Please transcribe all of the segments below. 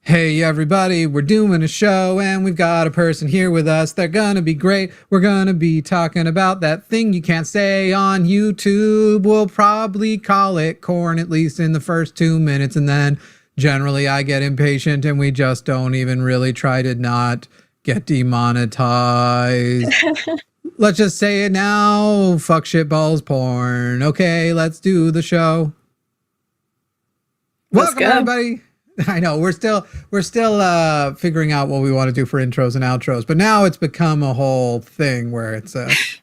Hey everybody, we're doing a show and we've got a person here with us. They're gonna be great. We're gonna be talking about that thing you can't say on YouTube. We'll probably call it corn, at least in the first 2 minutes, and then generally I get impatient and we just don't even really try to not get demonetized. Let's just say it now. Fuck shit balls porn. Okay, let's do the show. Welcome everybody. I know we're still figuring out what we want to do for intros and outros, but now it's become a whole thing where it's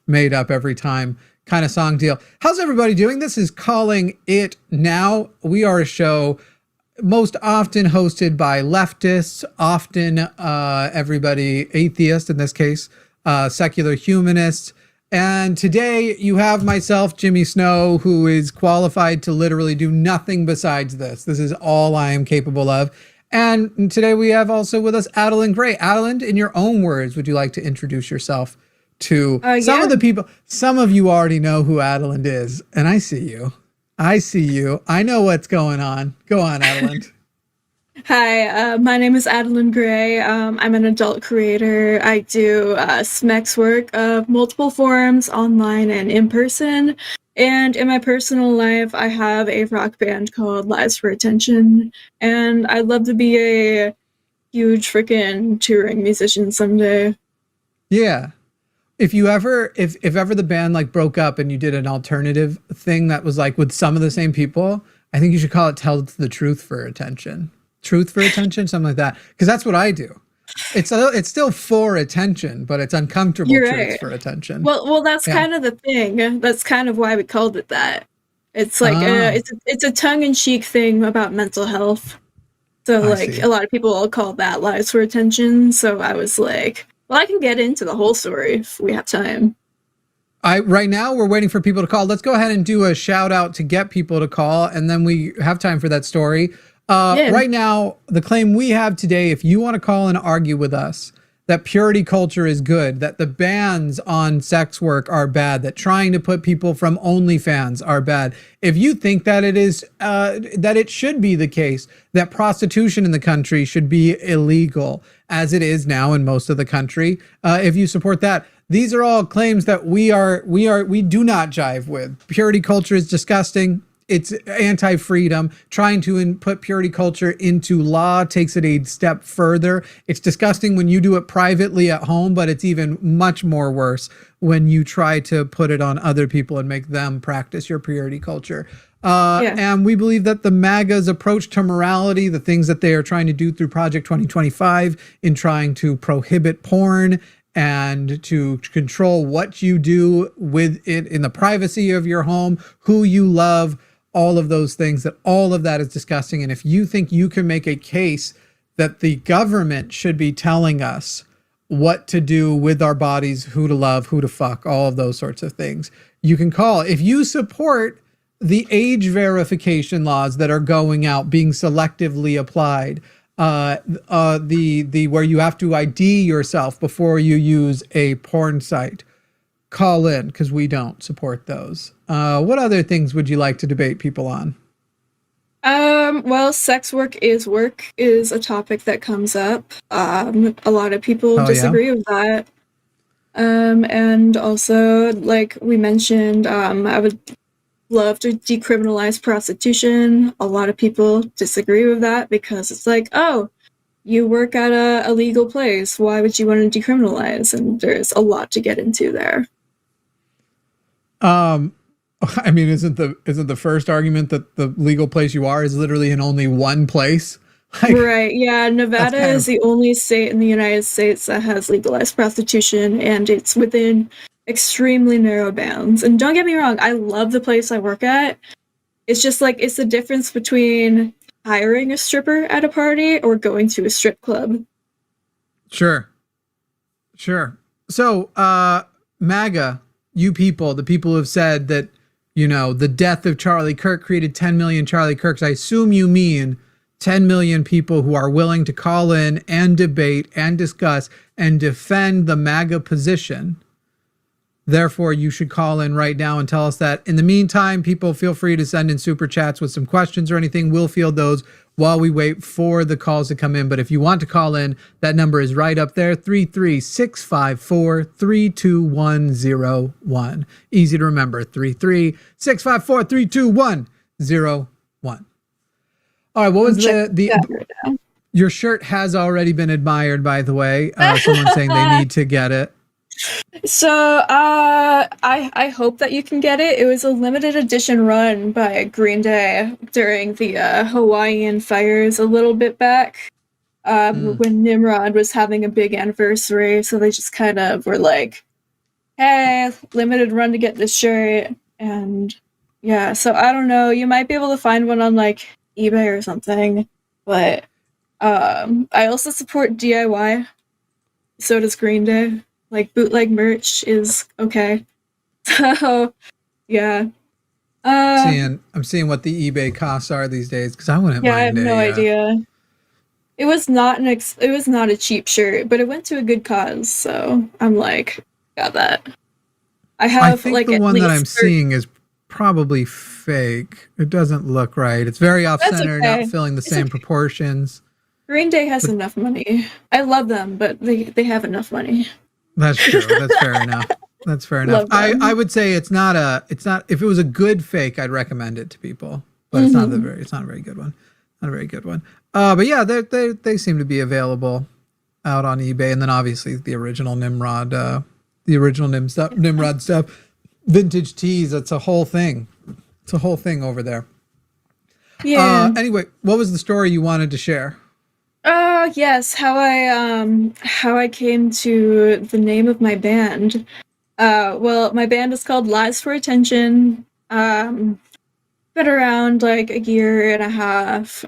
made up every time kind of song deal. How's everybody doing? This is Calling It Now. We are a show most often hosted by leftists, often everybody atheist, in this case, secular humanists. And today you have myself, Jimmy Snow, who is qualified to literally do nothing besides this. This is all I am capable of. And today we have also with us Adalind Gray. Adalind, in your own words, would you like to introduce yourself to some of the people? Some of you already know who Adalind is, and I see you. I know what's going on. Go on, Adalind. Hi, my name is Adalind Gray. I'm an adult creator. I do SMEX work of multiple forms, online and in person. And in my personal life, I have a rock band called Lies for Attention. And I'd love to be a huge freaking touring musician someday. Yeah. If ever the band like broke up and you did an alternative thing that was like with some of the same people, I think you should call it Tell the Truth for Attention. Truth for attention, something like that, because that's what I do. It's still for attention, but it's uncomfortable. You're truth right. For attention. Well, that's kind of the thing. That's kind of why we called it that. It's like it's a tongue-in-cheek thing about mental health. So like a lot of people all call that Lies for Attention. So I was like, well, I can get into the whole story if we have time. Right now we're waiting for people to call. Let's go ahead and do a shout out to get people to call, and then we have time for that story. Right now, the claim we have today, if you want to call and argue with us that purity culture is good, that the bans on sex work are bad, that trying to put people from OnlyFans are bad, if you think that it is, that it should be the case that prostitution in the country should be illegal, as it is now in most of the country, if you support that, these are all claims that we do not jive with. Purity culture is disgusting. It's anti-freedom. Trying to put purity culture into law takes it a step further. It's disgusting when you do it privately at home, but it's even much more worse when you try to put it on other people and make them practice your purity culture. And we believe that the MAGA's approach to morality, the things that they are trying to do through Project 2025 in trying to prohibit porn and to control what you do with it in the privacy of your home, who you love, all of those things, that all of that is disgusting. And if you think you can make a case that the government should be telling us what to do with our bodies, who to love, who to fuck, all of those sorts of things, you can call. If you support the age verification laws that are going out, being selectively applied, where you have to ID yourself before you use a porn site, call in, because we don't support those. What other things would you like to debate people on? Well, sex work is a topic that comes up. A lot of people disagree with that. And also, like we mentioned, I would love to decriminalize prostitution. A lot of people disagree with that because it's like, oh, you work at a legal place. Why would you want to decriminalize? And there's a lot to get into there. I mean, isn't the first argument that the legal place you are is literally in only one place? Like, right. Yeah. Nevada is the only state in the United States that has legalized prostitution, and it's within extremely narrow bounds. And don't get me wrong, I love the place I work at. It's just like, it's the difference between hiring a stripper at a party or going to a strip club. Sure. So, MAGA, you people, the people who have said that, you know, the death of Charlie Kirk created 10 million Charlie Kirks. I assume you mean 10 million people who are willing to call in and debate and discuss and defend the MAGA position. Therefore, you should call in right now and tell us that. In the meantime, people, feel free to send in super chats with some questions or anything. We'll field those while we wait for the calls to come in. But if you want to call in, that number is right up there, 33654-32101. Easy to remember, 33654-32101. All right, what was your shirt has already been admired, by the way. Someone's saying they need to get it. So, I hope that you can get it. It was a limited edition run by Green Day during the Hawaiian fires a little bit back, when Nimrod was having a big anniversary. So they just kind of were like, hey, limited run to get this shirt. And yeah, so I don't know. You might be able to find one on like eBay or something. But I also support DIY. So does Green Day. Like, bootleg merch is okay. So, yeah. I'm seeing what the eBay costs are these days, because I wouldn't mind. I have no idea. It was not a cheap shirt, but it went to a good cause, so I'm like, got that. I think like the one that I'm seeing is probably fake. It doesn't look right. It's very off-center, not filling the same proportions. Green Day has enough money. I love them, but they have enough money. That's true. That's fair enough. That's fair enough. I would say it's not if it was a good fake, I'd recommend it to people, but it's not a very good one. Not a very good one. But yeah, they seem to be available out on eBay, and then obviously the original Nimrod, Nimrod stuff, vintage tees. It's a whole thing. It's a whole thing over there. Yeah. Anyway, what was the story you wanted to share? Yes, how I came to the name of my band. Well, my band is called Lies for Attention. Been around like a year and a half.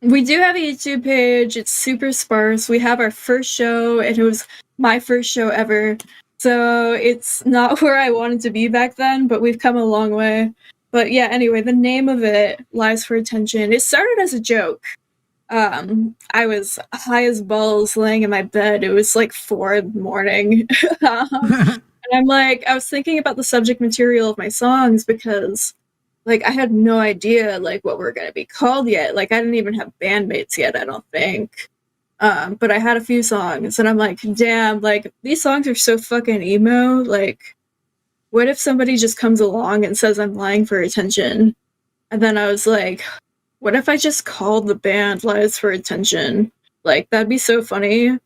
We do have a YouTube page. It's super sparse. We have our first show, and it was my first show ever. So it's not where I wanted to be back then, but we've come a long way. But yeah, anyway, the name of it, Lies for Attention, it started as a joke. I was high as balls laying in my bed. It was like 4 a.m. And I'm like, I was thinking about the subject material of my songs because like I had no idea like what we're gonna be called yet. Like I didn't even have bandmates yet, I don't think. But I had a few songs and I'm like, damn, like these songs are so fucking emo. Like, what if somebody just comes along and says I'm lying for attention? And then I was like, what if I just called the band Lies for Attention? Like, that'd be so funny.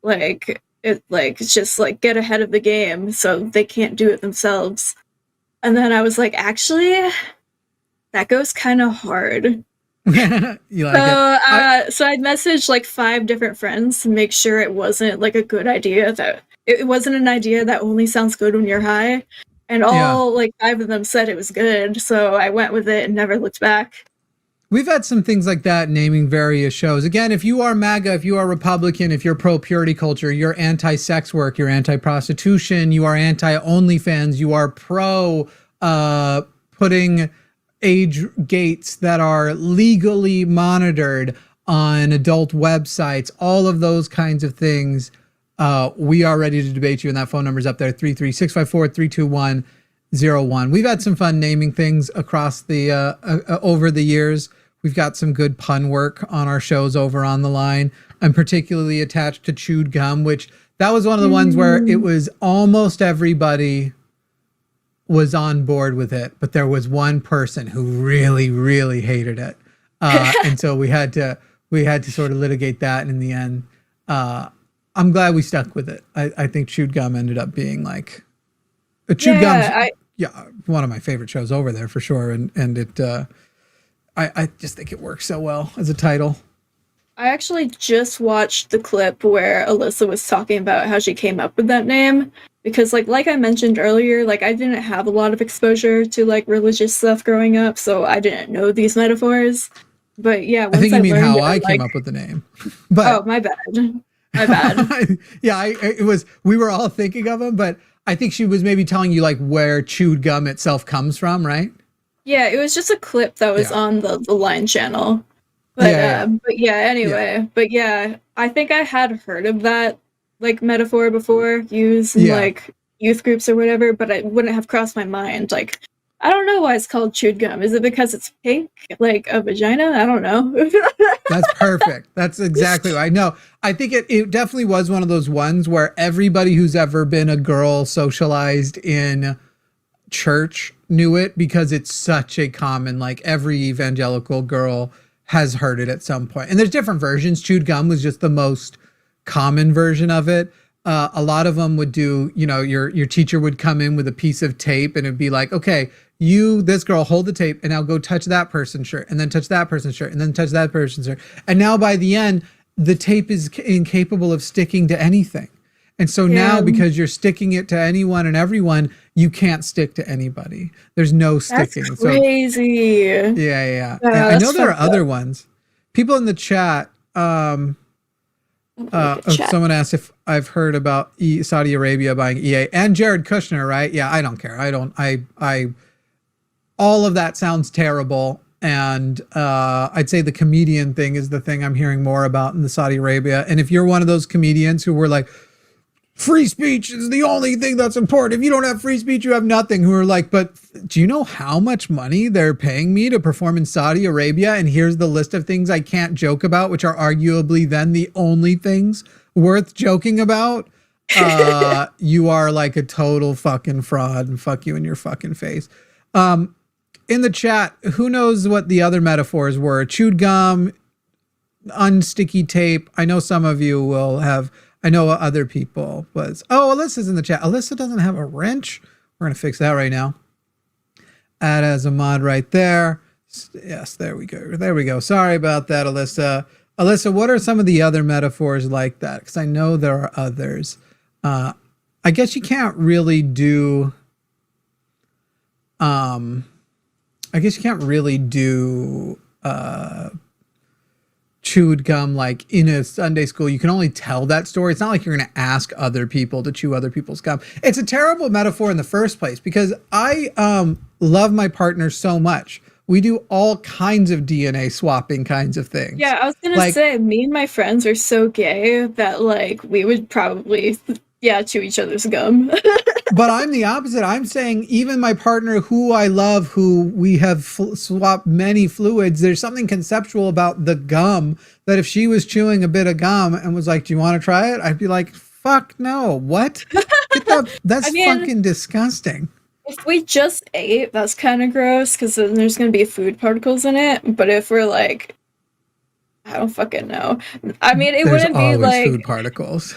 Like, it's just, like, get ahead of the game so they can't do it themselves. And then I was like, actually, that goes kind of hard. You like so I messaged, like, 5 different friends to make sure it wasn't, like, a good idea. That it wasn't an idea that only sounds good when you're high. And all, like, 5 of them said it was good. So I went with it and never looked back. We've had some things like that naming various shows. Again, if you are MAGA, if you are Republican, if you're pro-purity culture, you're anti-sex work, you're anti-prostitution, you are anti-OnlyFans, you are pro putting age gates that are legally monitored on adult websites, all of those kinds of things, we are ready to debate you, and that phone number is up there, 33654-32101. We've had some fun naming things across the over the years. We've got some good pun work on our shows over on the line. I'm particularly attached to chewed gum, which that was one of the ones where it was almost everybody was on board with it, but there was one person who really, really hated it, and so we had to sort of litigate that. And in the end, I'm glad we stuck with it. I think chewed gum ended up being like chewed gum. One of my favorite shows over there for sure, and it. I just think it works so well as a title. I actually just watched the clip where Alyssa was talking about how she came up with that name, because like I mentioned earlier, like I didn't have a lot of exposure to like religious stuff growing up, so I didn't know these metaphors. But yeah, once I think you mean how I came up with the name. But my bad. My bad. It was, we were all thinking of them, but I think she was maybe telling you like where chewed gum itself comes from, right? Yeah, it was just a clip that was on the Line channel. But anyway. But yeah, I think I had heard of that like metaphor before used in like youth groups or whatever, but it wouldn't have crossed my mind. Like I don't know why it's called chewed gum. Is it because it's pink, like a vagina? I don't know. That's perfect. That's exactly what I know. I think it definitely was one of those ones where everybody who's ever been a girl socialized in church knew it, because it's such a common, like every evangelical girl has heard it at some point. And there's different versions. Chewed gum was just the most common version of it. A lot of them would do, you know, your teacher would come in with a piece of tape and it'd be like, okay, this girl, hold the tape and now go touch that person's shirt and then touch that person's shirt and then touch that person's shirt. And now by the end, the tape is incapable of sticking to anything. And so now, because you're sticking it to anyone and everyone, you can't stick to anybody. There's no sticking. That's crazy. So, yeah. I know there are other ones. People in the chat, someone asked if I've heard about Saudi Arabia buying EA and Jared Kushner, right? Yeah, I don't care. I all of that sounds terrible. And I'd say the comedian thing is the thing I'm hearing more about in the Saudi Arabia. And if you're one of those comedians who were like, free speech is the only thing that's important. If you don't have free speech, you have nothing. Who are like, but do you know how much money they're paying me to perform in Saudi Arabia? And here's the list of things I can't joke about, which are arguably then the only things worth joking about. You are like a total fucking fraud, and fuck you in your fucking face. In the chat, who knows what the other metaphors were? Chewed gum, unsticky tape. I know some of you will have. I know what other people was. Oh, Alyssa's in the chat. Alyssa doesn't have a wrench. We're going to fix that right now. Add as a mod right there. Yes, there we go. There we go. Sorry about that, Alyssa. Alyssa, what are some of the other metaphors like that? Because I know there are others. I guess you can't really do... chewed gum like in a Sunday school. You can only tell that story. It's not like you're going to ask other people to chew other people's gum. It's a terrible metaphor in the first place, because I love my partner so much. We do all kinds of DNA swapping kinds of things. Yeah, I was gonna say, me and my friends are so gay that like we would probably chew each other's gum. But I'm the opposite. I'm saying even my partner who I love, who we have swapped many fluids, there's something conceptual about the gum that if she was chewing a bit of gum and was like, do you want to try it? I'd be like, fuck no. What? That's fucking disgusting. If we just ate, that's kind of gross, because then there's going to be food particles in it. But if we're like, I don't fucking know. I mean, it wouldn't be like food particles.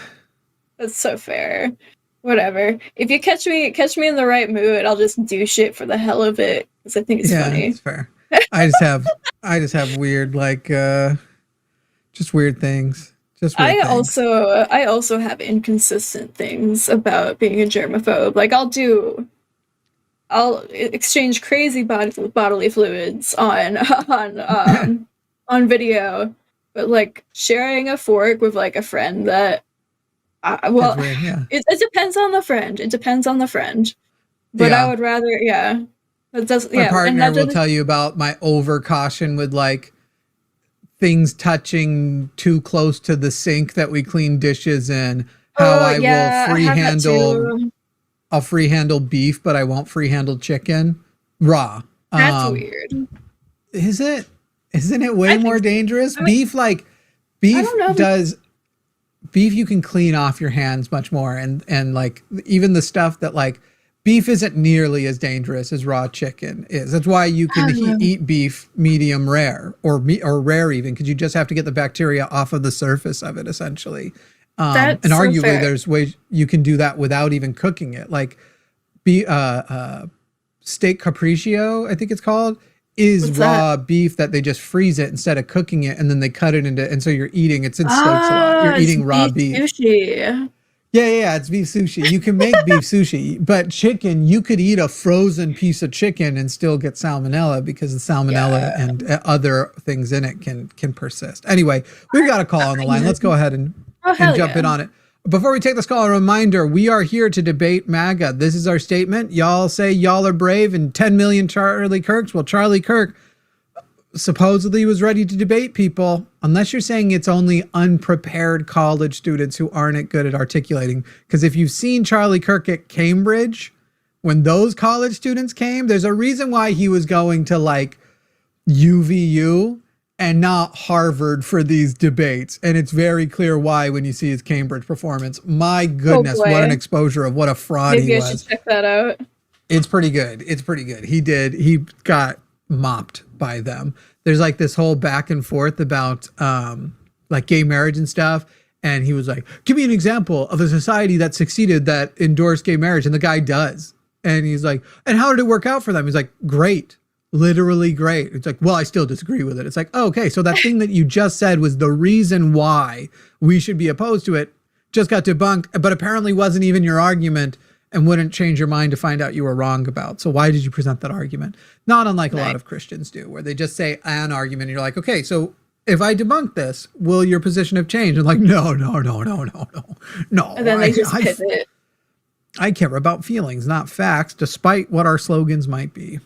That's so fair. Whatever. If you catch me in the right mood, I'll just do shit for the hell of it, because I think it's funny. Yeah, it's fair. I just have weird, like, just weird things. I also have inconsistent things about being a germaphobe. Like I'll exchange crazy bodily fluids on video, but like sharing a fork with like a friend that. Weird, yeah. It depends on the friend. It depends on the friend. But I would rather, My partner will tell you about my over caution with like things touching too close to the sink that we clean dishes in. How I will I'll free handle beef, but I won't free handle chicken raw. That's weird. Is it? Isn't it way more dangerous? Beef you can clean off your hands much more, and like even the stuff that like beef isn't nearly as dangerous as raw chicken is. That's why you can eat beef medium rare or rare even, because you just have to get the bacteria off of the surface of it essentially. And arguably there's ways you can do that without even cooking it. Like steak capriccio, I think it's called, is raw beef that they just freeze it instead of cooking it, and then they cut it into, and so you're eating, it's in steaks a lot. You're eating raw beef. Sushi. Yeah, it's beef sushi. You can make beef sushi, but chicken, you could eat a frozen piece of chicken and still get salmonella, because the salmonella and other things in it can persist. Anyway, we've got a call on the line. Let's go ahead and jump in on it. Before we take this call, a reminder, we are here to debate MAGA. This is our statement. Y'all say y'all are brave and 10 million Charlie Kirks. Well, Charlie Kirk supposedly was ready to debate people, unless you're saying it's only unprepared college students who aren't good at articulating. Because if you've seen Charlie Kirk at Cambridge, when those college students came, there's a reason why he was going to like UVU and not Harvard for these debates. And it's very clear why when you see his Cambridge performance. My goodness, what an exposure of what a fraud he was. Maybe I should check that out. It's pretty good. It's pretty good. He got mopped by them. There's like this whole back and forth about like gay marriage and stuff. And he was like, give me an example of a society that succeeded that endorsed gay marriage. And the guy does. And he's like, and how did it work out for them? He's like, great. Literally great. It's like, well, I still disagree with it. It's like, oh, okay, so that thing that you just said was the reason why we should be opposed to it just got debunked, but apparently wasn't even your argument and wouldn't change your mind to find out you were wrong about. So why did you present that argument? Not unlike a lot of Christians do, where they just say an argument and you're like, okay, so if I debunk this, will your position have changed? And like, no. And then they just pivot. I care about feelings, not facts, despite what our slogans might be.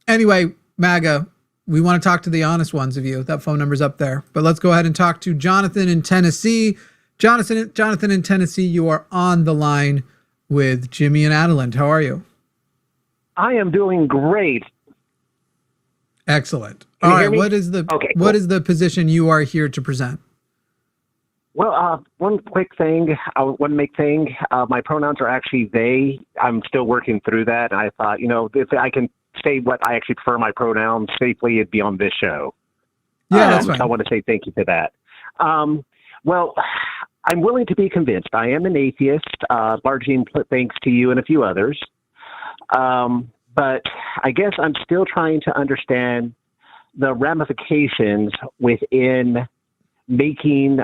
Anyway, MAGA, we want to talk to the honest ones of you. That phone number's up there. But let's go ahead and talk to Jonathan in Tennessee. Jonathan in Tennessee, you are on the line with Jimmy and Adalind. How are you? I am doing great. Excellent. All right, what is the position you are here to present? Well, one quick thing, one big thing. My pronouns are actually they. I'm still working through that. And I thought, if I can say what I actually prefer my pronouns safely, it'd be on this show. Yeah, that's fine. So I want to say thank you for that. Well, I'm willing to be convinced. I am an atheist, largely thanks to you and a few others. But I guess I'm still trying to understand the ramifications within making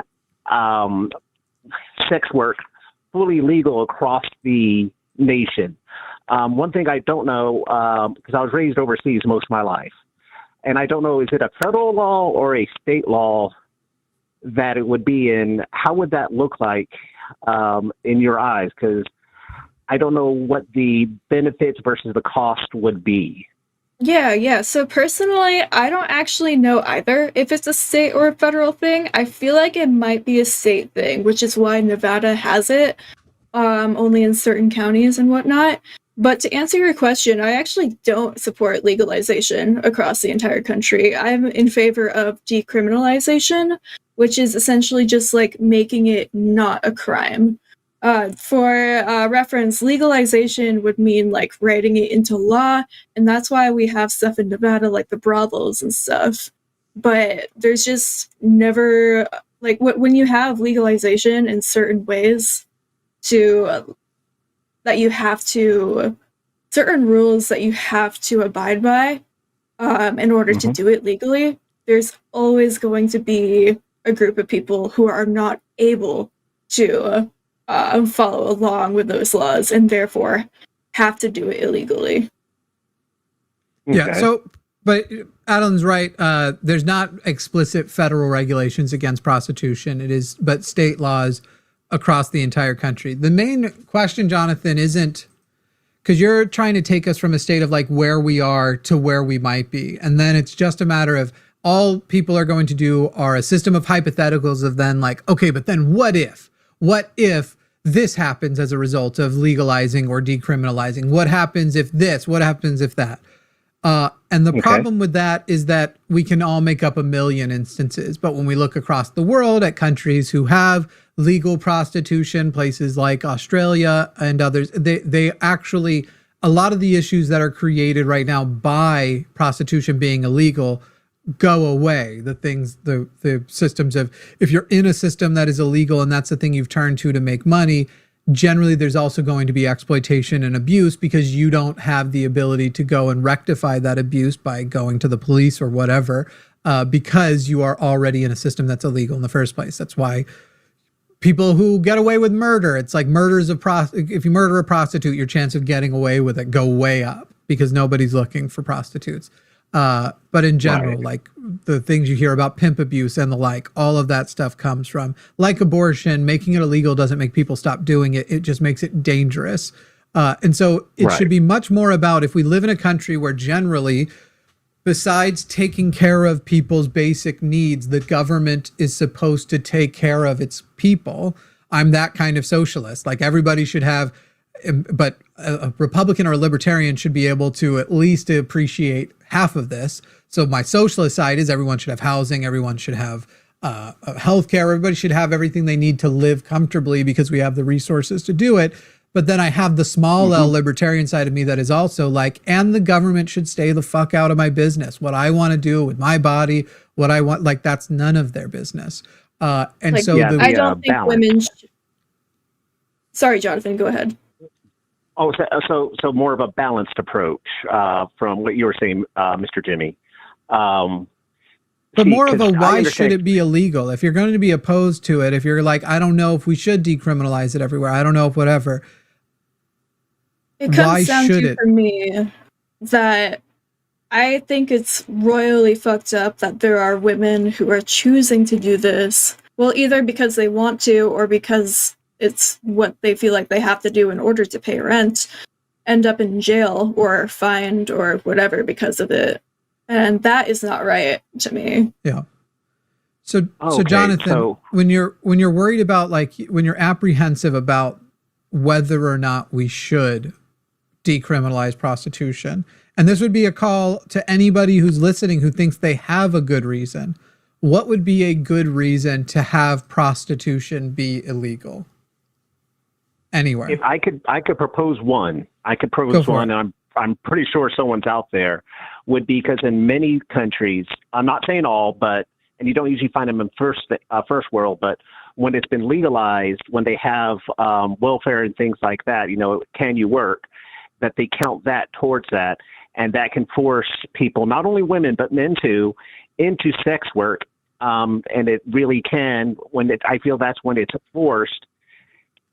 sex work fully legal across the nation. One thing I don't know, because I was raised overseas most of my life, and I don't know, is it a federal law or a state law that it would be in? How would that look like in your eyes? Because I don't know what the benefits versus the cost would be. Yeah. So personally, I don't actually know either if it's a state or a federal thing. I feel like it might be a state thing, which is why Nevada has it, only in certain counties and whatnot. But to answer your question, I actually don't support legalization across the entire country. I'm in favor of decriminalization, which is essentially just like making it not a crime. For reference, legalization would mean like writing it into law, and that's why we have stuff in Nevada like the brothels and stuff. But there's just never, like, when you have legalization in certain ways that you have to, certain rules that you have to abide by in order to do it legally, there's always going to be a group of people who are not able to follow along with those laws and therefore have to do it illegally. Yeah, so, but Adaline's right. There's not explicit federal regulations against prostitution. It is, but state laws across the entire country. The main question, Jonathan, isn't, because you're trying to take us from a state of like where we are to where we might be. And then it's just a matter of all people are going to do are a system of hypotheticals of then like, okay, but then what if this happens as a result of legalizing or decriminalizing? What happens if this? What happens if that? And the problem with that is that we can all make up a million instances. But when we look across the world at countries who have legal prostitution, places like Australia and others, they actually, a lot of the issues that are created right now by prostitution being illegal go away. The things, the systems of, if you're in a system that is illegal and that's the thing you've turned to make money, generally there's also going to be exploitation and abuse because you don't have the ability to go and rectify that abuse by going to the police or whatever, because you are already in a system that's illegal in the first place. That's why people who get away with murder, it's like if you murder a prostitute, your chance of getting away with it go way up because nobody's looking for prostitutes. But in general, like the things you hear about pimp abuse and the like, all of that stuff comes from, like abortion. Making it illegal doesn't make people stop doing it. It just makes it dangerous. And so it should be much more about, if we live in a country where generally, besides taking care of people's basic needs, the government is supposed to take care of its people. I'm that kind of socialist. Like everybody should have but a Republican or a libertarian should be able to at least appreciate half of this. So my socialist side is everyone should have housing, everyone should have healthcare, everybody should have everything they need to live comfortably because we have the resources to do it. But then I have the small L libertarian side of me that is also like, and the government should stay the fuck out of my business. What I want to do with my body, what I want, like that's none of their business. And like, so I don't think women. Sorry, Jonathan, go ahead. Oh, so more of a balanced approach from what you were saying, Mr. Jimmy. But more of a why should it be illegal? If you're going to be opposed to it, if you're like, I don't know if we should decriminalize it everywhere, I don't know if whatever. It comes down to, for me, that I think it's royally fucked up that there are women who are choosing to do this, well, either because they want to or because it's what they feel like they have to do in order to pay rent, end up in jail or fined or whatever because of it. And that is not right to me. Yeah. So Jonathan, when you're worried about, like, when you're apprehensive about whether or not we should decriminalize prostitution, and this would be a call to anybody who's listening who thinks they have a good reason, what would be a good reason to have prostitution be illegal anywhere? If I could propose one. I could propose one, and I'm pretty sure someone's out there, would be because in many countries, I'm not saying all, but, and you don't usually find them in first world, but when it's been legalized, when they have welfare and things like that, can you work, that they count that towards that. And that can force people, not only women, but men too, into sex work. And it really can, I feel that's when it's forced,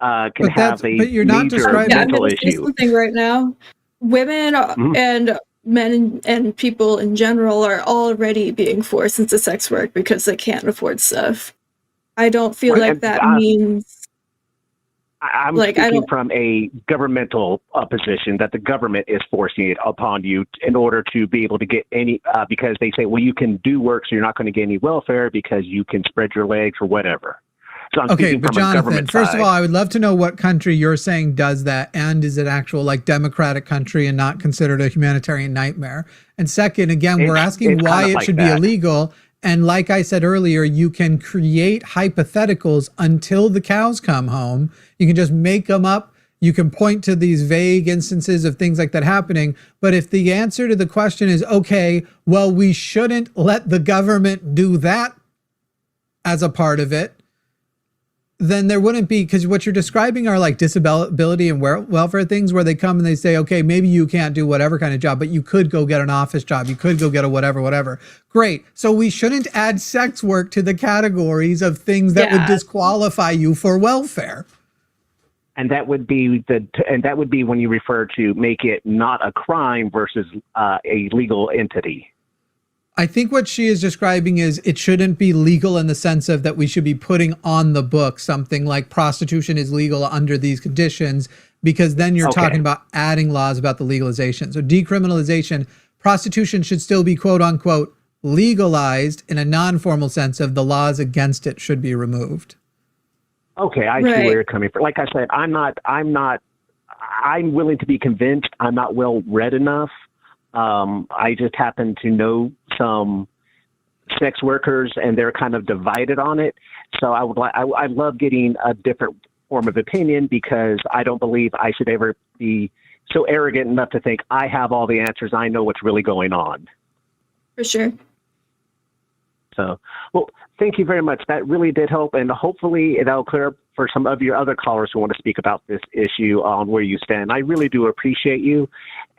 can have a but you're not major mental issue. Something right now. Women and men and people in general are already being forced into sex work because they can't afford stuff. I don't feel like that means... I'm speaking from a governmental position, that the government is forcing it upon you in order to be able to get any, because they say, well, you can do work, so you're not going to get any welfare because you can spread your legs or whatever. So I'm speaking from a government first side. of all, I would love to know what country you're saying does that, and is it actual like democratic country and not considered a humanitarian nightmare? And second, again, we're asking why it should be illegal. And like I said earlier, you can create hypotheticals until the cows come home. You can just make them up. You can point to these vague instances of things like that happening. But if the answer to the question is, okay, well, we shouldn't let the government do that as a part of it, then there wouldn't be, because what you're describing are like disability and welfare things where they come and they say, okay, maybe you can't do whatever kind of job, but you could go get an office job. You could go get a whatever. Great. So we shouldn't add sex work to the categories of things that would disqualify you for welfare. And that would be when you refer to make it not a crime versus a legal entity. I think what she is describing is it shouldn't be legal in the sense of that we should be putting on the book something like prostitution is legal under these conditions, because then you're talking about adding laws about the legalization. So decriminalization, prostitution should still be quote unquote legalized in a non-formal sense of the laws against it should be removed. Okay, I see where you're coming from. Like I said, I'm willing to be convinced. I'm not well read enough. I just happen to know some sex workers, and they're kind of divided on it. So I love getting a different form of opinion, because I don't believe I should ever be so arrogant enough to think I have all the answers. I know what's really going on. For sure. So, well, thank you very much. That really did help, and hopefully that'll clear up for some of your other callers who want to speak about this issue on where you stand. I really do appreciate you,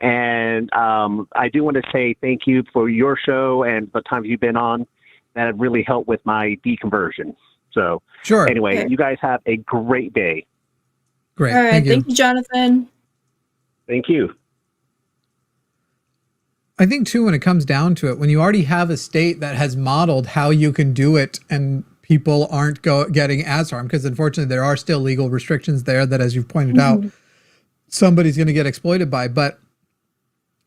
and I do want to say thank you for your show and the times you've been on. That really helped with my deconversion. So, anyway, you guys have a great day. Great. All right. Thank you, Jonathan. Thank you. I think too, when it comes down to it, when you already have a state that has modeled how you can do it and people aren't getting as harmed, because unfortunately there are still legal restrictions there that, as you've pointed out, somebody's going to get exploited by. But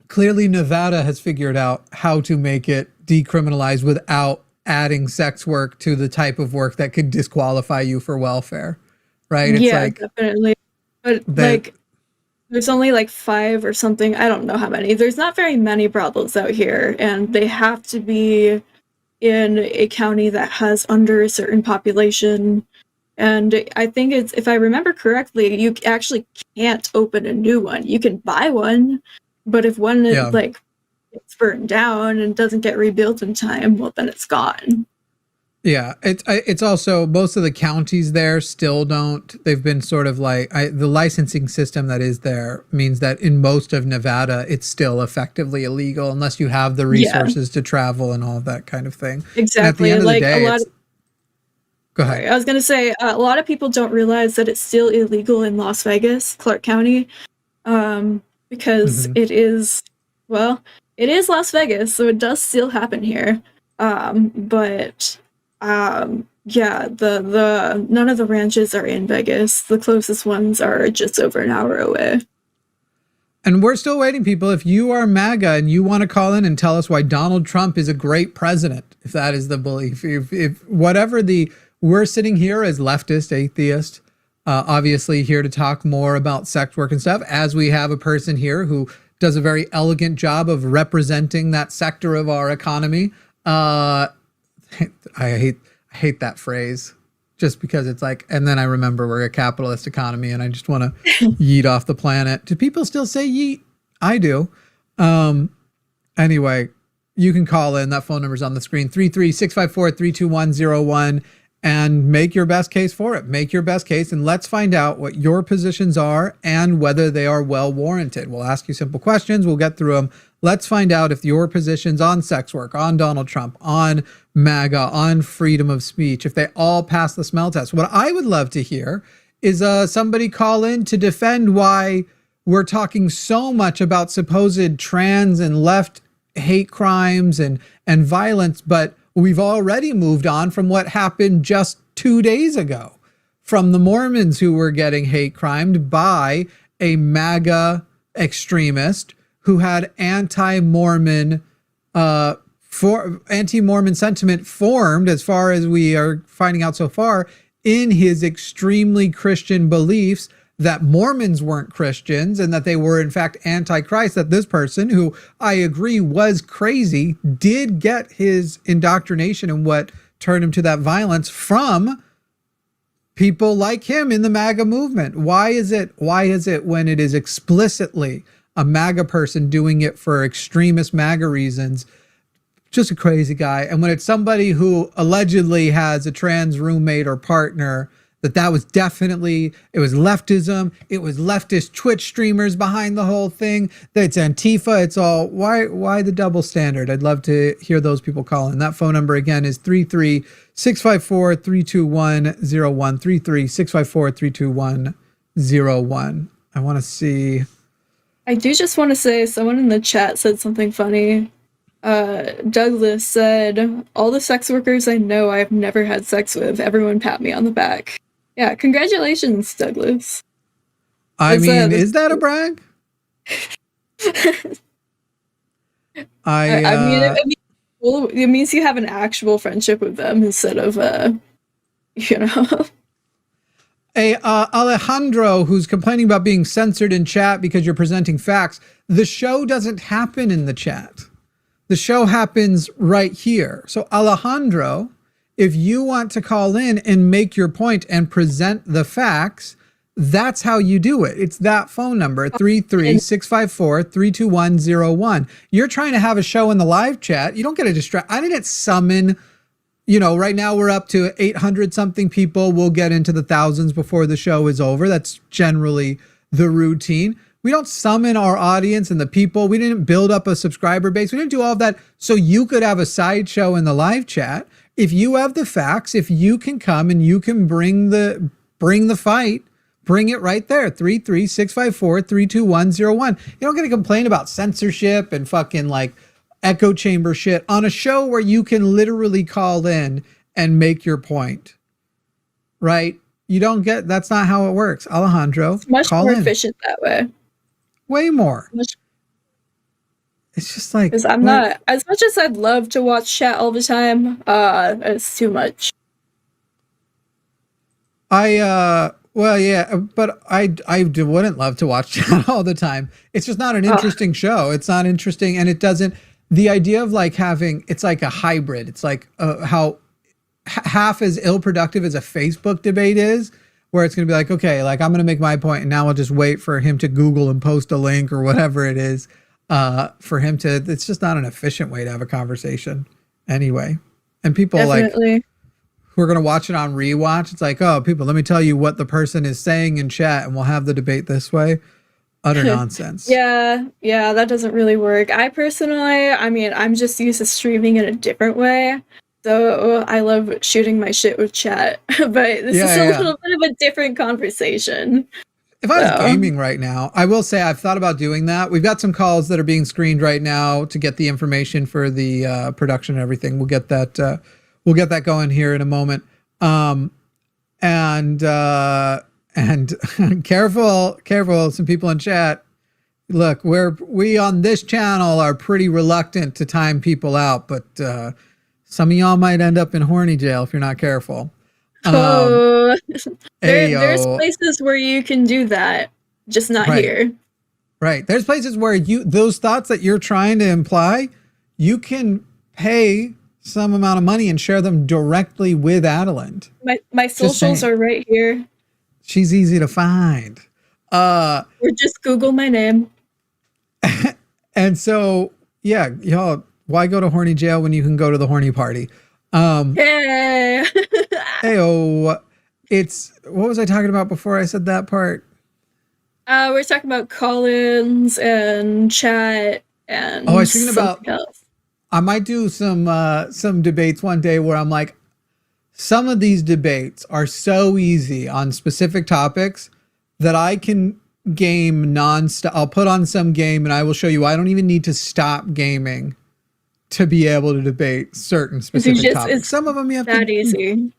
clearly Nevada has figured out how to make it decriminalized without adding sex work to the type of work that could disqualify you for welfare. Right? It's definitely. But There's only like 5 or something. I don't know how many. There's not very many brothels out here, and they have to be in a county that has under a certain population. And I think it's, if I remember correctly, you actually can't open a new one. You can buy one, but if one like gets burned down and doesn't get rebuilt in time, well, then it's gone. Yeah, it's also most of the counties there still don't. They've been sort of like the licensing system that is there means that in most of Nevada, it's still effectively illegal unless you have the resources to travel and all that kind of thing. Exactly. And at the end like of the day, a lot of, go ahead. I was going to say a lot of people don't realize that it's still illegal in Las Vegas, Clark County, because it is, well, it is Las Vegas, so it does still happen here. But yeah, the none of the ranches are in Vegas. The closest ones are just over an hour away. And we're still waiting, people. If you are MAGA and you want to call in and tell us why Donald Trump is a great president, if that is the belief, if whatever we're sitting here as leftist, atheist, obviously here to talk more about sex work and stuff, as we have a person here who does a very elegant job of representing that sector of our economy. I hate that phrase just because it's like, and then I remember we're a capitalist economy and I just want to yeet off the planet. Do people still say yeet? I do. Anyway, you can call in. That phone number's on the screen, 33654-32101, and make your best case for it. Make your best case, and let's find out what your positions are and whether they are well warranted. We'll ask you simple questions. We'll get through them. Let's find out if your positions on sex work, on Donald Trump, on MAGA, on freedom of speech, if they all pass the smell test. What I would love to hear is somebody call in to defend why we're talking so much about supposed trans and left hate crimes and violence, but we've already moved on from what happened just 2 days ago from the Mormons who were getting hate crimed by a MAGA extremist who had anti-Mormon sentiment formed, as far as we are finding out so far, in his extremely Christian beliefs that Mormons weren't Christians and that they were in fact anti-Christ, that this person, who I agree was crazy, did get his indoctrination and what turned him to that violence from people like him in the MAGA movement. Why is it when it is explicitly a MAGA person doing it for extremist MAGA reasons, just a crazy guy, and when it's somebody who allegedly has a trans roommate or partner, that was definitely, it was leftism, it was leftist Twitch streamers behind the whole thing, that it's Antifa, it's all, why the double standard? I'd love to hear those people call in. That phone number again is 33654-32101, 33654-32101. I want to see. I do just want to say, someone in the chat said something funny. Douglas said, all the sex workers I know I've never had sex with, everyone pat me on the back. Yeah, congratulations, Douglas. I mean, is that a brag? I mean, it means you have an actual friendship with them instead of, you know. Alejandro, who's complaining about being censored in chat because you're presenting facts. The show doesn't happen in the chat. The show happens right here. So Alejandro, if you want to call in and make your point and present the facts, that's how you do it. It's that phone number, 33654-32101. You're trying to have a show in the live chat. You don't get a distract. I didn't summon, right now we're up to 800 something people. We'll get into the thousands before the show is over. That's generally the routine. We don't summon our audience and the people. We didn't build up a subscriber base. We didn't do all of that so you could have a sideshow in the live chat. If you have the facts, if you can come and you can bring the fight, bring it right there. 33654-32101. You don't get to complain about censorship and fucking like echo chamber shit on a show where you can literally call in and make your point. Right? You don't get, that's not how it works. Alejandro, it's much call more in. Efficient that way. Way more. It's just like, because I'm not, as much as I'd love to watch chat all the time, it's too much. Well, yeah, but I wouldn't love to watch that all the time. It's just not an interesting show. It's not interesting, and it doesn't. The idea of like having it's like a hybrid. It's like how half as ill productive as a Facebook debate is, where it's going to be like, okay, like I'm going to make my point, and now I'll just wait for him to Google and post a link or whatever it is for him to. It's just not an efficient way to have a conversation, anyway. And people Definitely. like who are going to watch it on rewatch. It's like, oh, people, let me tell you what the person is saying in chat, and we'll have the debate this way. Utter nonsense. Yeah, that doesn't really work. I personally, I mean, I'm just used to streaming in a different way. So I love shooting my shit with chat, but this is a little bit of a different conversation. If I was gaming right now, I will say I've thought about doing that. We've got some calls that are being screened right now to get the information for the production and everything. We'll get that going here in a moment. And careful, some people in chat. Look, we on this channel are pretty reluctant to time people out, but some of y'all might end up in horny jail if you're not careful. There's places where you can do that, just not here. Right. There's places where those thoughts that you're trying to imply, you can pay some amount of money and share them directly with Adalind. My socials are right here. She's easy to find. Or just Google my name. And so, yeah, y'all, why go to horny jail when you can go to the horny party? Hey. Heyo. What was I talking about before I said that part? We're talking about call-ins and chat and I was thinking about else. I might do some debates one day where I'm like, some of these debates are so easy on specific topics that I can game nonstop. I'll put on some game and I will show you I don't even need to stop gaming to be able to debate certain specific topics. Some of them you have that easy.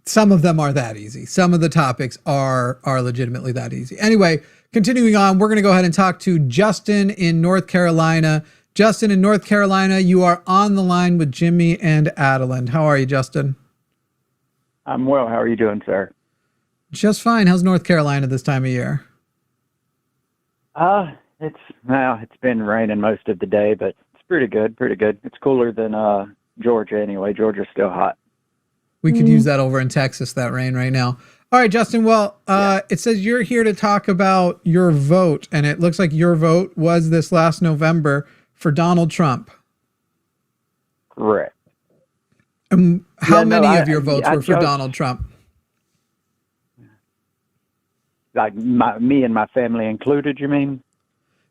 Some of them are that easy. Some of the topics are legitimately that easy. Anyway, continuing on, we're going to go ahead and talk to Justin in North Carolina. Justin in North Carolina, you are on the line with Jimmy and Adalind. How are you, Justin? I'm well. How are you doing, sir? Just fine. How's North Carolina this time of year? It's been raining most of the day, but it's pretty good. It's cooler than Georgia anyway. Georgia's still hot. We could use that over in Texas, that rain right now. All right, Justin. Well, it says you're here to talk about your vote, and it looks like your vote was this last November for Donald Trump. Correct. How many of your votes were for Donald Trump? Like me and my family included, you mean?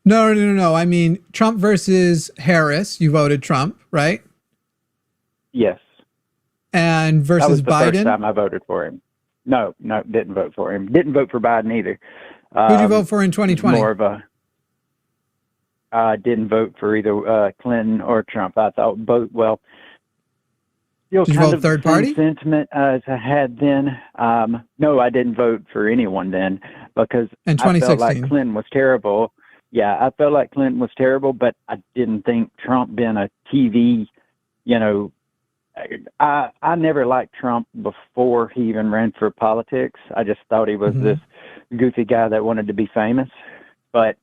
No. I mean, Trump versus Harris. You voted Trump, right? Yes. And versus Biden? That was the first time I voted for him. No, didn't vote for him. Didn't vote for Biden either. Who'd you vote for in 2020? More of I didn't vote for either Clinton or Trump. I thought both, well, still did you kind vote of third the same party sentiment as I had then. No, I didn't vote for anyone then because in 2016. I felt like Clinton was terrible. Yeah, I felt like Clinton was terrible, but I didn't think Trump being a TV, I never liked Trump before he even ran for politics. I just thought he was this goofy guy that wanted to be famous. But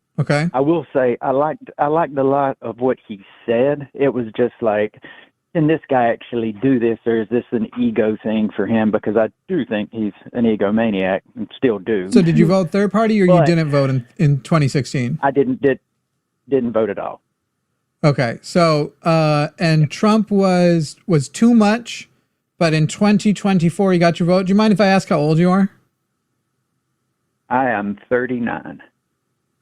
I will say I liked a lot of what he said. It was just like, can this guy actually do this, or is this an ego thing for him? Because I do think he's an egomaniac and still do. So did you vote third party, or you didn't vote in 2016? I didn't vote at all. Okay, so and Trump was too much, but in 2024 you got your vote. Do you mind if I ask how old you are? I am 39.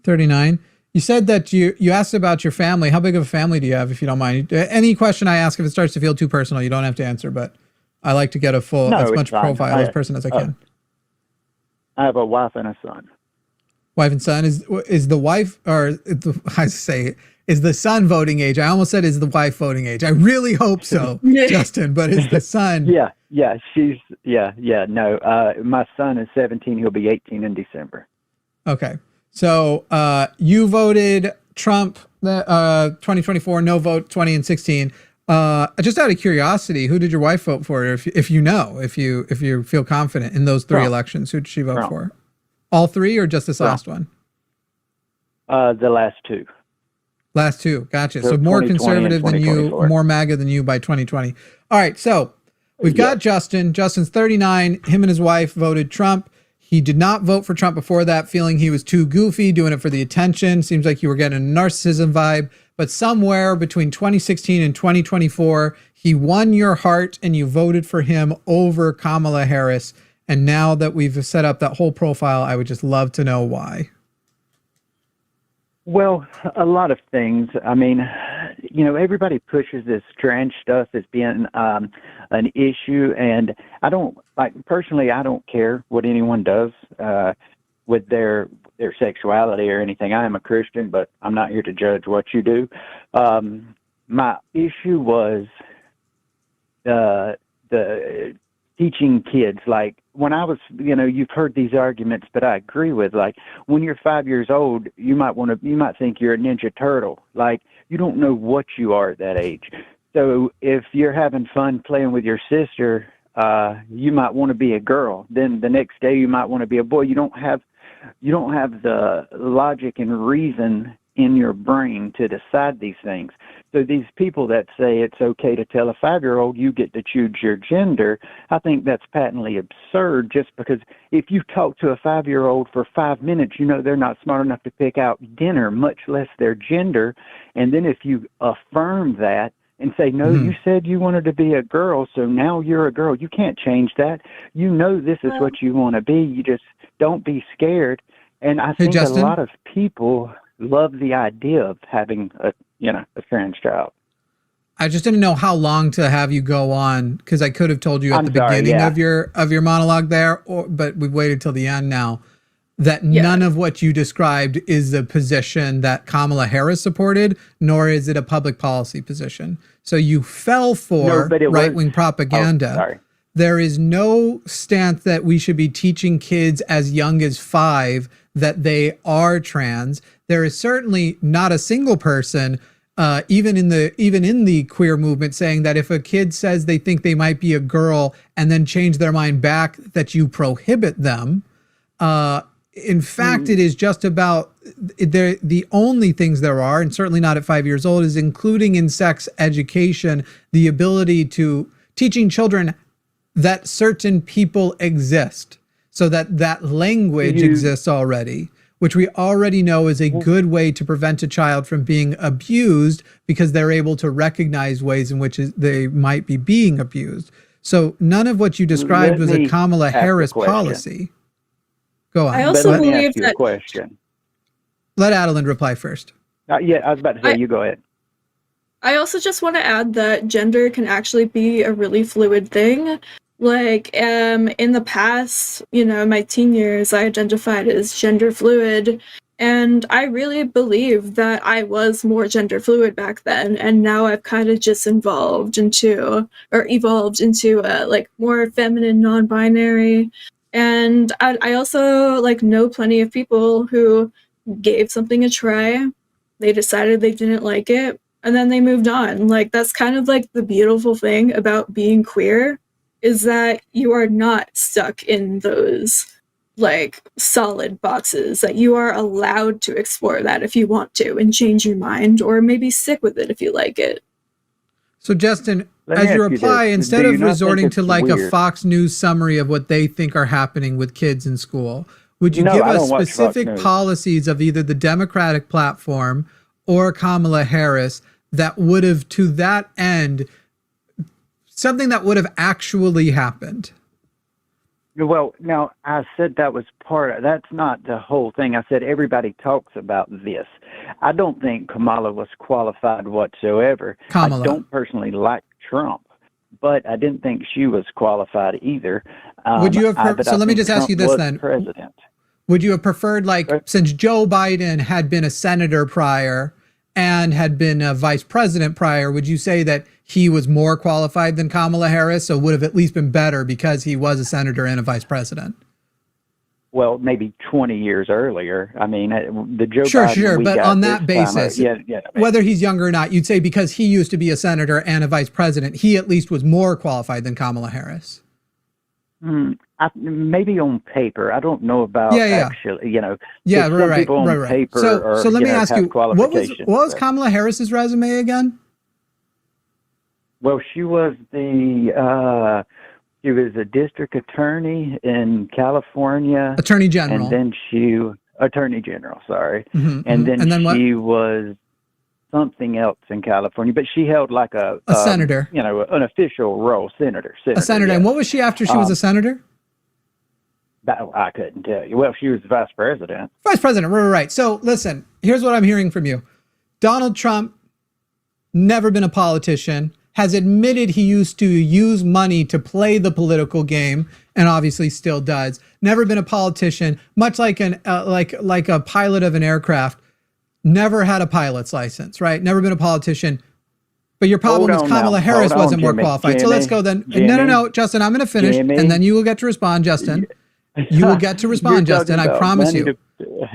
39. You said that you asked about your family. How big of a family do you have, if you don't mind? Any question I ask, if it starts to feel too personal, you don't have to answer, but I like to get as much profile of a person as I can. I have a wife and a son. Wife and son. Is the wife, or is the son voting age? I almost said is the wife voting age. I really hope so, Justin, but is the son? Yeah, no. My son is 17. He'll be 18 in December. Okay. So you voted Trump 2024, no vote 20 and 16. Just out of curiosity, who did your wife vote for? If you feel confident in those three elections, who did she vote for? All three, or just this last one? The last two. Last two, gotcha. So more conservative than you, more MAGA than you by 2020. All right, so we've got Justin. Justin's 39. Him and his wife voted Trump. He did not vote for Trump before that, feeling he was too goofy, doing it for the attention. Seems like you were getting a narcissism vibe. But somewhere between 2016 and 2024, he won your heart and you voted for him over Kamala Harris. And now that we've set up that whole profile, I would just love to know why. Well, a lot of things. I mean, everybody pushes this trans stuff as being an issue, and I don't personally. I don't care what anyone does with their sexuality or anything. I am a Christian, but I'm not here to judge what you do. My issue was the teaching kids, like when I was, you've heard these arguments, but I agree with, like, when you're 5 years old, you might think you're a Ninja Turtle. Like, you don't know what you are at that age. So if you're having fun playing with your sister, you might want to be a girl. Then the next day you might want to be a boy. You don't have the logic and reason in your brain to decide these things. So these people that say it's okay to tell a 5-year-old you get to choose your gender, I think that's patently absurd, just because if you talk to a 5-year-old for 5 minutes, they're not smart enough to pick out dinner, much less their gender. And then if you affirm that and say, no, you said you wanted to be a girl, so now you're a girl. You can't change that. This is what you want to be. You just don't be scared. And I think a lot of people love the idea of having a trans child. I just didn't know how long to have you go on, because I could have told you at the beginning of your monologue there, but we've waited till the end now, that none of what you described is the position that Kamala Harris supported, nor is it a public policy position. So you fell for right-wing propaganda. There is no stance that we should be teaching kids as young as 5 that they are trans. There is certainly not a single person, even in the queer movement, saying that if a kid says they think they might be a girl and then change their mind back, that you prohibit them. In fact, it is just about the only things there are, and certainly not at 5 years old, is including in sex education the ability to teaching children that certain people exist, so that language exists already, which we already know is a good way to prevent a child from being abused, because they're able to recognize ways in which they might be being abused. So none of what you described was a Kamala Harris policy. Go on. I also believe that. Question. Let Adalind reply first. I was about to say, you go ahead. I also just want to add that gender can actually be a really fluid thing. Like, in the past, my teen years, I identified as gender fluid, and I really believe that I was more gender fluid back then, and now I've kind of just evolved into more feminine, non-binary. And I also know plenty of people who gave something a try, they decided they didn't like it, and then they moved on. Like, that's kind of the beautiful thing about being queer, is that you are not stuck in those solid boxes, that you are allowed to explore that if you want to and change your mind, or maybe stick with it if you like it. So Justin, as you reply, instead of resorting to a Fox News summary of what they think are happening with kids in school, would you give us specific policies of either the Democratic platform or Kamala Harris that would have, to that end, something that would have actually happened? Well, now, I said that was that's not the whole thing. I said everybody talks about this. I don't think Kamala was qualified whatsoever. I don't personally like Trump, but I didn't think she was qualified either. Would you have? So let me just ask you this then. President. Would you have preferred, since Joe Biden had been a senator prior and had been a vice president prior, would you say that he was more qualified than Kamala Harris, so would have at least been better because he was a senator and a vice president? well, maybe 20 years earlier. I mean, the Joe Biden Sure. But on that basis, whether he's younger or not, you'd say because he used to be a senator and a vice president, he at least was more qualified than Kamala Harris. Maybe on paper. I don't know about actually, right. Paper so let me ask you, what was Kamala Harris's resume again? Well, she was she was a district attorney in California. Attorney General. And then Attorney General, sorry. And then she was something else in California, but she held like a senator, an official role, senator. A senator. And what was she after she was a senator? I couldn't tell you. Well, she was vice president. Vice president, right. So listen, here's what I'm hearing from you. Donald Trump, never been a politician, has admitted he used to use money to play the political game, and obviously still does. Never been a politician, much like like a pilot of an aircraft. Never had a pilot's license, right? Never been a politician. But your problem is Kamala Harris wasn't more qualified. So let's go then. No, Justin, I'm going to finish, and then you will get to respond, Justin. You will get to respond, Justin. I promise you.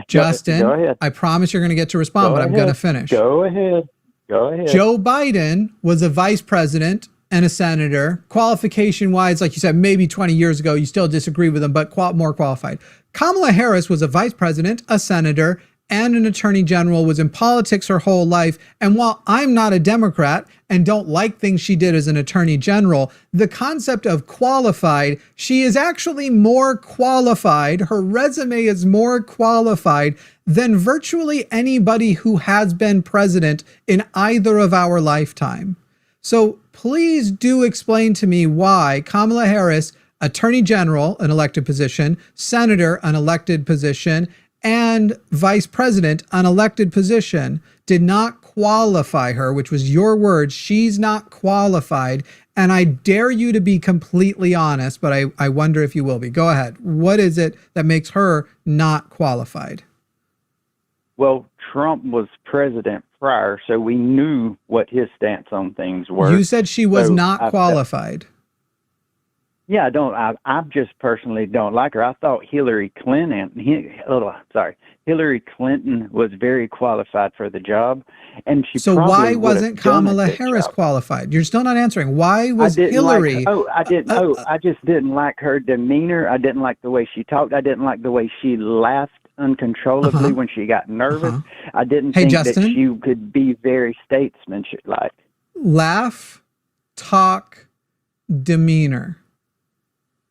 Justin, I promise you're going to get to respond, but I'm going to finish. Go ahead. Joe Biden was a vice president and a senator. Qualification-wise, like you said, maybe 20 years ago, you still disagree with him, but more qualified. Kamala Harris was a vice president, a senator, and an attorney general, was in politics her whole life. And while I'm not a Democrat and don't like things she did as an attorney general, the concept of qualified, she is actually more qualified. Her resume is more qualified than virtually anybody who has been president in either of our lifetime. So please do explain to me why Kamala Harris, attorney general, an elected position, senator, an elected position, and vice president, an elected position, did not qualify her, which was your word. She's not qualified. And I dare you to be completely honest, but I wonder if you will be. Go ahead. What is it that makes her not qualified? Well, Trump was president prior, so we knew what his stance on things were. You said she was not qualified. Yeah, I just personally don't like her. I thought Hillary Clinton was very qualified for the job, and she. So why wasn't Kamala Harris qualified? You're still not answering. Why was Hillary? I just didn't like her demeanor. I didn't like the way she talked. I didn't like the way she laughed uncontrollably when she got nervous. I didn't think Justin, that she could be very statesmanship-like. Laugh, talk, demeanor.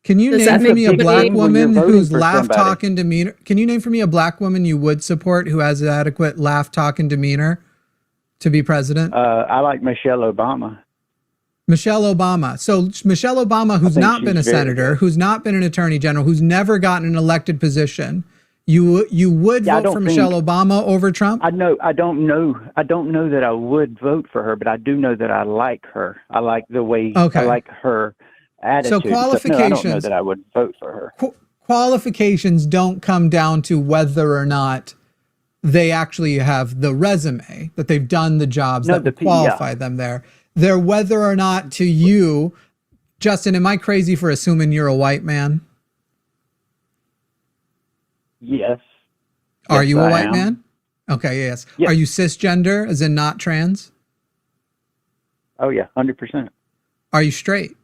Can you name for me a black woman whose laugh, talk, and demeanor? Can you name for me a black woman you would support who has adequate laugh, talk, and demeanor to be president? I like Michelle Obama. Michelle Obama. So Michelle Obama, who's not been a senator, who's not been an attorney general, who's never gotten an elected position, you would vote for Michelle Obama over Trump? I don't know that I would vote for her, but I do know that I like her. I like the way I like her attitude. So qualifications. I don't know that I would vote for her. Qualifications don't come down to whether or not they actually have the resume, that they've done the jobs that would qualify them there. They're whether or not to you. Justin, am I crazy for assuming you're a white man? Yes. Are you a white man? Okay, yes. Are you cisgender, as in not trans? Oh, yeah, 100%. Are you straight?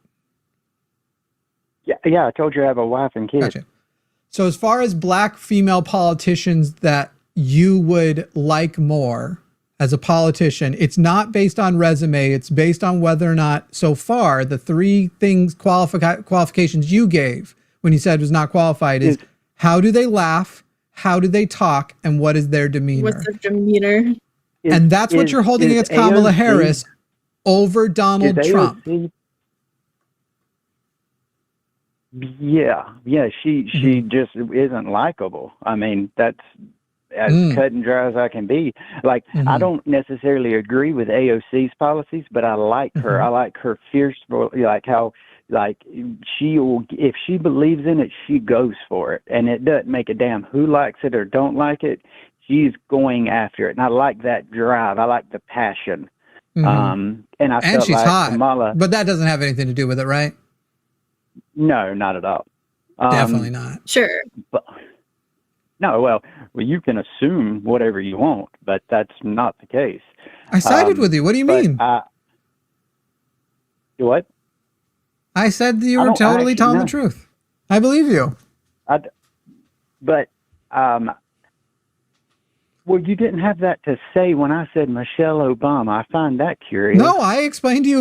Yeah, I told you I have a wife and kids. Gotcha. So as far as black female politicians that you would like more as a politician, it's not based on resume. It's based on whether or not, so far, the three things, qualifications you gave when you said was not qualified is how do they laugh, how do they talk, and what is their demeanor? What's their demeanor? And that's what you're holding against Kamala Harris over Donald Trump. Yeah, she just isn't likable. I mean, that's as cut and dry as I can be. Like, I don't necessarily agree with AOC's policies, but I like her. I like her fierce, like how, like, if she believes in it, she goes for it. And it doesn't make a damn who likes it or don't like it. She's going after it. And I like that drive. I like the passion. And felt she's like hot, Kamala, but that doesn't have anything to do with it, right? No, not at all. Definitely not. Sure. No, well, you can assume whatever you want, but that's not the case. I sided with you. What do you mean? What? I said that you were totally telling the truth. I believe you. Well, you didn't have that to say when I said Michelle Obama. I find that curious. No, I explained to you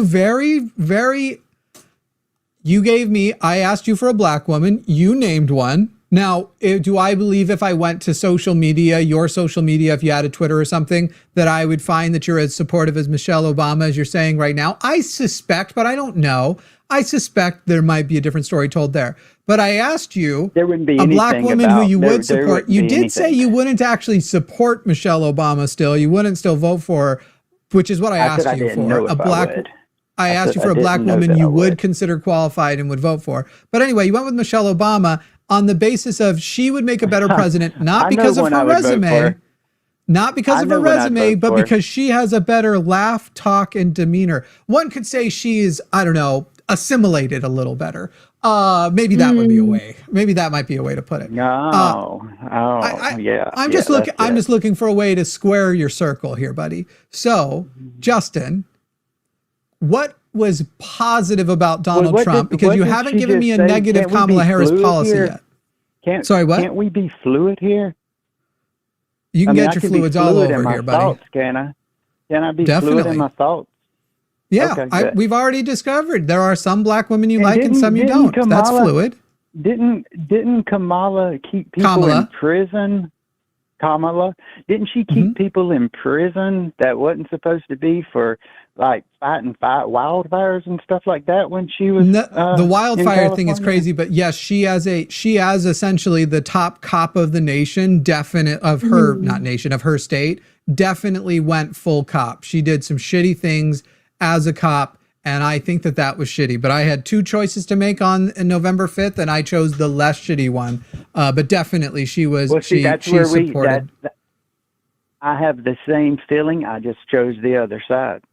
I asked you for a black woman. You named one. Now, do I believe if I went to social media, your social media, if you had a Twitter or something, that I would find that you're as supportive as Michelle Obama as you're saying right now? I suspect, but I don't know. I suspect there might be a different story told there. But I asked you, there wouldn't be a black woman who you would support. You did say you wouldn't actually support Michelle Obama still. You wouldn't still vote for her, which is what I asked you for. I asked you for a black woman you would consider qualified and would vote for. But anyway, you went with Michelle Obama on the basis of she would make a better president, not because of her resume, but because she has a better laugh, talk, and demeanor. One could say she's, I don't know, assimilated a little better. Maybe that would be a way. Maybe that might be a way to put it. I'm just looking for a way to square your circle here, buddy. So, Justin, what was positive about Donald Trump? Because you haven't given me a negative Kamala Harris policy yet. Sorry, what? Can't we be fluid here? You can get your fluids all over here, buddy. Can I be fluid in my thoughts? Yeah, okay, we've already discovered there are some black women you like and some you don't. That's fluid. Didn't Kamala keep people in prison? Kamala, didn't she keep people in prison that wasn't supposed to be for like fighting wildfires and stuff like that when she was the wildfire thing is crazy, but yes, she as essentially the top cop of the nation, of her state, definitely went full cop. She did some shitty things as a cop, and I think that was shitty. But I had two choices to make on November 5th, and I chose the less shitty one. But definitely she was. Well, she supported. I have the same feeling. I just chose the other side.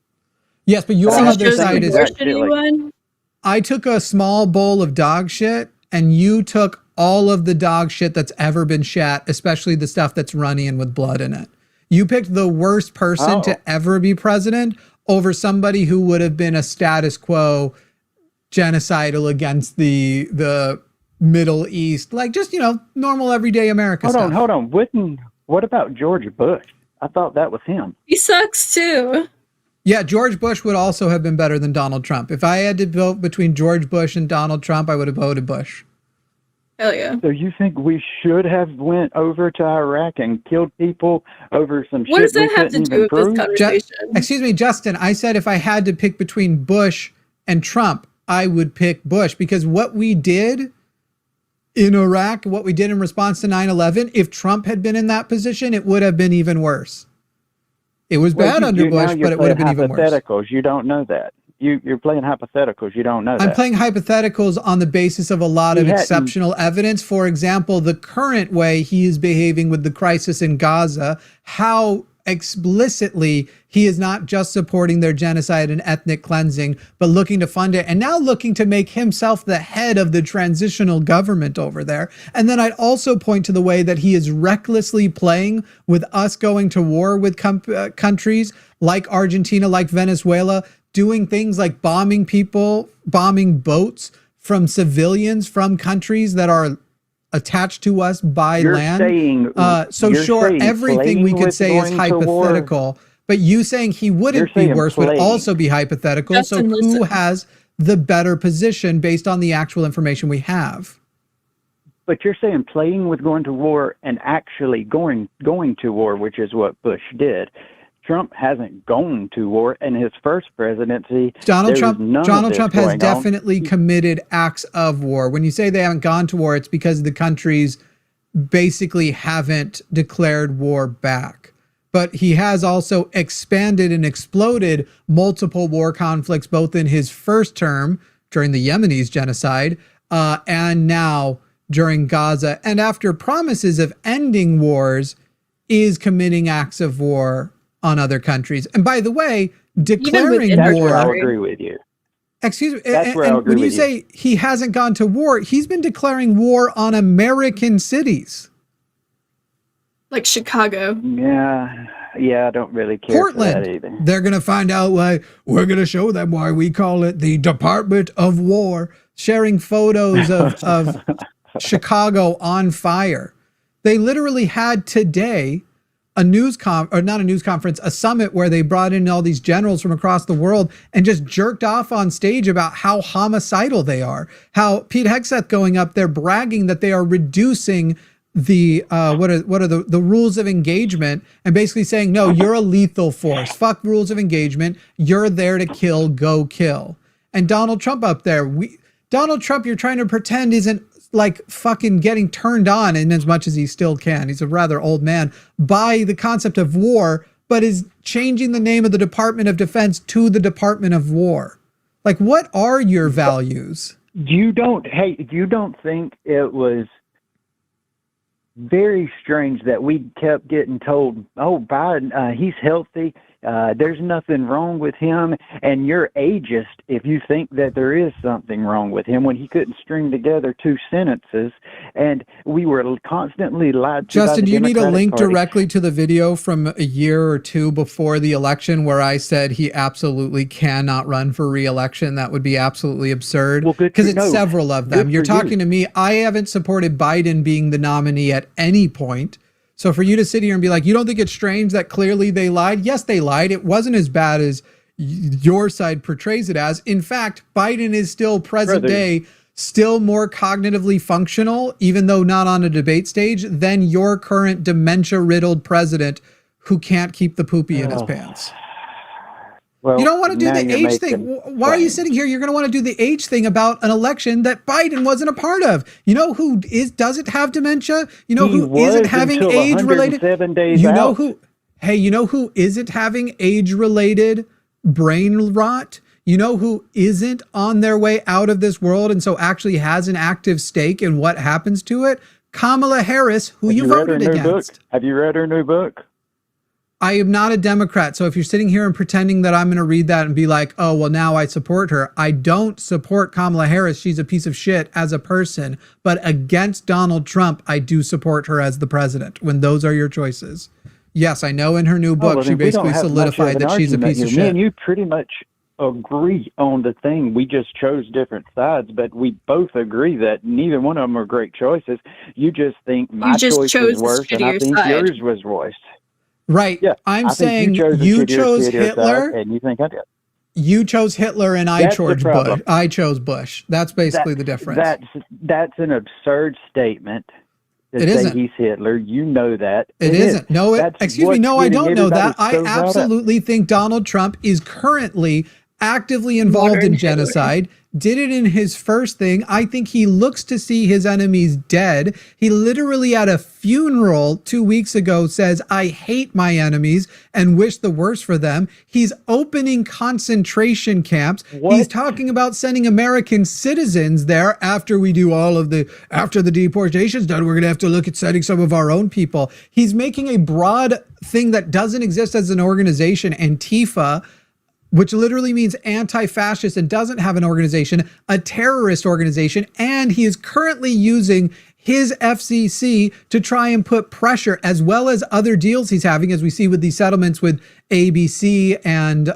Yes, but your other side is shitty one. I took a small bowl of dog shit, and you took all of the dog shit that's ever been shat, especially the stuff that's runny and with blood in it. You picked the worst person to ever be president over somebody who would have been a status quo genocidal against the Middle East, like just, normal everyday America stuff. Hold on. What about George Bush? I thought that was him. He sucks too. Yeah, George Bush would also have been better than Donald Trump. If I had to vote between George Bush and Donald Trump, I would have voted Bush. Hell yeah. So you think we should have went over to Iraq and killed people over some shit? What does that have to do with this conversation? Excuse me, Justin, I said if I had to pick between Bush and Trump, I would pick Bush, because what we did in Iraq, what we did in response to 9/11, if Trump had been in that position, it would have been even worse. It was bad under Bush, but it would have been even worse. Hypotheticals. You don't know that. You're playing hypotheticals. You don't know that. I'm playing hypotheticals on the basis of a lot of exceptional evidence. For example, the current way he is behaving with the crisis in Gaza, how explicitly he is not just supporting their genocide and ethnic cleansing, but looking to fund it, and now looking to make himself the head of the transitional government over there. And then I'd also point to the way that he is recklessly playing with us going to war with countries like Argentina, like Venezuela, doing things like bombing people, bombing boats from civilians from countries that are attached to us by land. Everything we could say is hypothetical, but you saying he wouldn't be worse would also be hypothetical. Justin, so who has the better position based on the actual information we have? But you're saying playing with going to war and actually going to war, which is what Bush did. Trump hasn't gone to war in his first presidency. Donald Trump has definitely committed acts of war. When you say they haven't gone to war, it's because the countries basically haven't declared war back. But he has also expanded and exploded multiple war conflicts, both in his first term during the Yemenis genocide and now during Gaza. And after promises of ending wars, is committing acts of war on other countries. And by the way, declaring war. I agree with you. Excuse me. And when you say he hasn't gone to war, he's been declaring war on American cities. like Chicago. Yeah, I don't really care Portland, for that either. They're going to find out why. We're going to show them why we call it the Department of War, sharing photos of Chicago on fire. They literally had today a a summit where they brought in all these generals from across the world and just jerked off on stage about how homicidal they are. How Pete Hegseth going up there bragging that they are reducing the what are the rules of engagement, and basically saying, no, you're a lethal force. Fuck rules of engagement. You're there to kill, go kill. And Donald Trump up there, Donald Trump, you're trying to pretend isn't like fucking getting turned on in as much as he still can. He's a rather old man by the concept of war, but is changing the name of the Department of Defense to the Department of War. Like, what are your values? You don't think it was very strange that we kept getting told, oh, Biden, he's healthy, there's nothing wrong with him, and you're ageist if you think that there is something wrong with him, when he couldn't string together two sentences, and we were constantly lied to. Justin, do you need a link directly to the video from a year or two before the election where I said he absolutely cannot run for re-election? That would be absolutely absurd, because it's several of them. You're talking to me. I haven't supported Biden being the nominee at any point. So for you to sit here and be like, you don't think it's strange that clearly they lied? Yes, they lied. It wasn't as bad as your side portrays it as. In fact, Biden is still present day, still more cognitively functional, even though not on a debate stage, than your current dementia-riddled president who can't keep the poopy in his pants. Well, you don't want to do the age thing. Why are you sitting here? You're going to want to do the age thing about an election that Biden wasn't a part of. You know who doesn't have dementia? You know who isn't having age-related? You know who? Hey, you know who isn't having age-related brain rot? You know who isn't on their way out of this world and so actually has an active stake in what happens to it? Kamala Harris, who you voted against. Have you read her new book? I am not a Democrat, so if you're sitting here and pretending that I'm going to read that and be like, oh, well, now I support her. I don't support Kamala Harris. She's a piece of shit as a person. But against Donald Trump, I do support her as the president, when those are your choices. Yes, I know in her new book, she basically solidified that she's a piece of shit. Me and you pretty much agree on the thing. We just chose different sides, but we both agree that neither one of them are great choices. You just think my choice was worse, and I think yours was worse. Right. Yeah, I'm saying you chose Hitler, and you think I did. You chose Hitler, and I chose Bush. That's basically the difference. That's an absurd statement. It isn't. He's Hitler. You know that. It isn't. No, excuse me. No, I don't know that. I absolutely think Donald Trump is currently actively involved in genocide. Did it in his first thing. I think he looks to see his enemies dead. He literally at a funeral 2 weeks ago says, I hate my enemies and wish the worst for them. He's opening concentration camps. What? He's talking about sending American citizens there after we do after the deportation's done, we're going to have to look at sending some of our own people. He's making a broad thing that doesn't exist as an organization, Antifa, which literally means anti-fascist and doesn't have an organization, a terrorist organization. And he is currently using his FCC to try and put pressure, as well as other deals he's having, as we see with these settlements with ABC and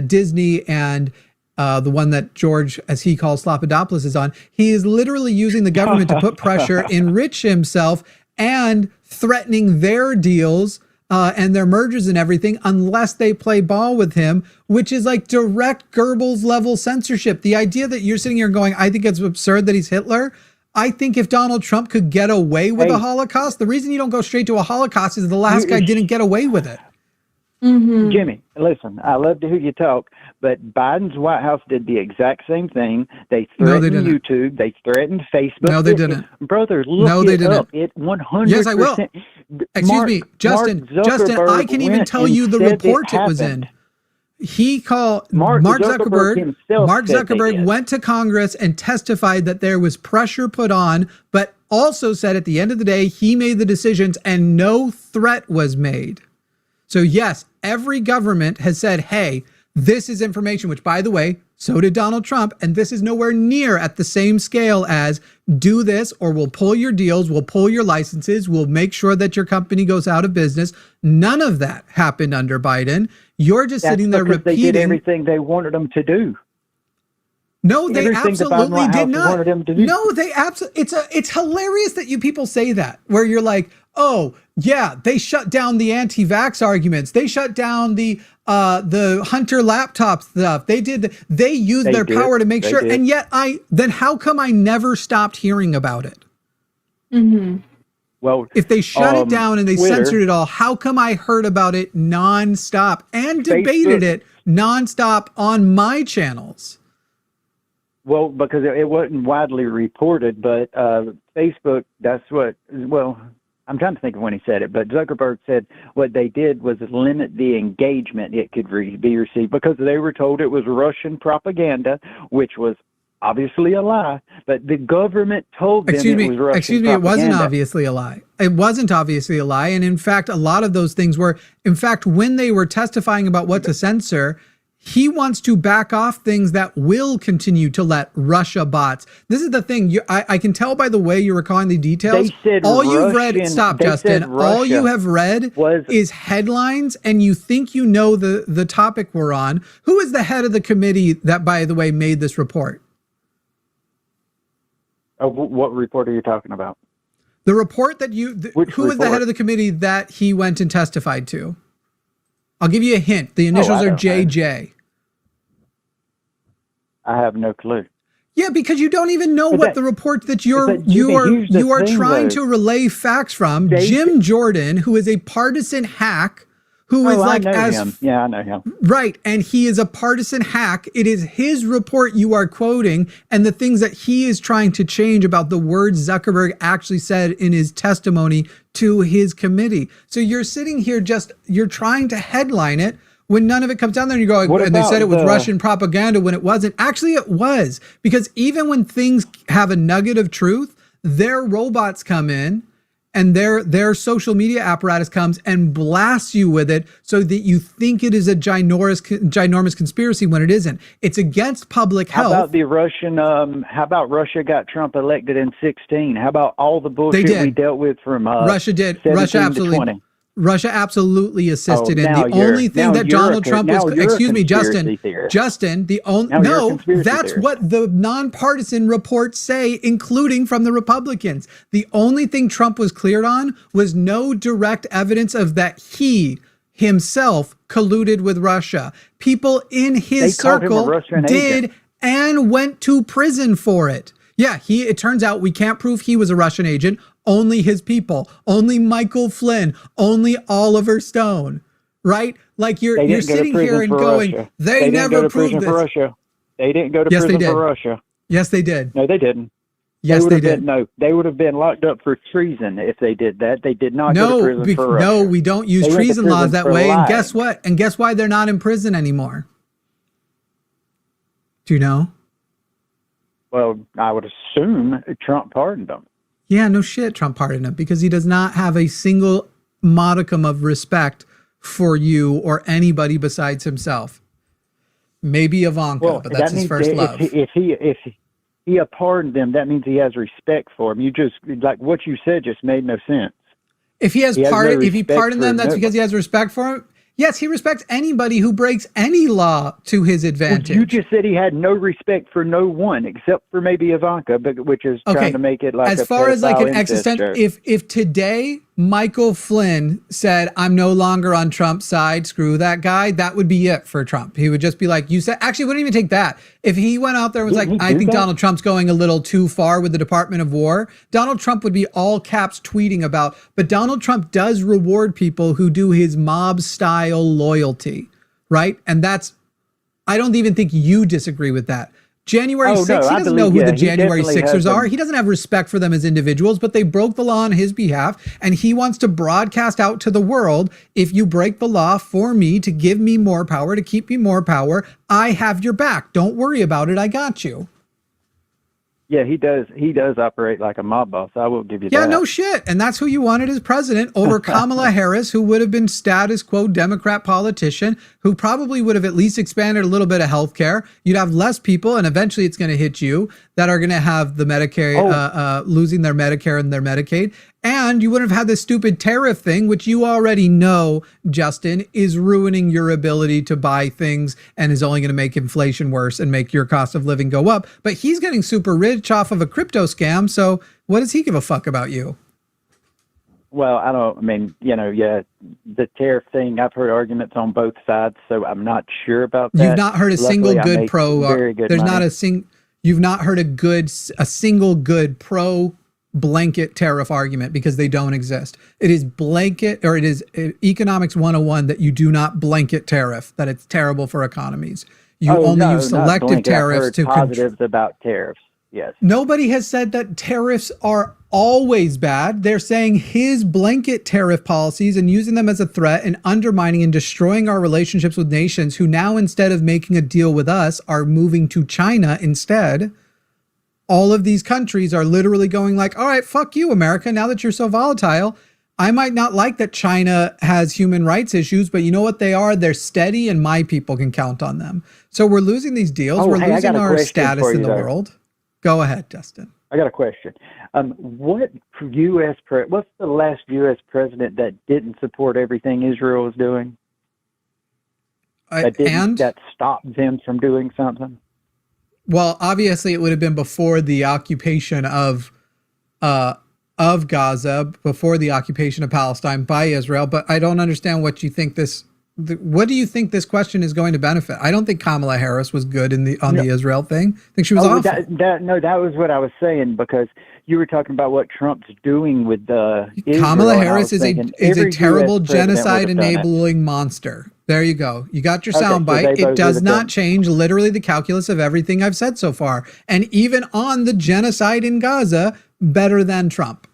Disney and the one that George, as he calls Slopadopoulos, is on. He is literally using the government to put pressure, enrich himself, and threatening their deals and their mergers and everything, unless they play ball with him, which is like direct Goebbels level censorship. The idea that you're sitting here going, I think it's absurd that he's Hitler. I think if Donald Trump could get away with a Holocaust, the reason you don't go straight to a Holocaust is the last guy didn't get away with it. Mm-hmm. Jimmy, listen, I love to hear you talk, but Biden's White House did the exact same thing. They threatened YouTube. They threatened Facebook. No, they didn't. Brother, look it up. It 100%. Yes, I will. Excuse me, Justin, I can even tell you the report it was in. He called Mark Zuckerberg went to Congress and testified that there was pressure put on, but also said at the end of the day, he made the decisions and no threat was made. So yes, every government has said, hey, this is information, which by the way, So did Donald Trump. And this is nowhere near at the same scale as do this or we'll pull your deals, we'll pull your licenses, we'll make sure that your company goes out of business. None of that happened under Biden. You're just sitting there repeating. They did everything they wanted them to do. No, they absolutely did not. No, they absolutely. It's hilarious that you people say that, where you're like, oh yeah, they shut down the anti-vax arguments. They shut down the Hunter laptop stuff. They used their power to make sure. And yet then how come I never stopped hearing about it? Mm-hmm. Well, if they shut it down and they censored it all, how come I heard about it nonstop and debated it nonstop on my channels? Well, because it wasn't widely reported, but Facebook, I'm trying to think of when he said it, but Zuckerberg said what they did was limit the engagement it could be received because they were told it was Russian propaganda, which was obviously a lie, but the government told them it was Russian propaganda. Excuse me, it wasn't obviously a lie. It wasn't obviously a lie. And in fact, a lot of those things were, in fact, when they were testifying about what to censor, he wants to back off things that will continue to let Russia bots. This is the thing. I can tell by the way you're recalling the details. All you've read, stop, Justin. All you have read is headlines, and you think you know the topic we're on. Who is the head of the committee that, by the way, made this report? What report are you talking about? The report that who is the head of the committee that he went and testified to? I'll give you a hint. The initials are JJ. I have no clue. Yeah, because you don't even know what the report that you are trying to relay facts from. Jim Jordan, who is a partisan hack, who is like I know him. Right, and he is a partisan hack. It is his report you are quoting, and the things that he is trying to change about the words Zuckerberg actually said in his testimony to his committee. So you're sitting here you're trying to headline it when none of it comes down there and you're going, and they said it was Russian propaganda when it wasn't. Actually, it was, because even when things have a nugget of truth, their robots come in and their social media apparatus comes and blasts you with it so that you think it is a ginormous conspiracy when it isn't. It's against public health. How about Russia got Trump elected in 2016? How about all the bullshit we dealt with from Russia did. Russia absolutely. 20? Russia absolutely assisted in the only thing that Donald Trump was. Excuse me, Justin. Justin, the only that's what the nonpartisan reports say, including from the Republicans. The only thing Trump was cleared on was no direct evidence of that he himself colluded with Russia. People in his circle did and went to prison for it. Yeah, it turns out we can't prove he was a Russian agent. Only his people, only Michael Flynn, only Oliver Stone, right? Like you're sitting here and going, Russia. They never proved this. For Russia. They didn't go to prison for Russia. Yes, they did. No, they didn't. Yes, they did. They would have been locked up for treason if they did that. They did not go to prison for Russia. No, we don't use treason laws that way. And guess what? And guess why they're not in prison anymore? Do you know? Well, I would assume Trump pardoned them. Yeah, no shit, Trump pardoned him because he does not have a single modicum of respect for you or anybody besides himself. Maybe Ivanka, but that's his first love. If he pardoned them, that means he has respect for them. You just, like what you said just made no sense. If he pardoned them, that's because he has respect for them. Yes, he respects anybody who breaks any law to his advantage. Well, you just said he had no respect for no one except for maybe Ivanka, which is trying to make it like as far as like an existential. If today Michael Flynn said, "I'm no longer on Trump's side, screw that guy," that would be it for Trump. He would just be like, "You said." Actually, wouldn't even take that. If he went out there and was like, "I think Donald Trump's going a little too far with the Department of War," Donald Trump would be all caps tweeting about. But Donald Trump does reward people who do his mob style loyalty, right? And that's. I don't even think you disagree with that. January 6th, he doesn't know who the January 6ers are. He doesn't have respect for them as individuals, but they broke the law on his behalf, and he wants to broadcast out to the world, if you break the law for me, to give me more power, to keep me more power, I have your back. Don't worry about it. I got you. Yeah, he does. He does operate like a mob boss. I will give you that. Yeah, no shit. And that's who you wanted as president over Kamala Harris, who would have been status quo Democrat politician, who probably would have at least expanded a little bit of healthcare. You'd have less people, and eventually it's going to hit you, that are going to have the Medicare, losing their Medicare and their Medicaid. And you wouldn't have had this stupid tariff thing, which you already know, Justin, is ruining your ability to buy things and is only going to make inflation worse and make your cost of living go up. But he's getting super rich off of a crypto scam. So what does he give a fuck about you? Well, the tariff thing, I've heard arguments on both sides, so I'm not sure about that. You've not heard a single good pro. There's not you've not heard a single good pro blanket tariff argument, because they don't exist. It is blanket, or it is economics 101 that you do not blanket tariff, that it's terrible for economies. You only use selective tariffs to positives about tariffs. Yes. Nobody has said that tariffs are always bad. They're saying his blanket tariff policies and using them as a threat and undermining and destroying our relationships with nations who now, instead of making a deal with us, are moving to China instead. All of these countries are literally going like, all right, fuck you, America. Now that you're so volatile, I might not like that China has human rights issues, but you know what they are? They're steady, and my people can count on them. So we're losing these deals. We're losing our status in the world. Go ahead, Justin. I got a question. What's the last U.S. president that didn't support everything Israel was doing? That stopped them from doing something? Well, obviously, it would have been before the occupation of Gaza, before the occupation of Palestine by Israel. But I don't understand what you think what do you think this question is going to benefit? I don't think Kamala Harris was good the Israel thing. I think she was awful. That was what I was saying, because you were talking about what Trump's doing with the Kamala Harris is a terrible genocide enabling monster. There you go. You got your soundbite. It does not change literally the calculus of everything I've said so far. And even on the genocide in Gaza, better than Trump.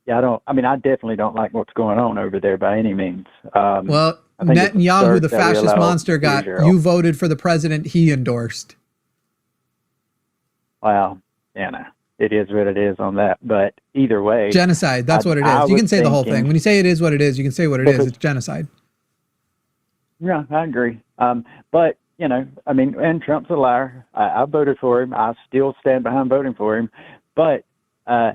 Yeah, I definitely don't like what's going on over there by any means. Well, Netanyahu, the fascist monster, you voted for the president he endorsed. Well, it is what it is on that. But either way, genocide. That's what it is. You can say the whole thing. When you say it is what it is, you can say what it is. It's genocide. Yeah, I agree. But and Trump's a liar. I voted for him. I still stand behind voting for him. But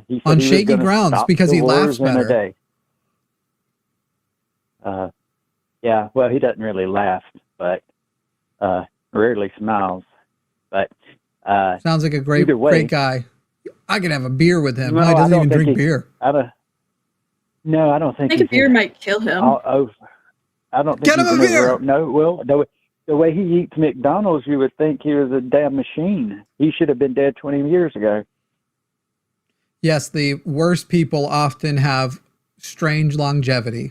he said on shaky grounds because he laughs better. Yeah. Well, he doesn't really laugh, but rarely smiles. But sounds like a great guy. I could have a beer with him. No, he doesn't even drink beer. I don't think. I think a beer might kill him. I don't think. Get him a beer. The way he eats McDonald's, you would think he was a damn machine. He should have been dead 20 years ago. Yes, the worst people often have strange longevity.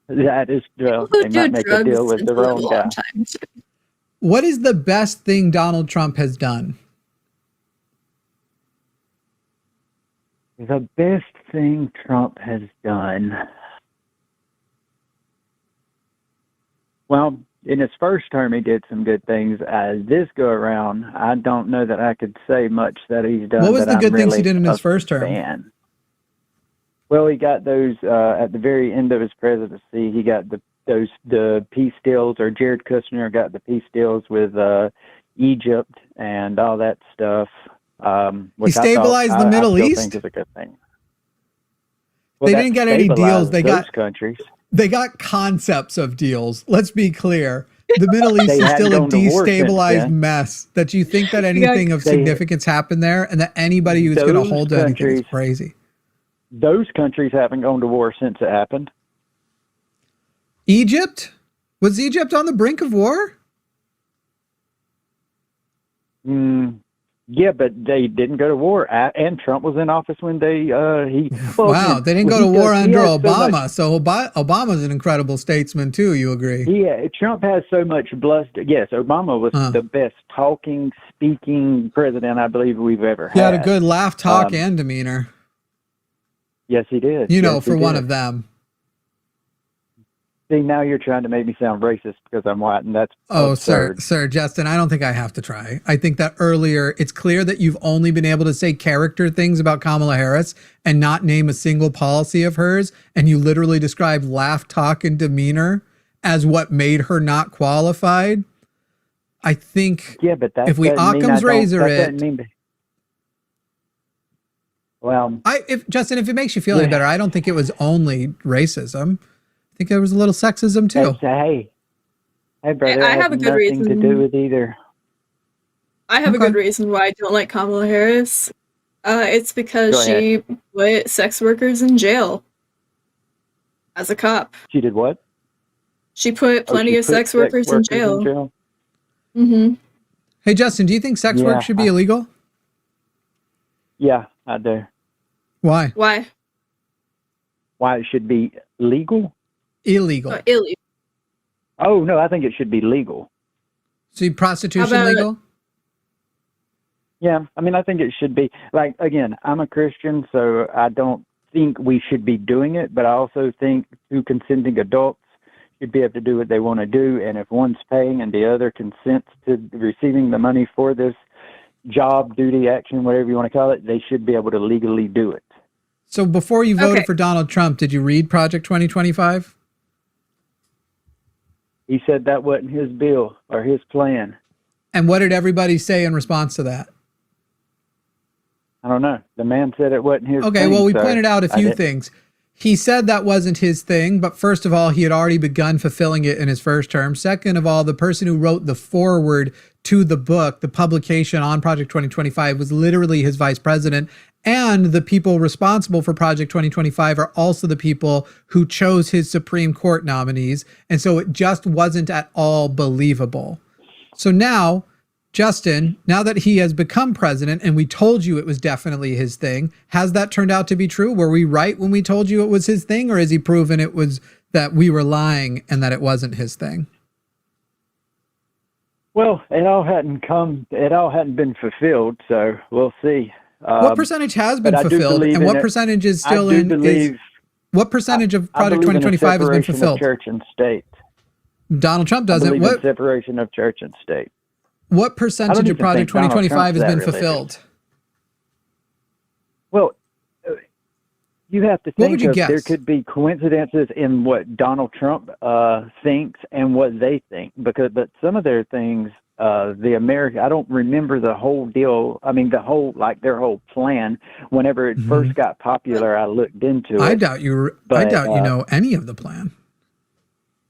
That is, they might make a deal with the wrong guy. What is the best thing Donald Trump has done? The best thing Trump has done. Well, in his first term, he did some good things. This go around, I don't know that I could say much that he's done. What was the good things he did in his first term? Well, he got those at the very end of his presidency. He got the peace deals, or Jared Kushner got the peace deals with Egypt and all that stuff. He stabilized the Middle East. I think is a good thing. Well, they didn't get any deals. They got countries. They got concepts of deals. Let's be clear. The Middle East is still a destabilized mess. That you think that anything of significance happened there, and that anybody who's going to hold to anything is crazy. Those countries haven't gone to war since it happened. Egypt? Was Egypt on the brink of war? Yeah, but they didn't go to war, and Trump was in office when they they didn't go to war under Obama. So Obama's an incredible statesman too. You agree? Yeah, Trump has so much bluster. Yes, Obama was the best speaking president I believe we've ever had. He had a good laugh, talk, and demeanor. Yes, he did. For one of them. See, now you're trying to make me sound racist because I'm white, and that's absurd. Sir, Justin, I don't think I have to try. I think that earlier, it's clear that you've only been able to say character things about Kamala Harris and not name a single policy of hers, and you literally described laugh, talk, and demeanor as what made her not qualified. I think but that if we Occam's razor it... Well, Justin, if it makes you feel any better, I don't think it was only racism. I think there was a little sexism too. Hey, brother, I have a good reason to do with either. I have a good reason why I don't like Kamala Harris. It's because she put sex workers in jail as a cop. She did what? She put plenty of sex workers in jail. Mm-hmm. Hey, Justin, do you think sex work should be illegal? Yeah, I do. Why? Why it should be legal? Illegal. Illegal. Oh, no, I think it should be legal. See, prostitution legal? Yeah, I mean, I think it should be. Like, again, I'm a Christian, so I don't think we should be doing it, but I also think two consenting adults should be able to do what they want to do, and if one's paying and the other consents to receiving the money for this job, duty, action, whatever you want to call it, they should be able to legally do it. So before you voted for Donald Trump, did you read Project 2025? He said that wasn't his bill or his plan. And what did everybody say in response to that? I don't know. The man said it wasn't his thing. Okay, well, we pointed out a few things. He said that wasn't his thing, but first of all, he had already begun fulfilling it in his first term. Second of all, the person who wrote the foreword to the book, the publication on Project 2025, was literally his vice president. And the people responsible for Project 2025 are also the people who chose his Supreme Court nominees. And so it just wasn't at all believable. So now, Justin, now that he has become president and we told you it was definitely his thing, has that turned out to be true? Were we right when we told you it was his thing, or has he proven it was that we were lying and that it wasn't his thing? Well, it all hadn't been fulfilled, so we'll see. What percentage has been fulfilled, and what percentage is still in? What percentage of Project 2025 has been fulfilled? Church and state. Donald Trump doesn't. What separation of church and state? What percentage of Project 2025 has been fulfilled? Well, you have to think there could be coincidences in what Donald Trump thinks and what they think, but some of their things. I don't remember the whole deal. I mean, their whole plan. Whenever it first got popular, I looked into it. I doubt you know any of the plan.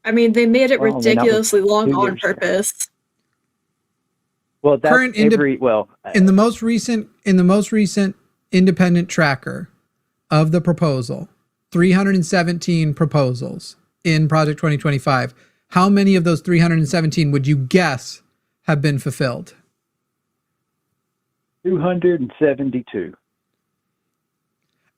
I mean, they made it ridiculously long on purpose. Well, that's in the most recent independent tracker of the proposal, 317 proposals in Project 2025. How many of those 317 would you guess have been fulfilled? 272.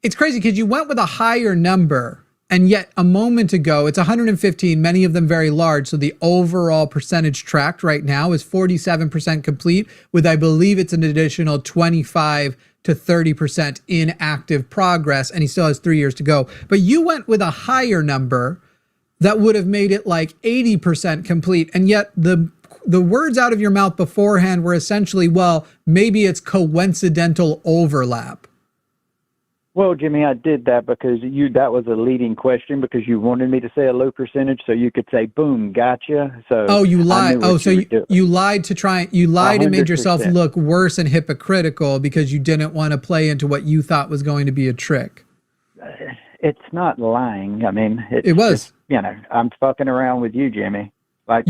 It's crazy because you went with a higher number, and yet a moment ago it's 115, many of them very large. So the overall percentage tracked right now is 47% complete, with I believe it's an additional 25 to 30% in active progress, and he still has 3 years to go. But you went with a higher number that would have made it like 80% complete, and yet the words out of your mouth beforehand were essentially, well, maybe it's coincidental overlap. Well, Jimmy, I did that because that was a leading question because you wanted me to say a low percentage so you could say, boom, gotcha. So you lied. You lied and made yourself look worse and hypocritical because you didn't want to play into what you thought was going to be a trick. It's not lying. I mean, it was. I'm fucking around with you, Jimmy. I asked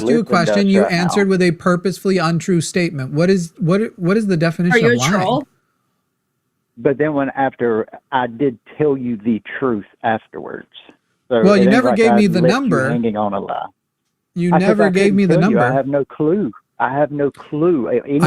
you a question. You answered with a purposefully untrue statement. What is the definition of lying? Are you a troll? But then after I did tell you the truth afterwards. So well, you never gave me the number. Hanging on a lie. You never gave me the number. I have no clue. I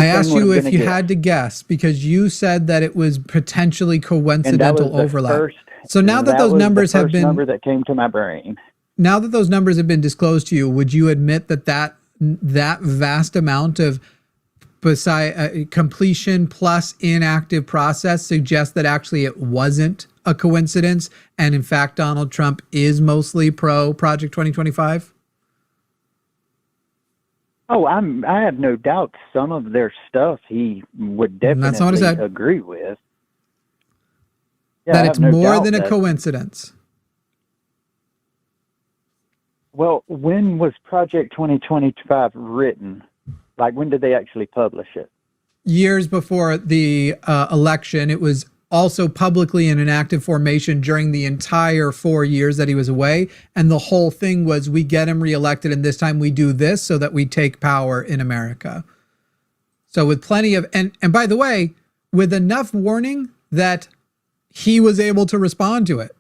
asked you if you had to guess because you said that it was potentially coincidental overlap. So now that those numbers have been number that came to my brain. Now that those numbers have been disclosed to you, would you admit that vast amount of beside completion plus inactive process suggests that actually it wasn't a coincidence, and in fact Donald Trump is mostly pro Project 2025? Oh, I have no doubt some of their stuff he would definitely agree with. Yeah, that it's more than a coincidence. Well, when was Project 2025 written? Like, when did they actually publish it? Years before the election. It was also publicly in an active formation during the entire 4 years that he was away. And the whole thing was, we get him reelected, and this time we do this so that we take power in America. So with plenty of, and by the way, with enough warning that he was able to respond to it.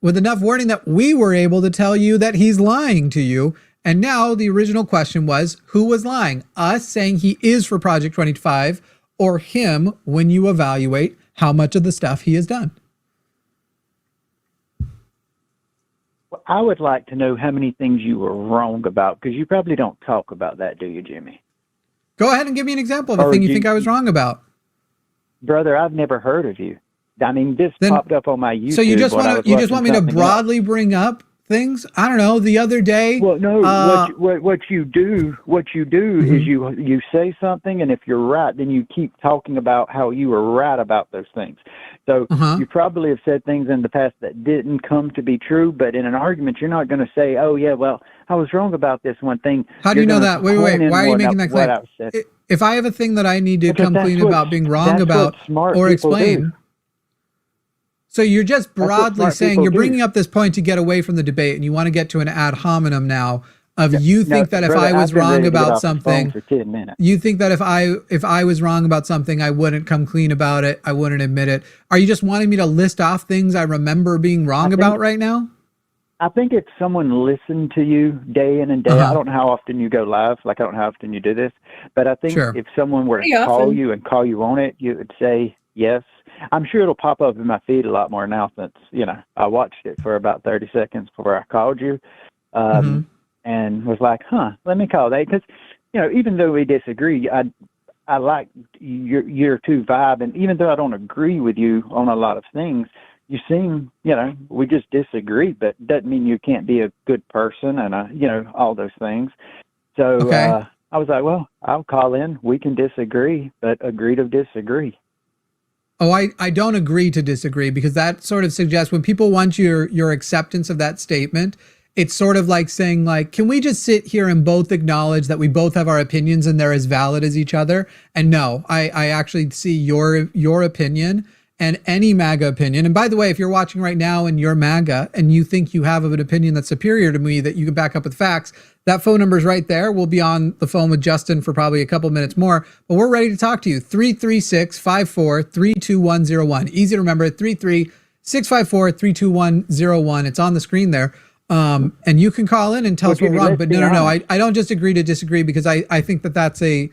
With enough warning that we were able to tell you that he's lying to you. And now the original question was, who was lying? Us saying he is for Project 25, or him when you evaluate how much of the stuff he has done? Well, I would like to know how many things you were wrong about, because you probably don't talk about that, do you, Jimmy? Go ahead and give me an example of a thing you think I was wrong about. Brother, I've never heard of you. I mean, this popped up on my YouTube. So you just want me to broadly bring up things? I don't know. The other day. Well, no. What you do is you say something, and if you're right, then you keep talking about how you were right about those things. So you probably have said things in the past that didn't come to be true, but in an argument, you're not going to say, "Oh yeah, well, I was wrong about this one thing." How do you know that? Wait. Why are you making that claim? If I have a thing that I need to come clean about being wrong about or explain. So you're just broadly saying, you're bringing up this point to get away from the debate, and you want to get to an ad hominem now of you think that if I was wrong about something, you think that if I was wrong about something, I wouldn't come clean about it, I wouldn't admit it. Are you just wanting me to list off things I remember being wrong about right now? I think if someone listened to you day in and day out, I don't know how often you go live, like I don't know how often you do this, but I think if someone were to call you and call you on it, you would say yes. I'm sure it'll pop up in my feed a lot more now since, I watched it for about 30 seconds before I called you and was like, let me call that. Because, even though we disagree, I like your two vibe. And even though I don't agree with you on a lot of things, you seem, we just disagree, but doesn't mean you can't be a good person and, all those things. So I was like, well, I'll call in. We can disagree, but agree to disagree. Oh, I don't agree to disagree, because that sort of suggests when people want your acceptance of that statement, it's sort of like saying, like, can we just sit here and both acknowledge that we both have our opinions and they're as valid as each other? And no, I actually see your opinion and any MAGA opinion. And by the way, if you're watching right now and you're MAGA and you think you have an opinion that's superior to me that you can back up with facts, that phone number is right there. We'll be on the phone with Justin for probably a couple minutes more, but we're ready to talk to you. 336-54-32101. Easy to remember, 336-54-32101. It's on the screen there. And you can call in and tell us we're wrong, but no. I don't just agree to disagree, because I think that's a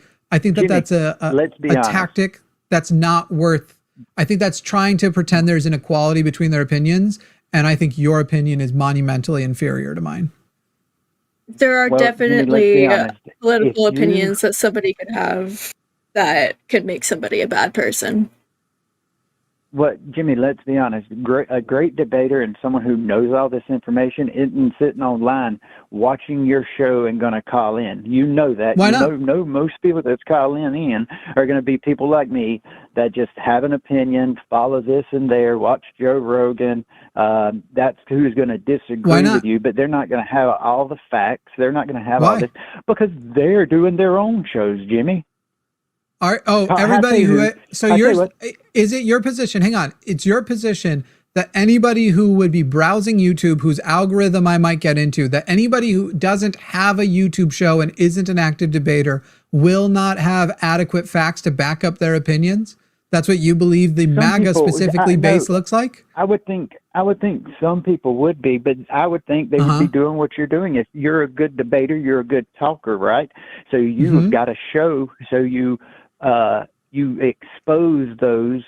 tactic that's not worth. I think that's trying to pretend there's inequality between their opinions, and I think your opinion is monumentally inferior to mine. There are definitely political opinions that somebody could have that could make somebody a bad person. Jimmy, let's be honest, a great debater and someone who knows all this information isn't sitting online watching your show and going to call in. You know that. Why not? You know most people that's calling in are going to be people like me that just have an opinion, follow this and there, watch Joe Rogan. That's who's going to disagree with you, but they're not going to have all the facts. They're not going to have all this because they're doing their own shows, Jimmy. Everybody is it your position? Hang on. It's your position that anybody who would be browsing YouTube, whose algorithm I might get into, that anybody who doesn't have a YouTube show and isn't an active debater will not have adequate facts to back up their opinions? That's what you believe the MAGA specifically base looks like? I would think some people would be, but I would think they would be doing what you're doing. If you're a good debater, you're a good talker, right? So you've got a show, so you expose those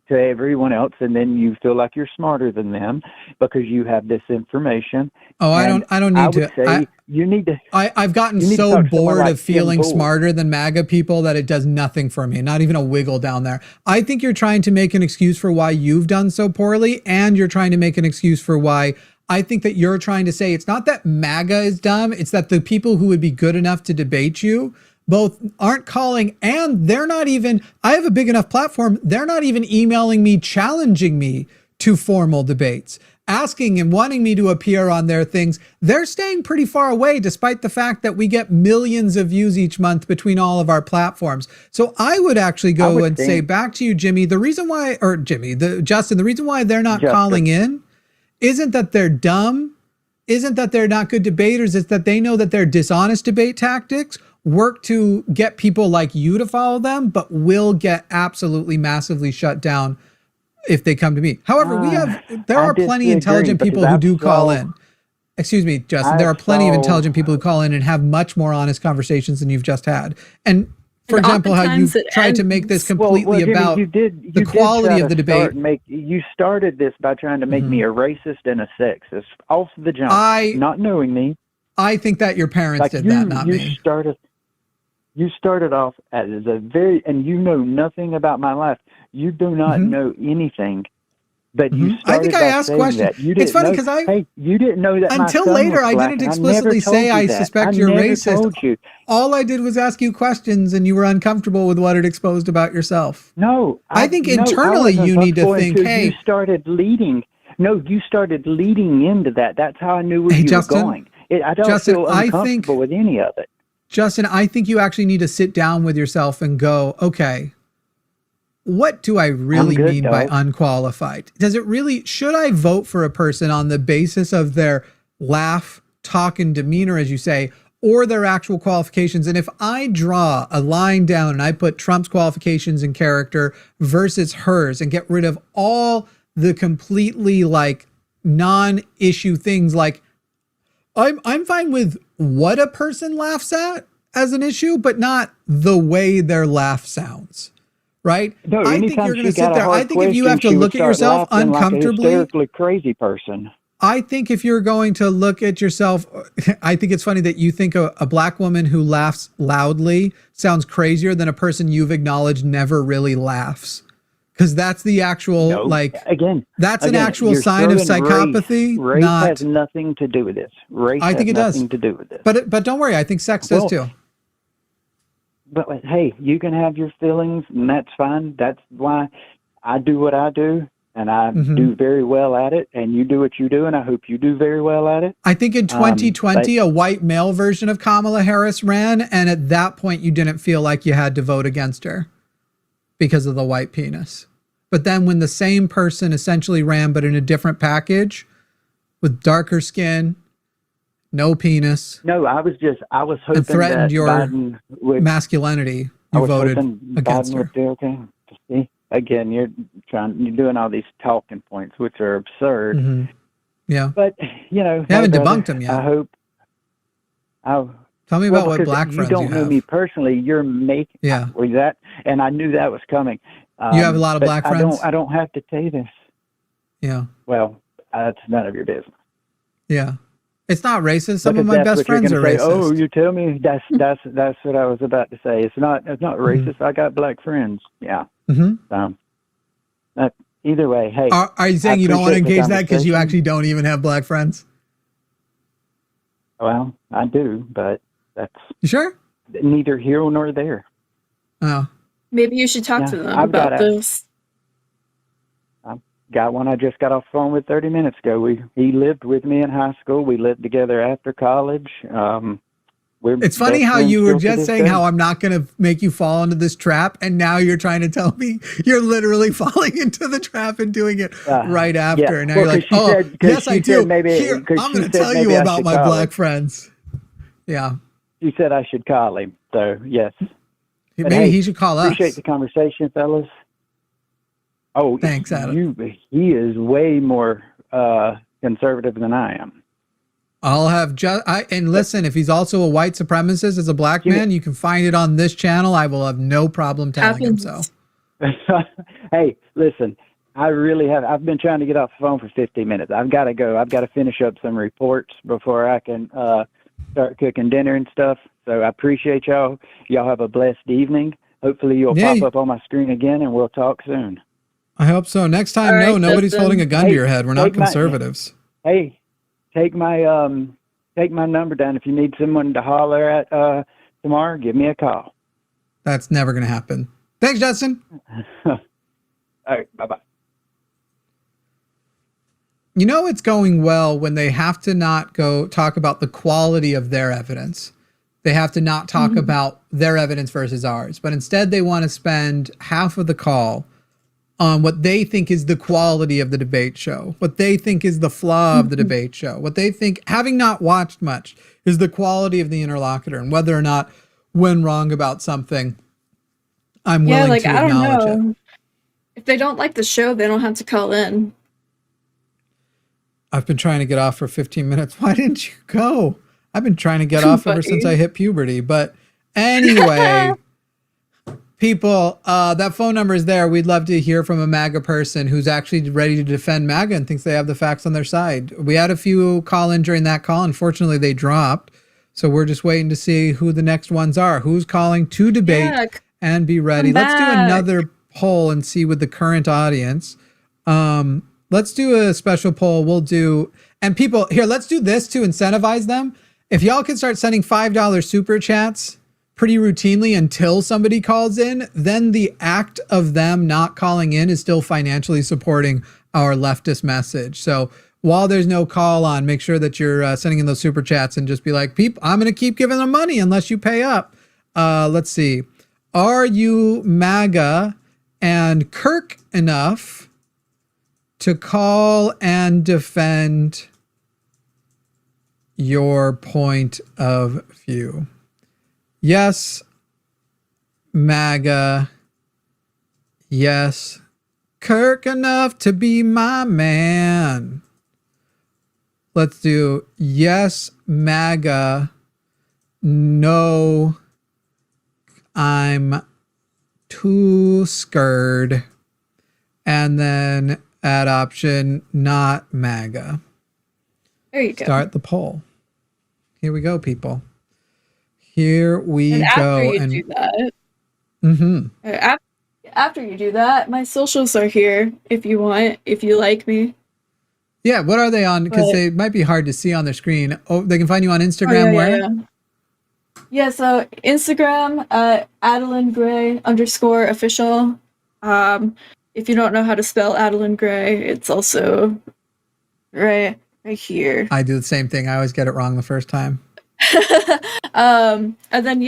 to everyone else, and then you feel like you're smarter than them because you have this information. Oh, I don't need to. Say you need to. I've gotten so bored of feeling smarter than MAGA people that it does nothing for me. Not even a wiggle down there. I think you're trying to make an excuse for why you've done so poorly, and you're trying to make an excuse for why I think that you're trying to say it's not that MAGA is dumb. It's that the people who would be good enough to debate you both aren't calling, and they're not even, I have a big enough platform, they're not even emailing me, challenging me to formal debates, asking and wanting me to appear on their things. They're staying pretty far away, despite the fact that we get millions of views each month between all of our platforms. So I would actually go and say back to you, Jimmy, the reason why, or Jimmy, Justin, the reason why they're not calling in isn't that they're dumb, isn't that they're not good debaters, it's that they know that their dishonest debate tactics work to get people like you to follow them, but will get absolutely massively shut down if they come to me. However, there are plenty of intelligent people who do call in. Excuse me, Justin, there are plenty of intelligent people who call in and have much more honest conversations than you've just had. And for example, how you tried to make this completely about the quality of the debate. You started this by trying to make me a racist and a sexist off the jump, not knowing me. I think that your parents did that, not me. You started off as and you know nothing about my life. You do not know anything. But you started I think I asked questions. It's funny because you didn't know that until later I didn't explicitly say I suspect you're racist. All I did was ask you questions, and you were uncomfortable with what it exposed about yourself. No, I think internally you need to think, hey, you started leading. No, you started leading into that. That's how I knew where you were going. I don't feel uncomfortable with any of it. Justin, I think you actually need to sit down with yourself and go, okay, what do I really mean by unqualified? Does it really, should I vote for a person on the basis of their laugh, talk, and demeanor, as you say, or their actual qualifications? And if I draw a line down and I put Trump's qualifications and character versus hers and get rid of all the completely like non-issue things, like I'm fine with what a person laughs at as an issue, but not the way their laugh sounds. Right? No, I think you're going to sit there. I think if you have to look at yourself uncomfortably, like a hysterically crazy person. I think if you're going to look at yourself, I think it's funny that you think a black woman who laughs loudly sounds crazier than a person you've acknowledged never really laughs. Because that's the actual, that's an actual sign of psychopathy. Race has nothing to do with this. I think it does. To do with this. But don't worry, I think sex does too. But hey, you can have your feelings, and that's fine. That's why I do what I do, and I do very well at it, and you do what you do, and I hope you do very well at it. I think in 2020, a white male version of Kamala Harris ran, and at that point, you didn't feel like you had to vote against her because of the white penis. But then when the same person essentially ran, but in a different package with darker skin, no penis. No, I was hoping and threatened that your Biden would, masculinity. You voted against her. Okay. See, again, you're doing all these talking points, which are absurd. Yeah. But you haven't debunked them yet. I hope. Tell me about what black friends you have. You don't know me personally. You're making that, and I knew that was coming. You have a lot of black friends. I don't have to tell you this. Yeah. Well, that's none of your business. Yeah. It's not racist. Some of my best friends are racist. Oh, you tell me. That's what I was about to say. It's not racist. I got black friends. Yeah. Either way, hey. Are you saying you don't want to engage that because you actually don't even have black friends? Well, I do, but that's. You sure? Neither here nor there. Oh. Maybe you should talk to them about this. Got one I just got off the phone with 30 minutes ago. He lived with me in high school. We lived together after college. It's funny how you were just saying how I'm not going to make you fall into this trap, and now you're trying to tell me you're literally falling into the trap and doing it right after. Yeah. And now you're like, yes, I do. Here, I'm going to tell you about my black friends. Yeah. You said I should call him, so yes. Maybe he should call us. Appreciate the conversation, fellas. Oh, thanks, Adam. He is way more conservative than I am. I'll have and listen, if he's also a white supremacist as a black man, you can find it on this channel. I will have no problem telling him so. Hey, listen, I really have. I've been trying to get off the phone for 15 minutes. I've got to go. I've got to finish up some reports before I can start cooking dinner and stuff. So I appreciate y'all. Y'all have a blessed evening. Hopefully you'll pop up on my screen again, and we'll talk soon. I hope so. Next time, right, nobody's holding a gun to your head. We're not conservatives. Take my number down. If you need someone to holler at tomorrow, give me a call. That's never going to happen. Thanks, Justin. All right, bye-bye. You know it's going well when they have to not go talk about the quality of their evidence. They have to not talk about their evidence versus ours, but instead they want to spend half of the call on what they think is the quality of the debate show, what they think is the flaw of the debate show, what they think, having not watched much, is the quality of the interlocutor, and whether or not, when wrong about something, I'm willing to acknowledge it. If they don't like the show, they don't have to call in. I've been trying to get off for 15 minutes. Why didn't you go? I've been trying to get off ever since I hit puberty. But anyway, people, that phone number is there. We'd love to hear from a MAGA person who's actually ready to defend MAGA and thinks they have the facts on their side. We had a few call in during that call. Unfortunately, they dropped. So we're just waiting to see who the next ones are. Who's calling to debate and be ready. Let's do another poll and see with the current audience. Let's do a special poll. We'll do, and people here, let's do this to incentivize them. If y'all can start sending $5 super chats pretty routinely until somebody calls in, then the act of them not calling in is still financially supporting our leftist message. So while there's no call on, make sure that you're sending in those super chats and just be like, I'm going to keep giving them money unless you pay up. Let's see. Are you MAGA and Kirk enough to call and defend your point of view? Yes, MAGA. Yes, Kirk enough to be my man. Let's do yes, MAGA. No, I'm too scared. And then add option, not MAGA. There you go. Start the poll. Here we go, people. Here we go. After you do that, after you do that, my socials are here if you want, if you like me. Yeah, what are they on? Because they might be hard to see on their screen. Oh, they can find you on Instagram where? Yeah, so Instagram, Adalind Gray _official. If you don't know how to spell Adalind Gray, it's also right here. I do the same thing. I always get it wrong the first time. And then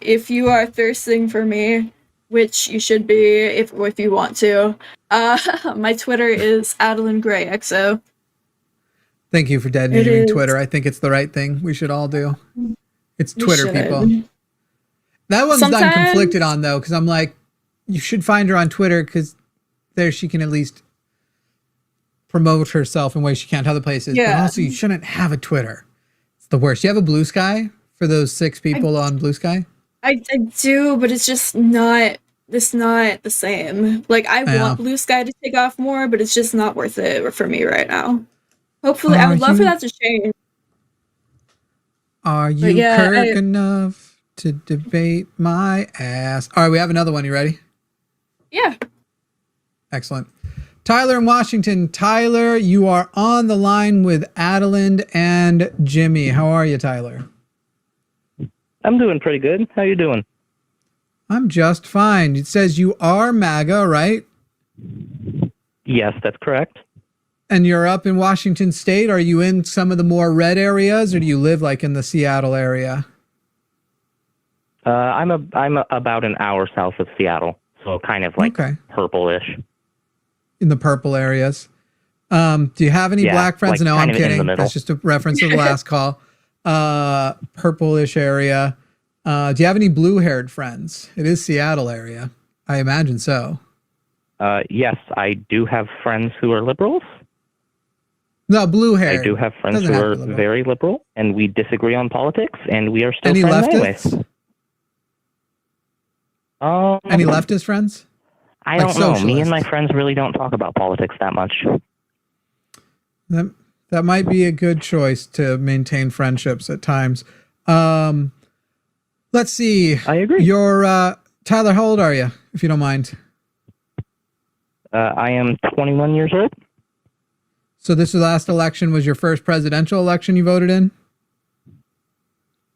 if you are thirsting for me, which you should be if you want to, my Twitter is Adalind Gray XO. Thank you for detonating Twitter. I think it's the right thing we should all do. It's Twitter, people. That one's I'm conflicted on though, because I'm like, you should find her on Twitter because there she can at least promote herself in ways she can't other places. Yeah. But also, you shouldn't have a Twitter. It's the worst. You have a Blue Sky for those 6 people on Blue Sky? I do, but it's just not. It's not the same. Like I want Blue Sky to take off more, but it's just not worth it for me right now. Hopefully, I would love for that to change. Are you Kirk enough to debate my ass? All right, we have another one. You ready? Yeah. Excellent. Tyler in Washington. Tyler, you are on the line with Adalind and Jimmy. How are you, Tyler? I'm doing pretty good. How you doing? I'm just fine. It says you are MAGA, right? Yes, that's correct. And you're up in Washington State. Are you in some of the more red areas, or do you live like in the Seattle area? I'm about an hour south of Seattle, so kind of like purple-ish. In the purple areas. Do you have any black friends? Like no, I'm kidding. That's just a reference to the last call. Purple-ish area. Do you have any blue-haired friends? It is Seattle area. I imagine so. Yes, I do have friends who are liberals. No, blue-haired. I do have friends who are very liberal, and we disagree on politics, and we are still friends leftists? anyways. Any leftist friends? I don't know. Me and my friends really don't talk about politics that much. That might be a good choice to maintain friendships at times. Let's see. I agree. You're Tyler, how old are you, if you don't mind? I am 21 years old. So this last election was your first presidential election you voted in?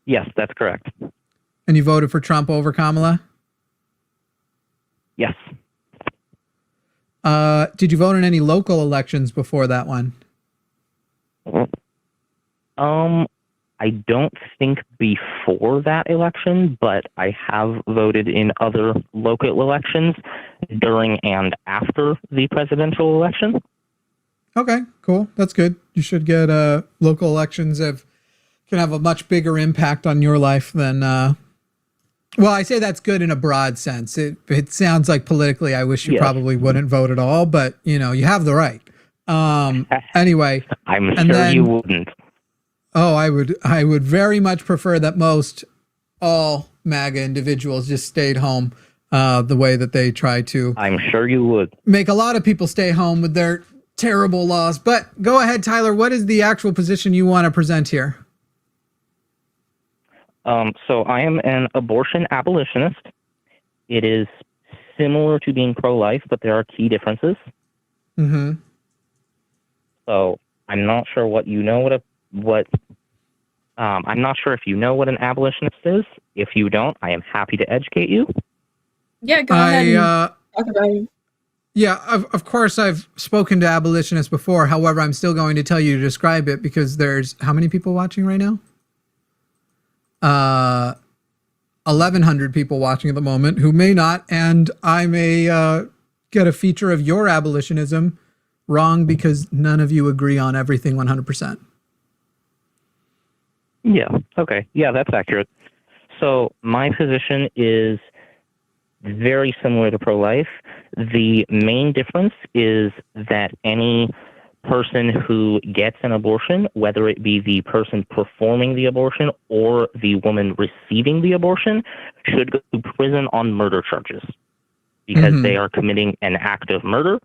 Yes, that's correct. And you voted for Trump over Kamala? Yes. Did you vote in any local elections before that one? I don't think before that election, but I have voted in other local elections during and after the presidential election. Okay, cool. That's good. You should get local elections can have a much bigger impact on your life than well, I say that's good in a broad sense. It sounds like politically I wish you probably wouldn't vote at all, but you have the right. Anyway, I'm sure you wouldn't. Oh, I would very much prefer that all MAGA individuals just stayed home the way that they try to. I'm sure you would. Make a lot of people stay home with their terrible laws. But go ahead, Tyler. What is the actual position you want to present here? So I am an abortion abolitionist. It is similar to being pro-life, but there are key differences. Mm-hmm. So I'm not sure what you know I'm not sure if you know what an abolitionist is. If you don't, I am happy to educate you. Yeah, go ahead and talk about it. Yeah, of course I've spoken to abolitionists before. However, I'm still going to tell you to describe it because there's how many people watching right now? 1,100 people watching at the moment who may not, and I may get a feature of your abolitionism wrong because none of you agree on everything 100%. Yeah, okay. Yeah, that's accurate. So my position is very similar to pro-life. The main difference is that any person who gets an abortion, whether it be the person performing the abortion or the woman receiving the abortion, should go to prison on murder charges because they are committing an act of murder,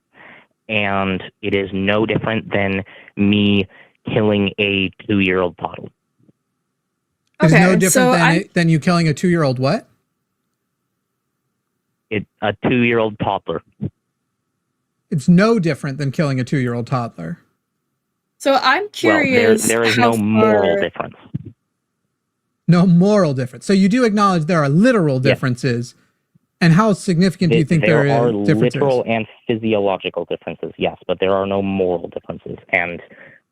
and it is no different than me killing a 2-year-old toddler. It's no different than you killing a 2-year-old what? A 2-year-old toddler. It's no different than killing a 2-year-old toddler. So I'm curious. Well, there is no moral difference. No moral difference. So you do acknowledge there are literal differences. Yes. And how significant do you think there are differences? Literal and physiological differences, yes, but there are no moral differences. And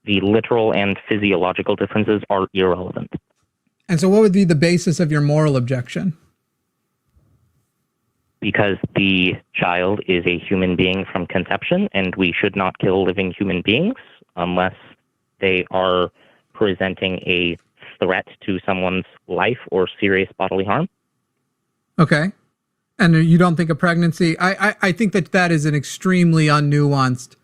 the literal and physiological differences are irrelevant. And so what would be the basis of your moral objection? Because the child is a human being from conception, and we should not kill living human beings unless they are presenting a threat to someone's life or serious bodily harm. Okay. And you don't think a pregnancy... I think that is an extremely unnuanced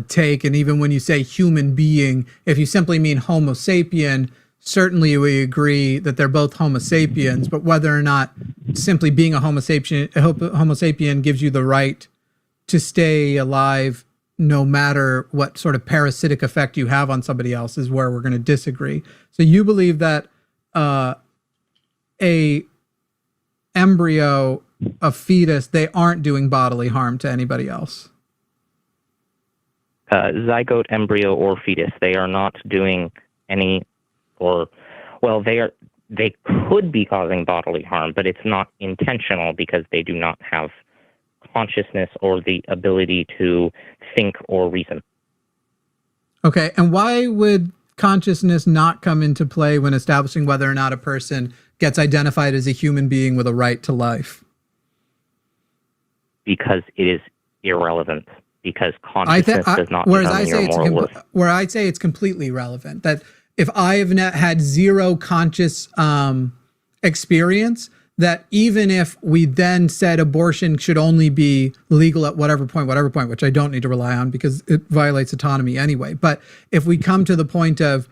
take. And even when you say human being, if you simply mean Homo sapien, certainly we agree that they're both Homo sapiens, but whether or not simply being a Homo sapien gives you the right to stay alive no matter what sort of parasitic effect you have on somebody else is where we're going to disagree. So you believe that a embryo, a fetus, they aren't doing bodily harm to anybody else? Zygote, embryo, or fetus, they are not doing any... they could be causing bodily harm, but it's not intentional because they do not have consciousness or the ability to think or reason. Okay, and why would consciousness not come into play when establishing whether or not a person gets identified as a human being with a right to life? Because it is irrelevant. Because consciousness does not determine your moral worth. Where I'd say it's completely relevant. That if I have had zero conscious experience, that even if we then said abortion should only be legal at whatever point, which I don't need to rely on because it violates autonomy anyway. But if we come to the point of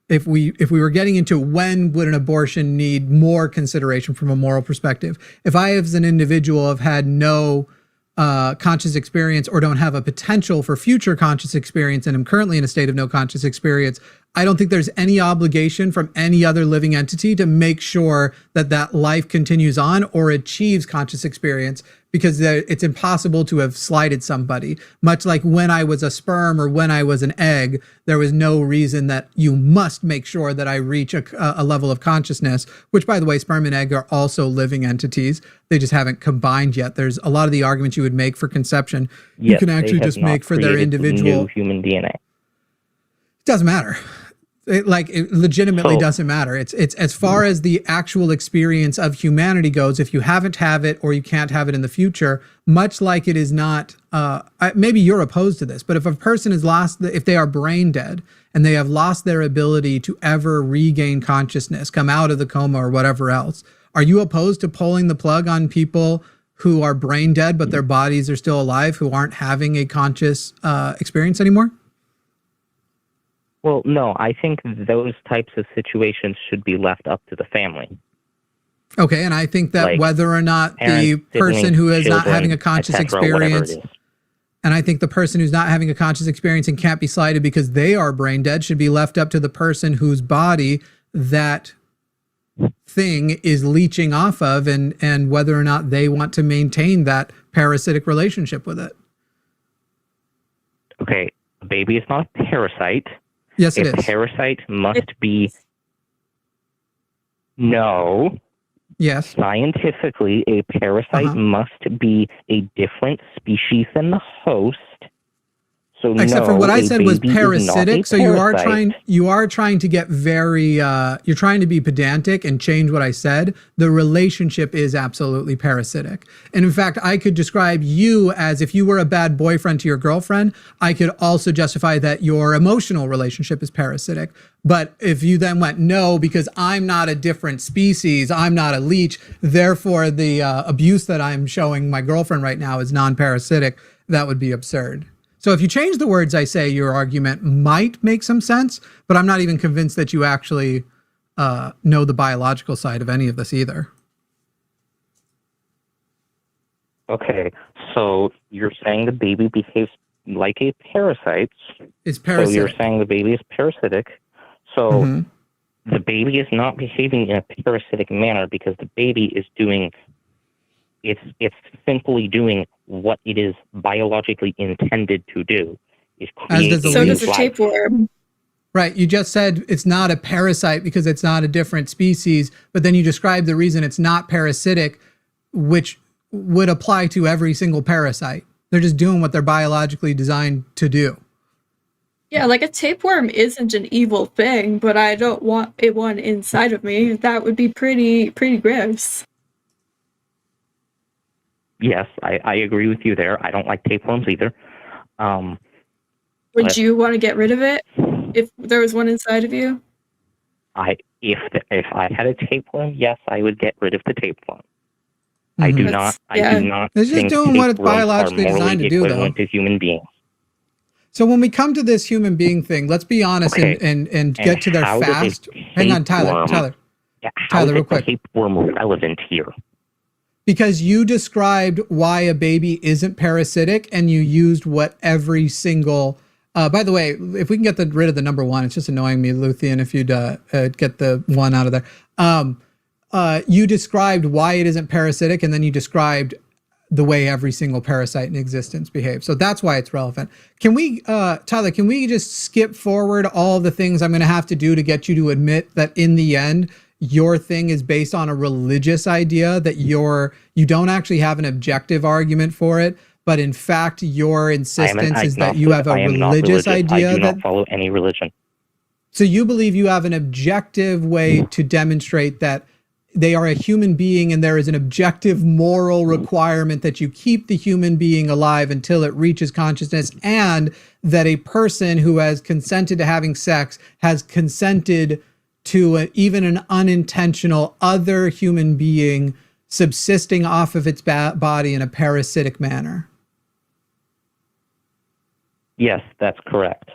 if we were getting into when would an abortion need more consideration from a moral perspective. If I, as an individual, have had no conscious experience or don't have a potential for future conscious experience and I'm currently in a state of no conscious experience, I don't think there's any obligation from any other living entity to make sure that that life continues on or achieves conscious experience, because it's impossible to have slighted somebody. Much like when I was a sperm or when I was an egg, there was no reason that you must make sure that I reach a level of consciousness, which, by the way, sperm and egg are also living entities. They just haven't combined yet. There's a lot of the arguments you would make for conception, yes, you can actually just make for their individual new human DNA. It doesn't matter. It legitimately doesn't matter. It's as far as the actual experience of humanity goes. If you haven't have it or you can't have it in the future, much like it is not, maybe you're opposed to this, but if a person is lost, if they are brain dead and they have lost their ability to ever regain consciousness, come out of the coma or whatever else, are you opposed to pulling the plug on people who are brain dead, but their bodies are still alive, who aren't having a conscious experience anymore? Well, no, I think those types of situations should be left up to the family. Okay, and I think that like whether or not the person who is not having a conscious experience, and I think the person who's not having a conscious experience and can't be slighted because they are brain dead should be left up to the person whose body that thing is leeching off of, and whether or not they want to maintain that parasitic relationship with it. Okay, a baby is not a parasite. Yes, it is. A parasite must be... No. Yes. Scientifically, a parasite must be a different species than the host. So except for what I said was parasitic. So you are trying to get very, you're trying to be pedantic and change what I said. The relationship is absolutely parasitic. And in fact, I could describe you as if you were a bad boyfriend to your girlfriend, I could also justify that your emotional relationship is parasitic. But if you then went, no, because I'm not a different species, I'm not a leech, therefore the abuse that I'm showing my girlfriend right now is non-parasitic, that would be absurd. So if you change the words I say, your argument might make some sense, but I'm not even convinced that you actually know the biological side of any of this either. Okay, so you're saying the baby behaves like a parasite. It's parasitic. So you're saying the baby is parasitic. So the baby is not behaving in a parasitic manner because the baby is doing... It's simply doing what it is biologically intended to do. Is create so does a tapeworm. Right. You just said it's not a parasite because it's not a different species, but then you described the reason it's not parasitic, which would apply to every single parasite. They're just doing what they're biologically designed to do. Yeah, like a tapeworm isn't an evil thing, but I don't want one inside of me. That would be pretty gross. Yes, I agree with you there. I don't like tapeworms either. Would you want to get rid of it if there was one inside of you? If I had a tapeworm, yes, I would get rid of the tapeworm. I do not. It's just doing what it's biologically designed to do, though. To human beings. So when we come to this human being thing, let's be honest and get to their fast. Hang on, Tyler. How is real quick. Tapeworm relevant here? Because you described why a baby isn't parasitic and you used what every single, by the way, if we can get rid of the number one, it's just annoying me, Luthien, if you'd get the one out of there. You described why it isn't parasitic, and then you described the way every single parasite in existence behaves. So that's why it's relevant. Can we, Tyler, can we just skip forward all the things I'm going to have to do to get you to admit that in the end, your thing is based on a religious idea, that you don't actually have an objective argument for it, but in fact your insistence is that you have a religious idea? I do not follow any religion. So you believe you have an objective way to demonstrate that they are a human being and there is an objective moral requirement that you keep the human being alive until it reaches consciousness, and that a person who has consented to having sex has consented to even an unintentional other human being subsisting off of its body in a parasitic manner. Yes, that's correct.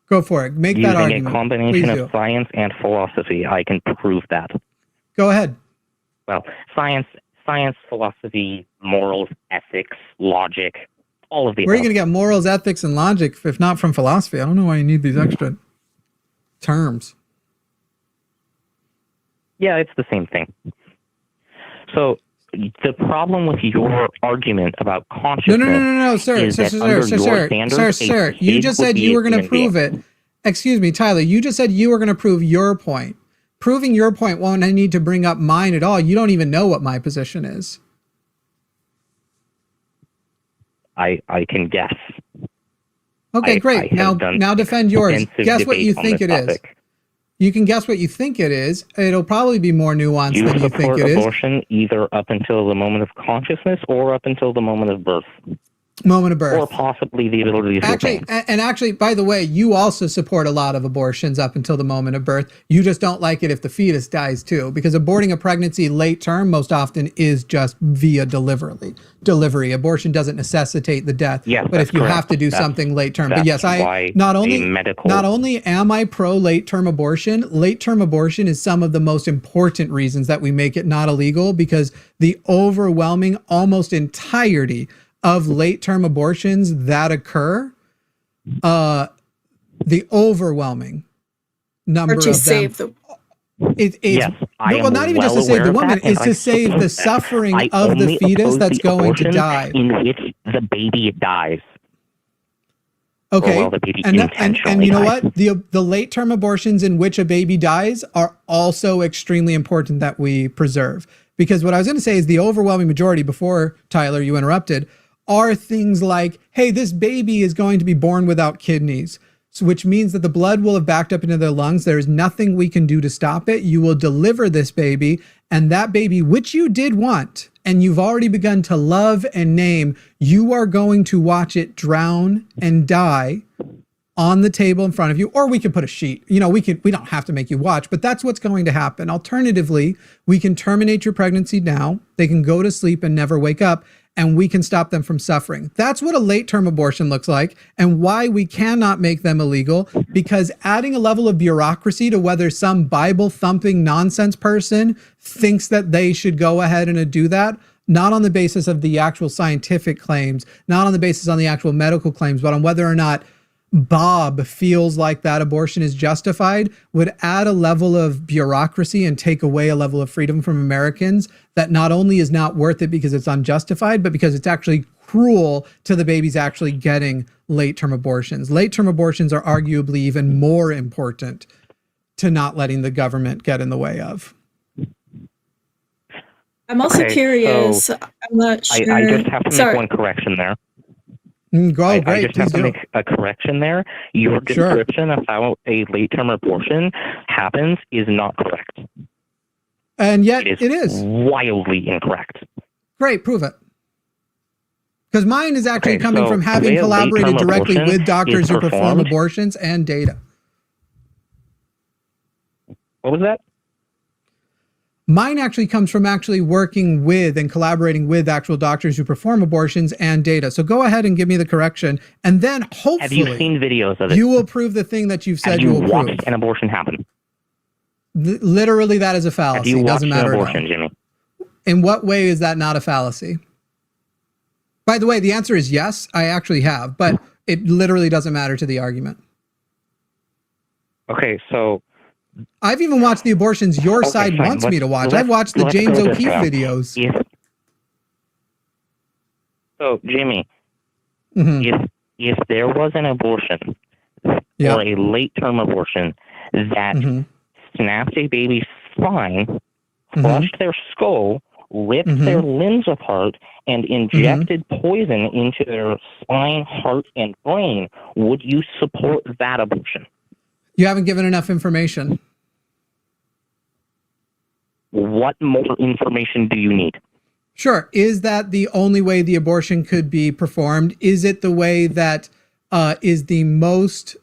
Go for it. Make that argument. Using a combination of science and philosophy, I can prove that. Go ahead. Well, science, philosophy, morals, ethics, logic, all of these. Where are you going to get morals, ethics, and logic if not from philosophy? I don't know why you need these extra terms. Yeah, it's the same thing. So the problem with your argument about consciousness no, sir. You just said you were going to prove it. Excuse me, Tyler. You just said you were going to prove your point. Proving your point won't need to bring up mine at all. You don't even know what my position is. I can guess. Okay, great. Now defend yours. Guess what you think it is. You can guess what you think it is. It'll probably be more nuanced than you think it is. You support abortion either up until the moment of consciousness or up until the moment of birth. Moment of birth. Or possibly the ability to actually, by the way, you also support a lot of abortions up until the moment of birth. You just don't like it if the fetus dies too, because aborting a pregnancy late term most often is just via delivery. Abortion doesn't necessitate the death. Yes, but if you have to do something late term. But yes, not only am I pro late term abortion is some of the most important reasons that we make it not illegal, because the overwhelming, almost entirety of late-term abortions that occur, the overwhelming number of them. Save the. Not even just to save the woman; it's to save the suffering of the fetus that's going to die. In which the baby dies. Okay, and you know what? The late-term abortions in which a baby dies are also extremely important that we preserve. Because what I was going to say is the overwhelming majority, before Tyler, you interrupted, are things like, hey, this baby is going to be born without kidneys, which means that the blood will have backed up into their lungs. There is nothing we can do to stop it. You will deliver this baby, and that baby, which you did want, and you've already begun to love and name, you are going to watch it drown and die on the table in front of you, or we can put a sheet. We don't have to make you watch, but that's what's going to happen. Alternatively, we can terminate your pregnancy now. They can go to sleep and never wake up, and we can stop them from suffering. That's what a late-term abortion looks like, and why we cannot make them illegal, because adding a level of bureaucracy to whether some Bible-thumping nonsense person thinks that they should go ahead and do that, not on the basis of the actual scientific claims, not on the basis on the actual medical claims, but on whether or not Bob feels like that abortion is justified, would add a level of bureaucracy and take away a level of freedom from Americans that not only is not worth it because it's unjustified, but because it's actually cruel to the babies actually getting late-term abortions. Late-term abortions are arguably even more important to not letting the government get in the way of. I'm also curious. So I'm not sure. I just have to make one correction there. I just have to make a correction there. Your description of how a late-term abortion happens is not correct. And yet it is wildly incorrect. Great, prove it. Because mine is actually coming from having collaborated directly with doctors who perform abortions and data. What was that? Mine actually comes from actually working with and collaborating with actual doctors who perform abortions and data. So go ahead and give me the correction, and then hopefully, have you seen videos of it? You will prove the thing that you've said you will prove. Have you watched an abortion happen? Literally, that is a fallacy. Have you Doesn't watched matter. An abortion, Jimmy? In what way is that not a fallacy? By the way, the answer is yes. I actually have, but it literally doesn't matter to the argument. Okay, so. I've even watched the abortions your side wants me to watch. I've watched the James O'Keefe videos. So, Jimmy, if there was an abortion or a late-term abortion that snapped a baby's spine, crushed their skull, ripped their limbs apart, and injected poison into their spine, heart, and brain, would you support that abortion? You haven't given enough information. What more information do you need? Sure. Is that the only way the abortion could be performed? Is it the way that is the most,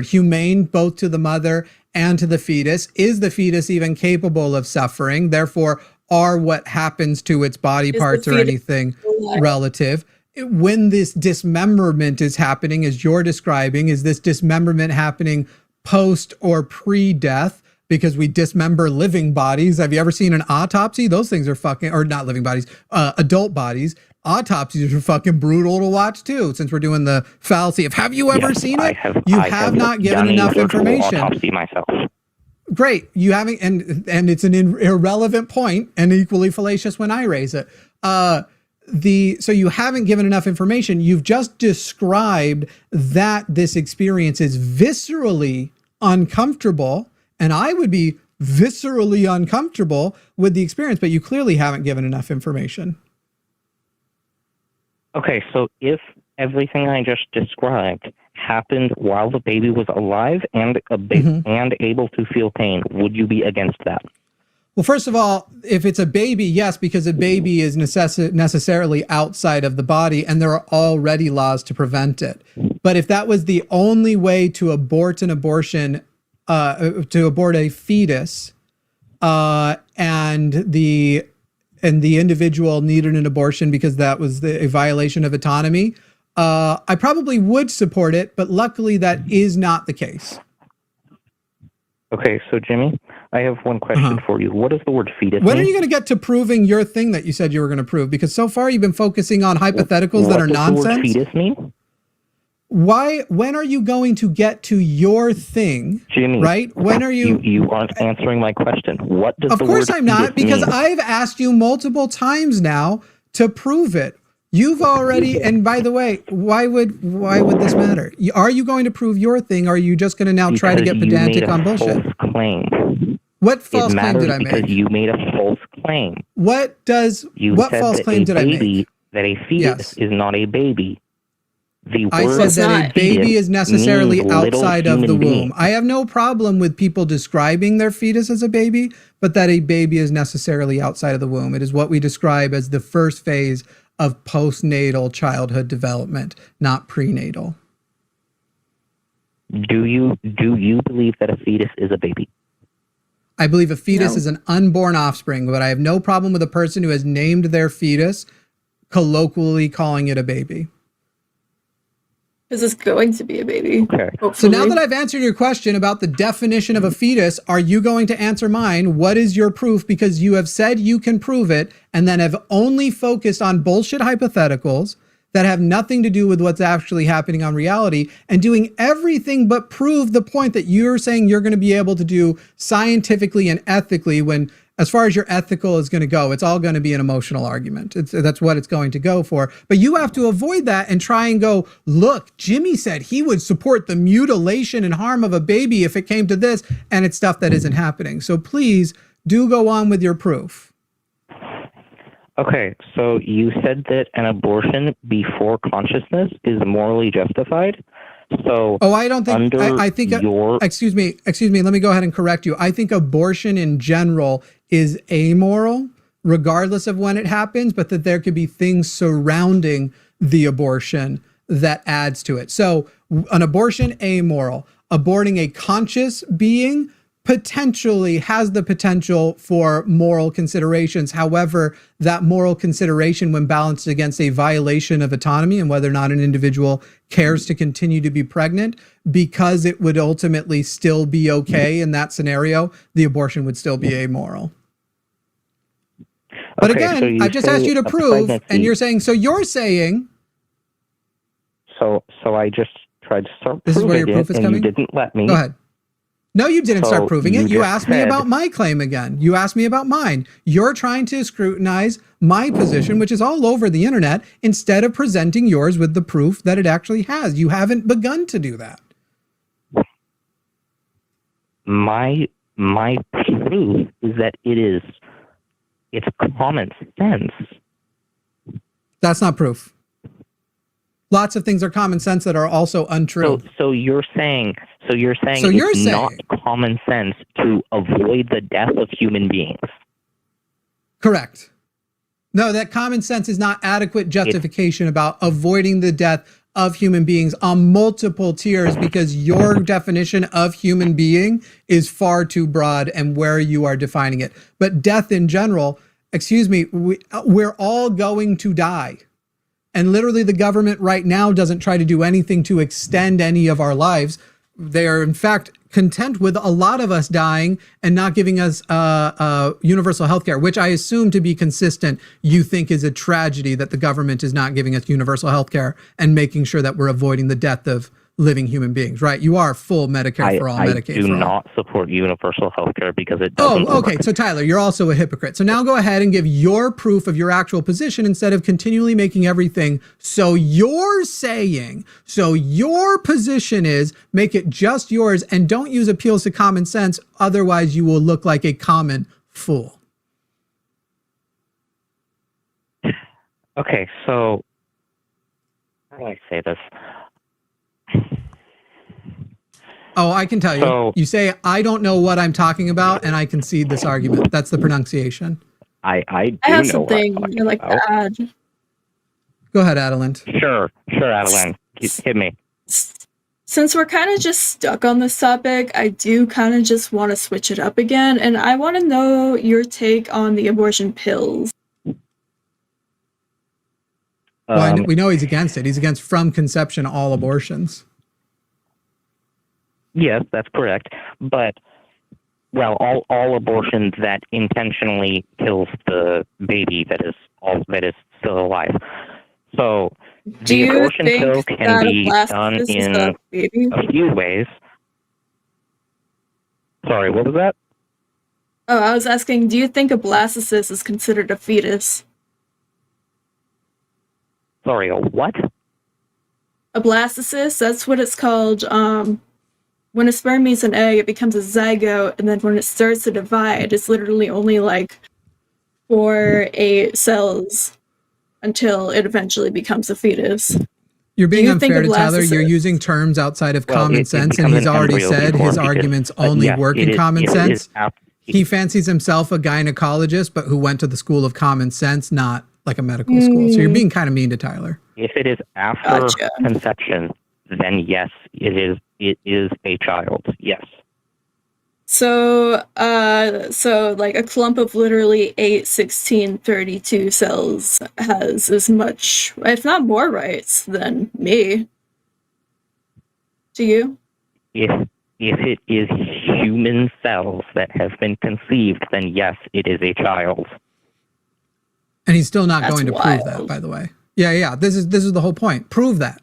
humane, both to the mother and to the fetus? Is the fetus even capable of suffering? Therefore, are what happens to its body parts or anything relative? when this dismemberment is happening, as you're describing, is this dismemberment happening post or pre-death? Because we dismember living bodies. Have you ever seen an autopsy? Those things are fucking, or not living bodies, adult bodies. Autopsies are fucking brutal to watch too, since we're doing the fallacy of, have you ever seen it? You have not given enough information. Autopsy myself. Great. You haven't, and it's an irrelevant point and equally fallacious when I raise it. So you haven't given enough information. You've just described that this experience is viscerally uncomfortable, and I would be viscerally uncomfortable with the experience, but you clearly haven't given enough information. Okay, so if everything I just described happened while the baby was alive and and able to feel pain, would you be against that? Well, first of all, if it's a baby, yes, because a baby is necessarily outside of the body, and there are already laws to prevent it. But if that was the only way to abort an abortion, to abort a fetus, and the individual needed an abortion because that was a violation of autonomy, I probably would support it, but luckily that is not the case. Okay, so Jimmy, I have one question for you. What does the word fetus mean? When are you going to get to proving your thing that you said you were going to prove? Because so far you've been focusing on hypotheticals that are nonsense. What does the word fetus mean? When are you going to get to your thing? Jimmy, right? When are you? You aren't answering my question. What does the word fetus mean? Of course I'm not, because mean? I've asked you multiple times now to prove it. You've already, and by the way, why would this matter? Are you going to prove your thing, or are you just going to now try to get pedantic on bullshit? False claim. What false claim did I make? Because you made a false claim. What false claim did I make? That a fetus is not a baby. I said that a baby is necessarily outside of the womb. I have no problem with people describing their fetus as a baby, but that a baby is necessarily outside of the womb. It is what we describe as the first phase of postnatal childhood development, not prenatal. Do you believe that a fetus is a baby? I believe a fetus is an unborn offspring, but I have no problem with a person who has named their fetus colloquially calling it a baby. Because it's going to be a baby. Okay. Hopefully. So now that I've answered your question about the definition of a fetus, are you going to answer mine? What is your proof? Because you have said you can prove it, and then have only focused on bullshit hypotheticals that have nothing to do with what's actually happening on reality, and doing everything but prove the point that you're saying you're going to be able to do scientifically and ethically, when as far as your ethical is going to go, it's all going to be an emotional argument. That's what it's going to go for. But you have to avoid that and try and go, look, Jimmy said he would support the mutilation and harm of a baby if it came to this, and it's stuff that isn't happening. So please do go on with your proof. Okay, so you said that an abortion before consciousness is morally justified. So I don't think, I think, excuse me, let me go ahead and correct you. I think abortion in general is amoral, regardless of when it happens, but that there could be things surrounding the abortion that adds to it. So an abortion, amoral. Aborting a conscious being potentially has the potential for moral considerations. However, that moral consideration, when balanced against a violation of autonomy and whether or not an individual cares to continue to be pregnant, because it would ultimately still be okay in that scenario, the abortion would still be amoral. But again, I just asked you to prove, and you're saying, so you're saying. So I just tried to start this proving is where your proof is coming? You didn't let me. Go ahead. No, you didn't start proving it. You asked me about said, my claim again. You asked me about mine. You're trying to scrutinize my position, which is all over the internet, instead of presenting yours with the proof that it actually has. You haven't begun to do that. My proof is that it's common sense. That's not proof. Lots of things are common sense that are also untrue. So you're saying it's not common sense to avoid the death of human beings. Correct. No, that common sense is not adequate justification about avoiding the death of human beings on multiple tiers, because your definition of human being is far too broad and where you are defining it. But death in general, excuse me, we're all going to die. And literally the government right now doesn't try to do anything to extend any of our lives. They are in fact content with a lot of us dying and not giving us universal health care, which I assume to be consistent, you think is a tragedy that the government is not giving us universal health care and making sure that we're avoiding the death of living human beings, right? You are full Medicare for all, Medicaid for all. I do not support universal health care because it doesn't okay. work. So Tyler, you're also a hypocrite. So now go ahead and give your proof of your actual position instead of continually making everything. So you're saying, so your position is make it just yours and don't use appeals to common sense. Otherwise you will look like a common fool. Okay. So how do I say this? Oh, I can tell you. So, you say, I don't know what I'm talking about, and I concede this argument. That's the pronunciation. I have something I like to add. Go ahead, Adalind. Sure, Adeline. Hit me. Since we're kind of just stuck on this topic, I do kind of just want to switch it up again, and I want to know your take on the abortion pills. Well, we know he's against it. He's against from conception all abortions. Yes, that's correct. But, well, all abortion that intentionally kills the baby that is still alive. So the abortion pill can be done in a few ways. Sorry, what was that? Oh, I was asking, do you think a blastocyst is considered a fetus? Sorry, a what? A blastocyst, that's what it's called. When a sperm meets an egg, it becomes a zygote, and then when it starts to divide, it's literally only like 4-8 cells until it eventually becomes a fetus. You're being unfair to Tyler. You're using terms outside of common sense, and he's already said his arguments only work in common sense. He fancies himself a gynecologist, but who went to the school of common sense, not like a medical school. So you're being kind of mean to Tyler. If it is after conception, then yes, it is a child. Yes. So like a clump of literally 8, 16, 32 cells has as much, if not more rights than me. Do you? If it is human cells that have been conceived, then yes, it is a child. And he's still not going to prove that, by the way. Yeah. This is the whole point. Prove that.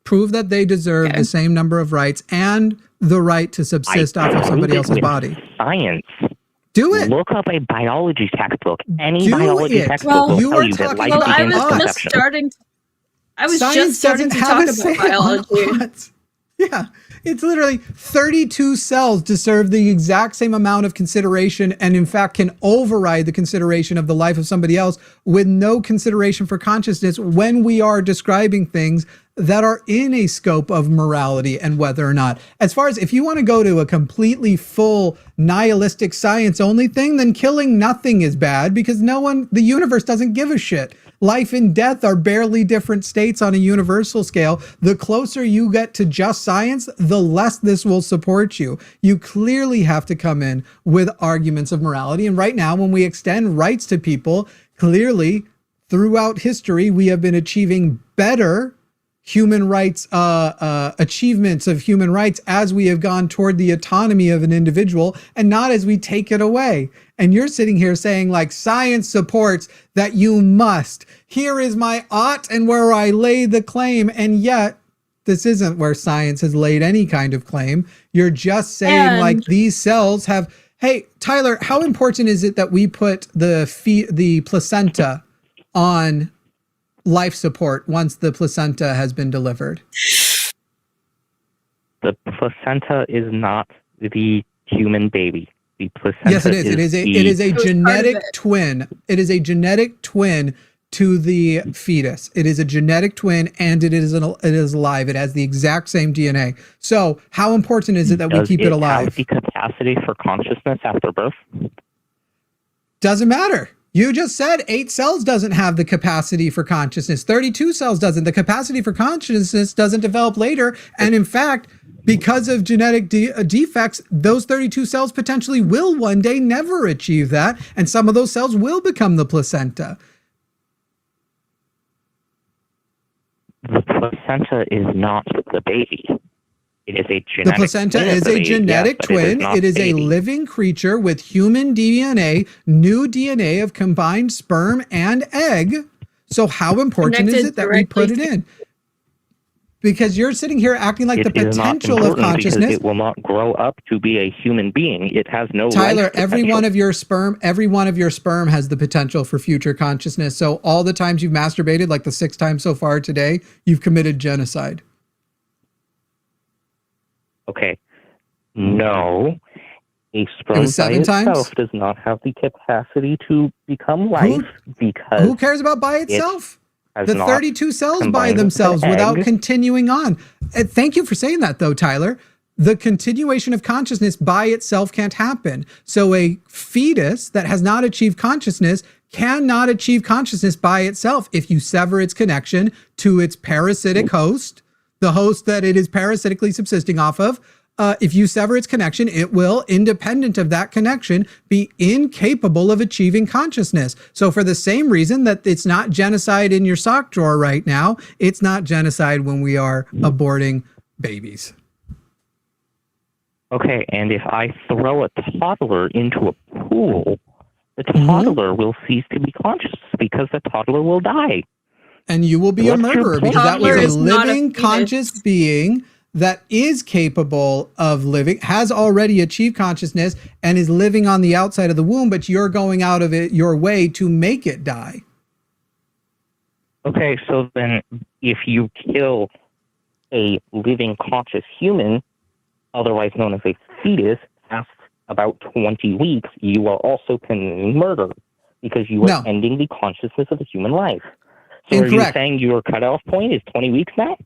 Prove that they deserve the same number of rights and the right to subsist off of somebody else's body. Science. Do it. Look up a biology textbook. Any biology textbook will tell you that life begins with conception. I was just starting to talk about biology. Yeah, it's literally 32 cells deserve the exact same amount of consideration and in fact can override the consideration of the life of somebody else with no consideration for consciousness when we are describing things that are in a scope of morality and whether or not. As far as if you want to go to a completely full nihilistic science only thing, then killing nothing is bad because the universe doesn't give a shit. Life and death are barely different states on a universal scale. The closer you get to just science, the less this will support you. You clearly have to come in with arguments of morality. And right now, when we extend rights to people, clearly throughout history, we have been achieving better human rights, achievements of human rights as we have gone toward the autonomy of an individual and not as we take it away. And you're sitting here saying like science supports that you must. Here is my ought and where I lay the claim. And yet this isn't where science has laid any kind of claim. You're just saying like these cells have, hey, Tyler, how important is it that we put the placenta on life support once the placenta has been delivered? The placenta is not the human baby. The placenta yes, it is. It is a genetic twin. It is a genetic twin to the fetus. It is a genetic twin, and it is alive. It has the exact same DNA. So, how important is it that we keep it alive? Does it have the capacity for consciousness after birth? Doesn't matter. You just said 8 cells doesn't have the capacity for consciousness. 32 cells doesn't. The capacity for consciousness doesn't develop later. And in fact, because of genetic defects, those 32 cells potentially will one day never achieve that. And some of those cells will become the placenta. placenta is not the baby. It is a genetic The placenta twin of is the a baby, genetic yes, twin. It is the a baby. living creature with human DNA, new DNA of combined sperm and egg. So how important is it that we put it in? Because you're sitting here acting like the potential of consciousness. Because it will not grow up to be a human being. It has no Tyler, life every one of your sperm has the potential for future consciousness. So all the times you've masturbated, like the 6 times so far today, you've committed genocide. Okay. No. A sperm by itself does not have the capacity to become life because... Who cares about by itself? The 32 cells by themselves without continuing on. Thank you for saying that, though, Tyler. The continuation of consciousness by itself can't happen. So a fetus that has not achieved consciousness cannot achieve consciousness by itself if you sever its connection to its parasitic host, the host that it is parasitically subsisting off of. If you sever its connection, it will, independent of that connection, be incapable of achieving consciousness. So for the same reason that it's not genocide in your sock drawer right now, it's not genocide when we are aborting babies. Okay, and if I throw a toddler into a pool, the toddler will cease to be conscious because the toddler will die. And you will be a murderer because that was a living, conscious being that is capable of living, has already achieved consciousness, and is living on the outside of the womb, but you're going out of it your way to make it die. Okay, so then if you kill a living, conscious human, otherwise known as a fetus, past about 20 weeks, you are also committing murder because you are ending the consciousness of a human life. So Incorrect. Are you saying your cutoff point is 20 weeks now?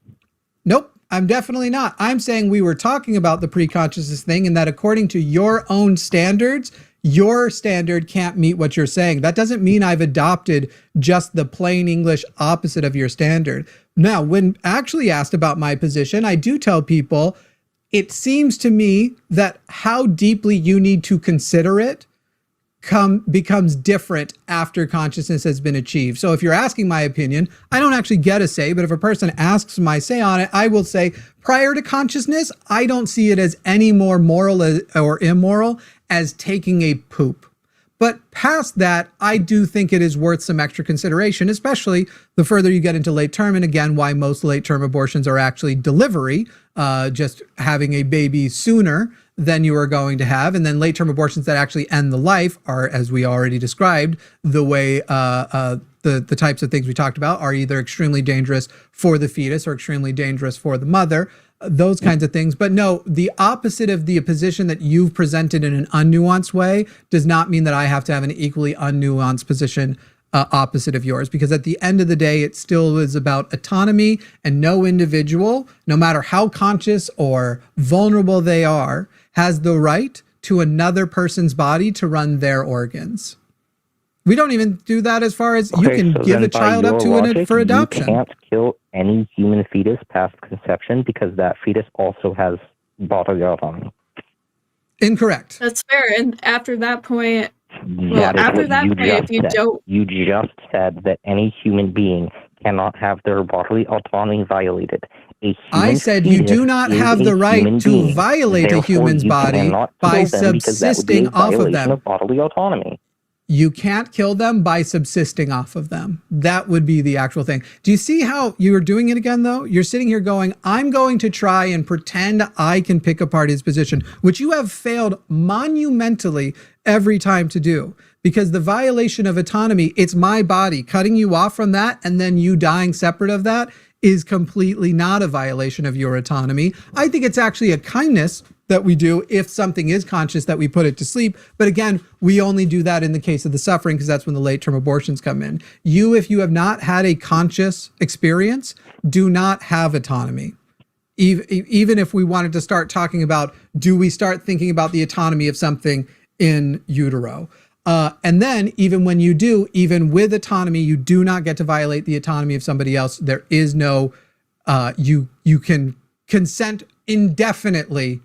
Nope. I'm definitely not. I'm saying we were talking about the pre-consciousness thing and that according to your own standards, your standard can't meet what you're saying. That doesn't mean I've adopted just the plain English opposite of your standard. Now, when actually asked about my position, I do tell people, it seems to me that how deeply you need to consider it becomes different after consciousness has been achieved. So if you're asking my opinion, I don't actually get a say, but if a person asks my say on it, I will say prior to consciousness, I don't see it as any more moral or immoral as taking a poop. But past that, I do think it is worth some extra consideration, especially the further you get into late term. And again, why most late term abortions are actually delivery, just having a baby sooner than you are going to have. And then late term abortions that actually end the life are, as we already described, the way the types of things we talked about are either extremely dangerous for the fetus or extremely dangerous for the mother. Those kinds of things. But no, the opposite of the position that you've presented in an unnuanced way does not mean that I have to have an equally unnuanced position opposite of yours, because at the end of the day, it still is about autonomy, and no individual, no matter how conscious or vulnerable they are, has the right to another person's body to run their organs. We don't even do that as far as you can give a child up to for adoption. You can't kill any human fetus past conception because that fetus also has bodily autonomy. Incorrect. That's fair. And after that point, if you don't... You just said that any human being cannot have their bodily autonomy violated. I said you do not have the right to violate a human's body by subsisting off of them. Of bodily autonomy. You can't kill them by subsisting off of them. That would be the actual thing. Do you see how you're doing it again, though? You're sitting here going, I'm going to try and pretend I can pick apart his position, which you have failed monumentally every time to do. Because the violation of autonomy, it's my body. Cutting you off from that and then you dying separate of that is completely not a violation of your autonomy. I think it's actually a kindness that we do if something is conscious, that we put it to sleep. But again, we only do that in the case of the suffering, because that's when the late term abortions come in. You, if you have not had a conscious experience, do not have autonomy. Even if we wanted to start talking about, do we start thinking about the autonomy of something in utero? And then even when you do, even with autonomy, you do not get to violate the autonomy of somebody else. There is no, you can consent indefinitely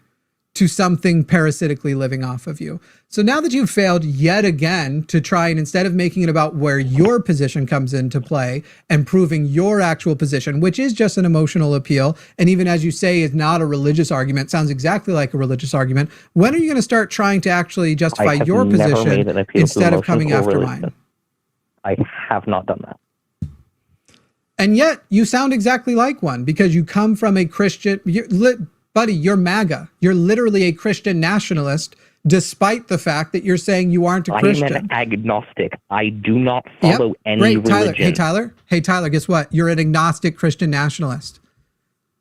to something parasitically living off of you. So now that you've failed yet again to try and instead of making it about where your position comes into play and proving your actual position, which is just an emotional appeal, and even as you say, is not a religious argument, sounds exactly like a religious argument, when are you going to start trying to actually justify your position instead of coming after mine? I have not done that. And yet you sound exactly like one because you come from a Christian... Buddy, you're MAGA. You're literally a Christian nationalist, despite the fact that you're saying you aren't a Christian. I am an agnostic. I do not follow any religion. Hey, Tyler, guess what? You're an agnostic Christian nationalist.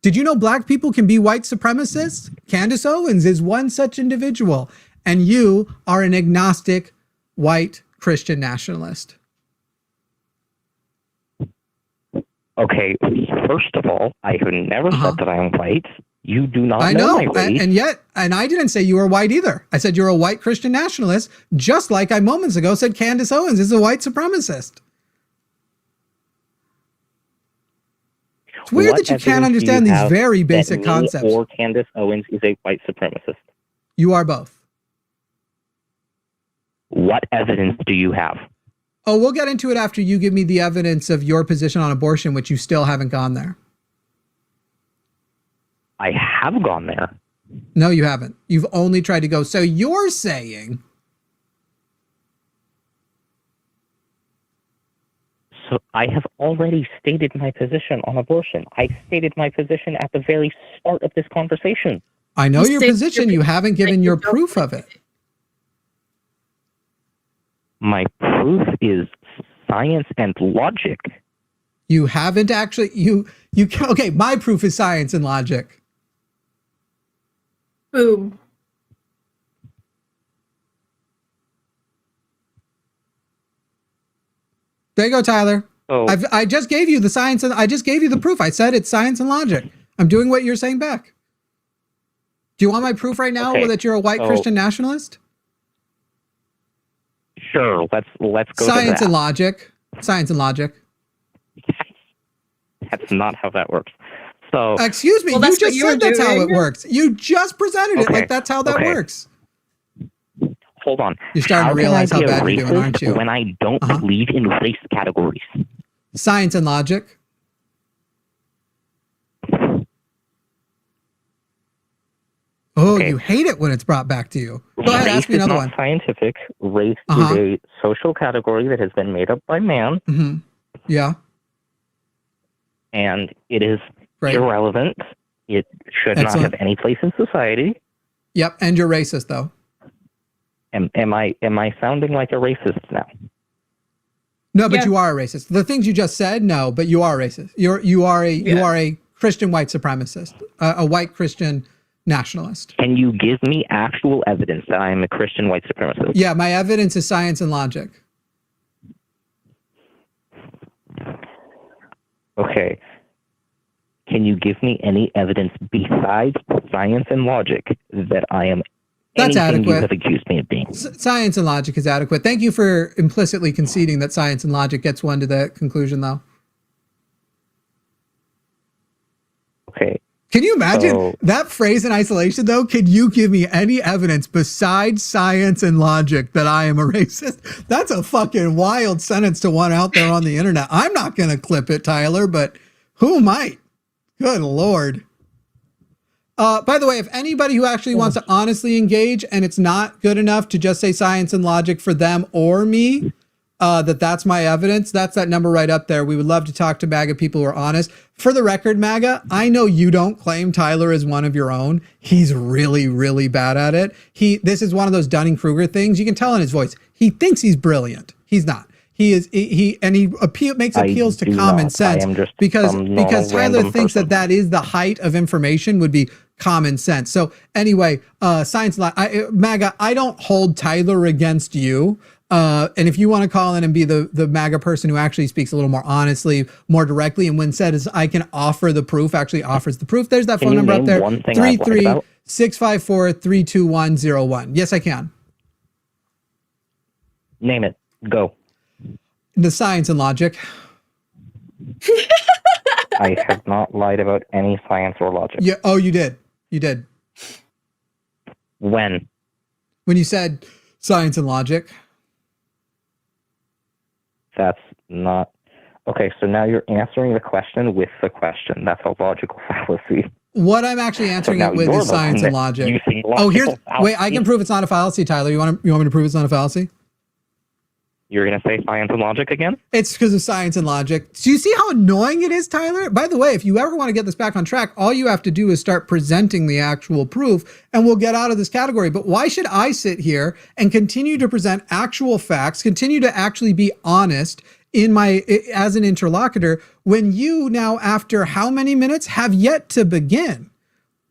Did you know black people can be white supremacists? Candace Owens is one such individual. And you are an agnostic white Christian nationalist. Okay, first of all, I have never said that I am white. You do not know my race. And I didn't say you were white either. I said you're a white Christian nationalist, just like I moments ago said Candace Owens is a white supremacist. It's weird that you can't understand these very basic concepts. Or Candace Owens is a white supremacist. You are both. What evidence do you have? Oh, we'll get into it after you give me the evidence of your position on abortion, which you still haven't gone there. I have gone there. No, you haven't. You've only tried to go. So you're saying... So I have already stated my position on abortion. I stated my position at the very start of this conversation. I know your position. You haven't given your proof of it. My proof is science and logic. You haven't actually... Okay, my proof is science and logic. Boom. There you go, Tyler. Oh. I just gave you the science and I just gave you the proof. I said it's science and logic. I'm doing what you're saying back. Do you want my proof right now that you're a white Christian nationalist? Sure, let's go science to that. And logic. Science and logic. That's not how that works. So excuse me, you just said that's how it works. You just presented it like that's how that works. Hold on. You're starting to realize how bad you're doing, aren't you? When I don't believe in race categories. Science and logic. Oh, you hate it when it's brought back to you. Go ahead, ask me another one. Scientific. Race is a social category that has been made up by man. Mm-hmm. Yeah. And it is irrelevant. It should not have any place in society. Yep, and you're racist, though. Am I sounding like a racist now? No, but you are a racist. The things you just said, no, but you are racist. You are a Christian white supremacist, a white Christian nationalist. Can you give me actual evidence that I am a Christian white supremacist? Yeah, my evidence is science and logic. Okay. Can you give me any evidence besides science and logic that I am That's anything adequate. You have accused me of being? Science and logic is adequate. Thank you for implicitly conceding that science and logic gets one to that conclusion, though. Okay. Can you imagine that phrase in isolation, though? Could you give me any evidence besides science and logic that I am a racist? That's a fucking wild sentence to want out there on the internet. I'm not going to clip it, Tyler, but who might? Good Lord. By the way, if anybody who actually wants to honestly engage and it's not good enough to just say science and logic for them or me, that's my evidence, that's that number right up there. We would love to talk to MAGA people who are honest. For the record, MAGA, I know you don't claim Tyler as one of your own. He's really, really bad at it. This is one of those Dunning-Kruger things. You can tell in his voice. He thinks he's brilliant. He's not. He makes appeals to common sense because Tyler thinks that is the height of information would be common sense. So anyway, science, MAGA, I don't hold Tyler against you. And if you want to call in and be the MAGA person who actually speaks a little more honestly, more directly, and when said is I can offer the proof, actually offers the proof. There's that phone number up there, 33654-32101. Yes, I can. Name it. Go. The science and logic. I have not lied about any science or logic. Yeah. Oh, you did. You did. When? When you said science and logic. That's not... Okay, so now you're answering the question with the question. That's a logical fallacy. What I'm actually answering it with is science and logic. Oh, wait, I can prove it's not a fallacy, Tyler. You want me to prove it's not a fallacy? You're going to say science and logic again? It's because of science and logic. Do you see how annoying it is, Tyler? By the way, if you ever want to get this back on track, all you have to do is start presenting the actual proof and we'll get out of this category. But why should I sit here and continue to present actual facts, continue to actually be honest as an interlocutor when you now, after how many minutes, have yet to begin?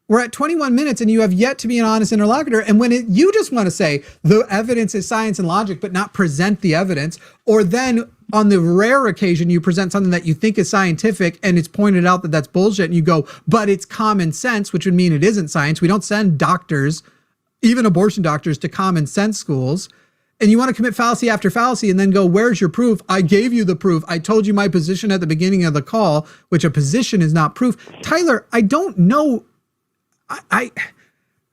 We're at 21 minutes and you have yet to be an honest interlocutor. And when you just want to say the evidence is science and logic, but not present the evidence, or then on the rare occasion you present something that you think is scientific and it's pointed out that that's bullshit and you go, but it's common sense, which would mean it isn't science. We don't send doctors, even abortion doctors, to common sense schools. And you want to commit fallacy after fallacy and then go, where's your proof? I gave you the proof. I told you my position at the beginning of the call, which a position is not proof. Tyler, I don't know.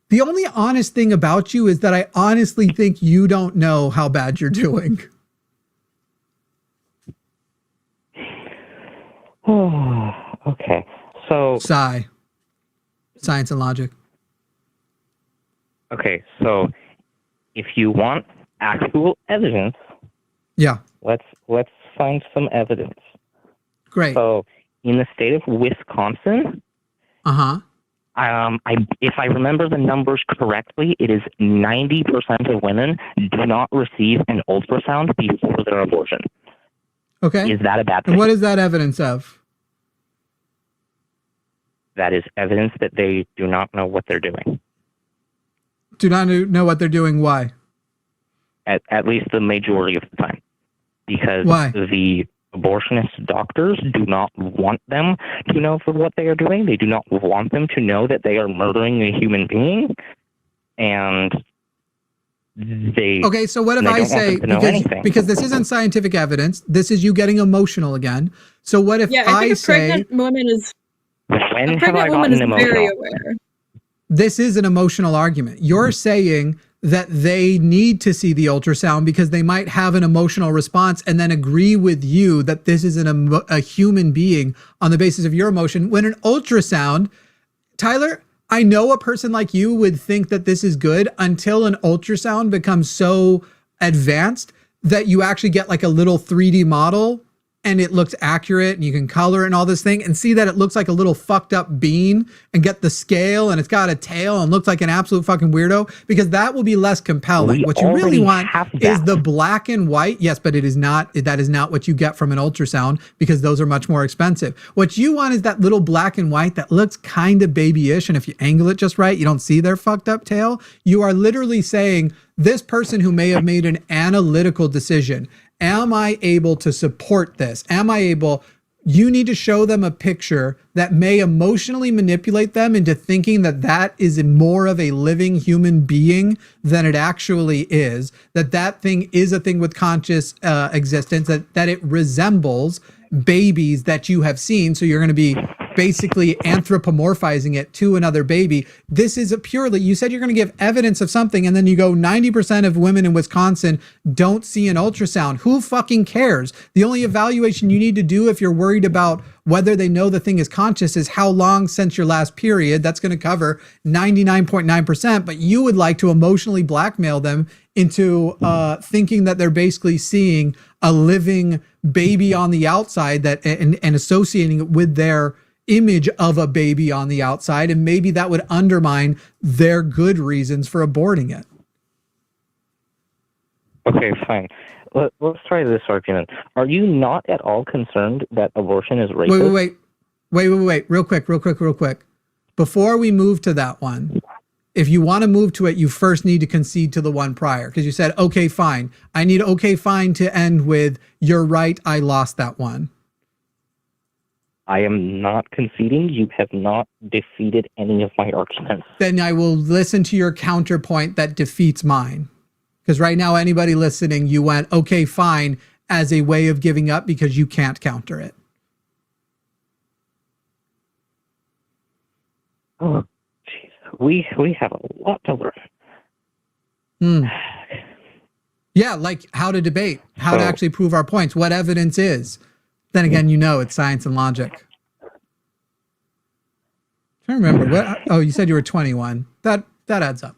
The only honest thing about you is that I honestly think you don't know how bad you're doing. Okay. So science and logic. Okay, so if you want actual evidence, yeah, let's find some evidence. Great. So in the state of Wisconsin, if I remember the numbers correctly, it is 90% of women do not receive an ultrasound before their abortion. Okay. Is that a bad thing? And what is that evidence of? That is evidence that they do not know what they're doing. Do not know what they're doing. Why? At least the majority of the time. Because why? The abortionist doctors do not want them to know for what they are doing. They do not want them to know that they are murdering a human being. And they... Okay, so what if I say, because this isn't scientific evidence, this is you getting emotional again. So what if I say... A pregnant woman is emotional? Very aware. This is an emotional argument. You're saying that they need to see the ultrasound because they might have an emotional response and then agree with you that this is a human being on the basis of your emotion. When an ultrasound, Tyler, I know a person like you would think that this is good until an ultrasound becomes so advanced that you actually get like a little 3D model and it looks accurate and you can color it and all this thing and see that it looks like a little fucked up bean and get the scale and it's got a tail and looks like an absolute fucking weirdo, because that will be less compelling. What you really want is the black and white. Yes, but that is not what you get from an ultrasound because those are much more expensive. What you want is that little black and white that looks kind of babyish. And if you angle it just right, you don't see their fucked up tail. You are literally saying this person who may have made an analytical decision, am I able to support this? You need to show them a picture that may emotionally manipulate them into thinking that that is more of a living human being than it actually is, that thing is a thing with conscious existence, that it resembles babies that you have seen. So you're going to be basically anthropomorphizing it to another baby. This is you said you're going to give evidence of something and then you go 90% of women in Wisconsin don't see an ultrasound. Who fucking cares? The only evaluation you need to do if you're worried about whether they know the thing is conscious is how long since your last period. That's going to cover 99.9%, but you would like to emotionally blackmail them into thinking that they're basically seeing a living baby on the outside and associating it with their image of a baby on the outside, and maybe that would undermine their good reasons for aborting it. Okay, fine. Let's try this argument. Are you not at all concerned that abortion is racist? Wait. Real quick. Before we move to that one, if you want to move to it, you first need to concede to the one prior, because you said, okay, fine. I need okay, fine to end with, you're right, I lost that one. I am not conceding. You have not defeated any of my arguments. Then I will listen to your counterpoint that defeats mine. Because right now, anybody listening, you went, okay, fine, as a way of giving up because you can't counter it. Oh, jeez. We have a lot to learn. Yeah, like how to debate, how to actually prove our points, what evidence is. Then again, it's science and logic. I remember what. Oh, you said you were 21. That adds up.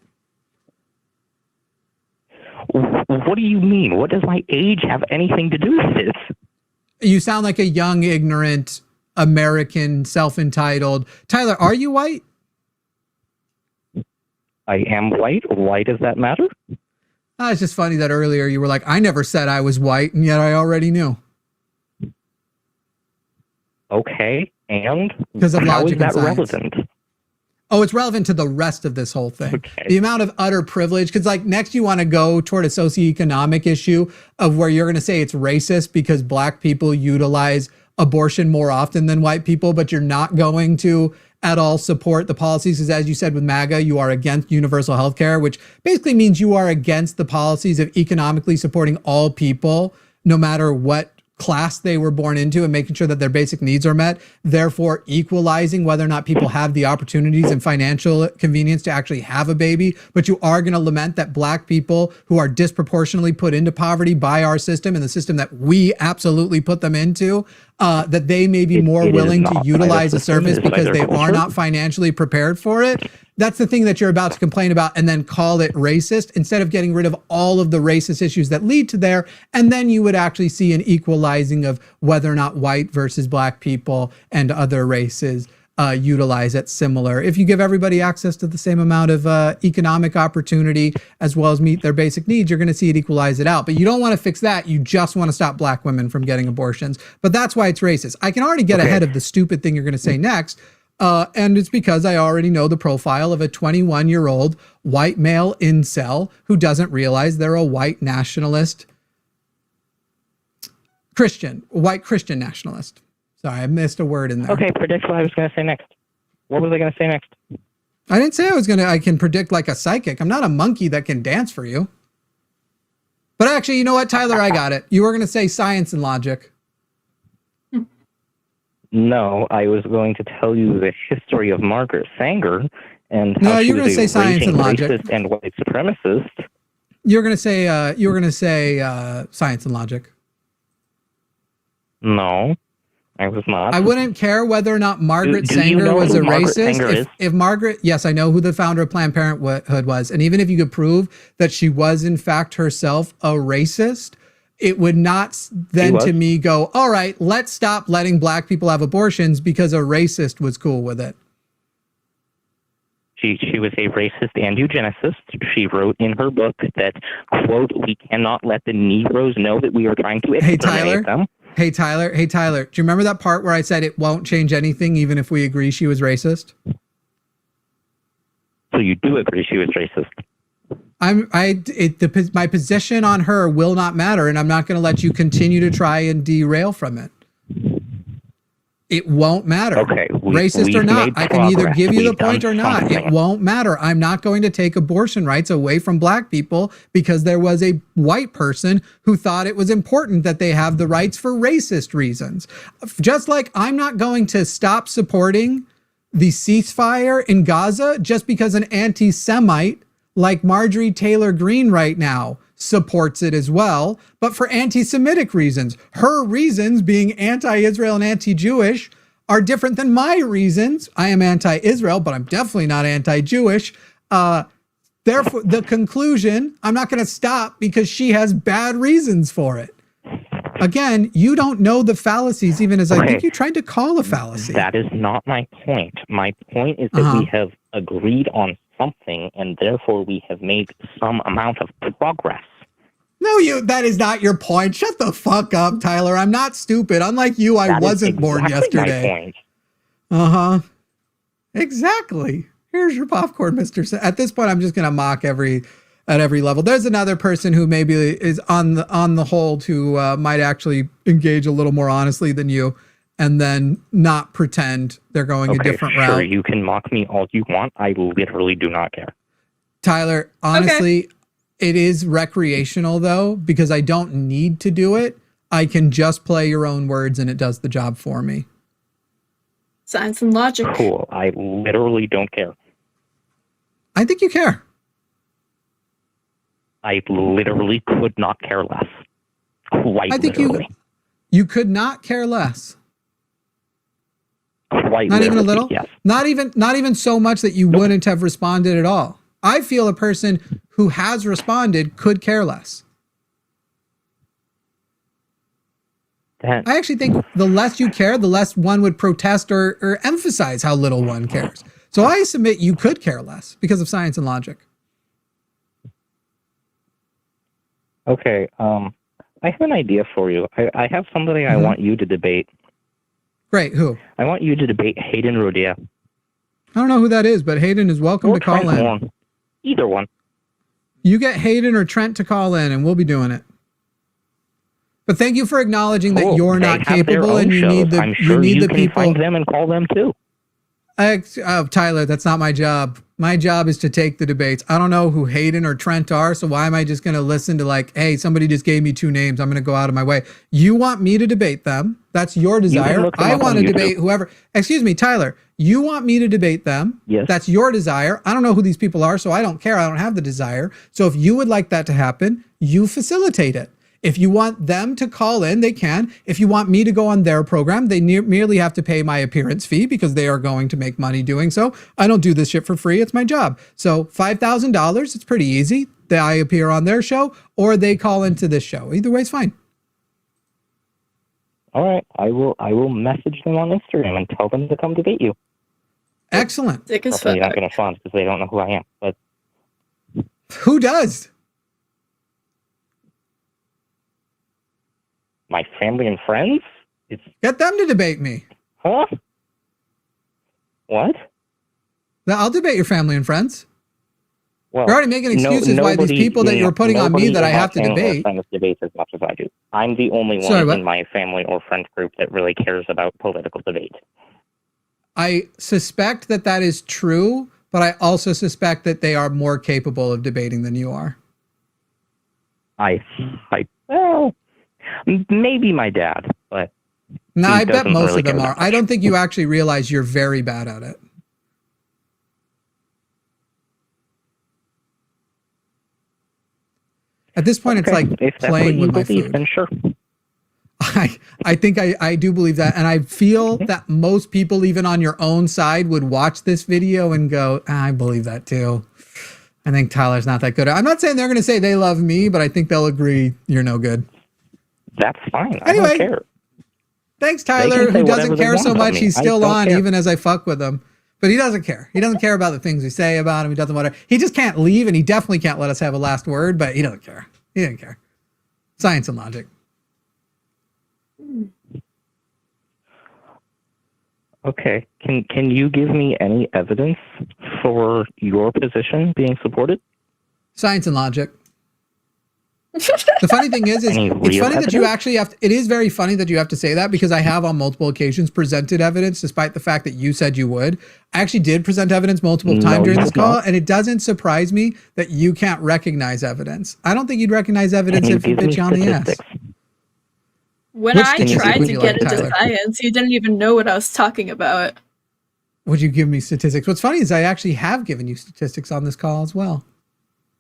What do you mean? What does my age have anything to do with this? You sound like a young, ignorant American, self-entitled. Tyler, are you white? I am white. Why does that matter? It's just funny that earlier you were like, I never said I was white, and yet I already knew. Okay, and because of how logic is that and science. relevant? Oh, it's relevant to the rest of this whole thing. Okay. The amount of utter privilege, because like next you want to go toward a socioeconomic issue of where you're going to say it's racist because black people utilize abortion more often than white people, but you're not going to at all support the policies, because as you said with MAGA, you are against universal health care, which basically means you are against the policies of economically supporting all people, no matter what class they were born into, and making sure that their basic needs are met, therefore equalizing whether or not people have the opportunities and financial convenience to actually have a baby. But you are going to lament that black people who are disproportionately put into poverty by our system and the system that we absolutely put them into, that they may be more willing to utilize a service because they are not financially prepared for it. That's the thing that you're about to complain about and then call it racist instead of getting rid of all of the racist issues that lead to there. And then you would actually see an equalizing of whether or not white versus black people and other races utilize it similar. If you give everybody access to the same amount of economic opportunity as well as meet their basic needs, you're going to see it equalize it out. But you don't want to fix that. You just want to stop black women from getting abortions. But that's why it's racist. I can already get ahead of the stupid thing you're going to say next. And it's because I already know the profile of a 21-year-old white male incel who doesn't realize they're a white nationalist Christian, white Christian nationalist. Sorry, I missed a word in there. Okay, predict what I was going to say next. What was I going to say next? I didn't say I can predict like a psychic. I'm not a monkey that can dance for you. But actually, you know what, Tyler? I got it. You were going to say science and logic. No, I was going to tell you the history of Margaret Sanger and how she was a raging racist and white supremacist. You're going to say science and logic. No, I was not. I wouldn't care whether or not Margaret Sanger was a racist. If Margaret, yes, I know who the founder of Planned Parenthood was, and even if you could prove that she was in fact herself a racist, it would not then to me go, all right, let's stop letting black people have abortions because a racist was cool with it. She was a racist and eugenicist. She wrote in her book that, quote, we cannot let the Negroes know that we are trying to exterminate them. Hey, Tyler. Do you remember that part where I said it won't change anything even if we agree she was racist? So you do agree she was racist? My position on her will not matter, and I'm not going to let you continue to try and derail from it. It won't matter. Okay, racist or not, I can either give you the point or not. It won't matter. I'm not going to take abortion rights away from black people because there was a white person who thought it was important that they have the rights for racist reasons. Just like I'm not going to stop supporting the ceasefire in Gaza just because an anti-Semite like Marjorie Taylor Greene right now supports it as well, but for anti-Semitic reasons. Her reasons, being anti-Israel and anti-Jewish, are different than my reasons. I am anti-Israel, but I'm definitely not anti-Jewish. Therefore, the conclusion, I'm not going to stop because she has bad reasons for it. Again, you don't know the fallacies, even as I think you tried to call a fallacy. That is not my point. My point is that we have agreed on something, and therefore we have made some amount of progress. No, that is not your point. Shut the fuck up, Tyler. I'm not stupid. Unlike you, I wasn't born yesterday. My point. Exactly. Here's your popcorn, Mr. At this point, I'm just going to mock at every level. There's another person who maybe is on the hold who might actually engage a little more honestly than you, and then not pretend they're going a different route. Sure, you can mock me all you want. I literally do not care. Tyler, honestly, it is recreational though, because I don't need to do it. I can just play your own words and it does the job for me. Science and logic. Cool. I literally don't care. I think you care. I literally could not care less. Quite I think literally. you could not care less. Quite not even a little? Yes. Not even so much that you wouldn't have responded at all. I feel a person who has responded could care less. I actually think the less you care, the less one would protest or emphasize how little one cares. So I submit you could care less because of science and logic. Okay, I have an idea for you. I have somebody I want you to debate. Great, who? I want you to debate Hayden Rodea. I don't know who that is, but Hayden is welcome to call in. Horn. Either one. You get Hayden or Trent to call in, and we'll be doing it. But thank you for acknowledging that you're not capable, and you need the people. Find them and call them too. Tyler, that's not my job. My job is to take the debates. I don't know who Hayden or Trent are, so why am I just going to listen to like, hey, somebody just gave me 2 names. I'm going to go out of my way. You want me to debate them. That's your desire. I want to debate whoever. Excuse me, Tyler. You want me to debate them. Yes. That's your desire. I don't know who these people are, so I don't care. I don't have the desire. So if you would like that to happen, you facilitate it. If you want them to call in, they can. If you want me to go on their program, they merely have to pay my appearance fee because they are going to make money doing so. I don't do this shit for free. It's my job. So $5,000, it's pretty easy. I appear on their show or they call into this show. Either way is fine. All right. I will message them on Instagram and tell them to come debate you. Excellent. Dick is Probably not going to respond because they don't know who I am. But who does? My family and friends? Get them to debate me. Huh? What? I'll debate your family and friends. Well, you're already making excuses why these people that you're putting on me that I have to debate. Debate as much as I do. I'm the only one in my family or friend group that really cares about political debate. I suspect that is true, but I also suspect that they are more capable of debating than you are. Well, maybe my dad, but no, I bet most of them are. I don't think you actually realize you're very bad at it. At this point, it's like playing with my food. Then sure. I think I do believe that. And I feel that most people, even on your own side, would watch this video and go, I believe that too. I think Tyler's not that good. I'm not saying they're going to say they love me, but I think they'll agree you're no good. That's fine. Anyway, I don't care. Thanks, Tyler, who doesn't care so much. He's still on, even as I fuck with him. But he doesn't care. He doesn't care about the things we say about him. He doesn't want to. He just can't leave, and he definitely can't let us have a last word, but he doesn't care. He didn't care. Science and logic. Okay. Can you give me any evidence for your position being supported? Science and logic. The funny thing is it's funny that you actually have to, it is very funny that you have to say that, because I have on multiple occasions presented evidence despite the fact that you said you would. I actually did present evidence multiple times during this call, and it doesn't surprise me that you can't recognize evidence. I don't think you'd recognize evidence if you bitch you on the ass. When I tried to get into science, you didn't even know what I was talking about. Would you give me statistics? What's funny is I actually have given you statistics on this call as well.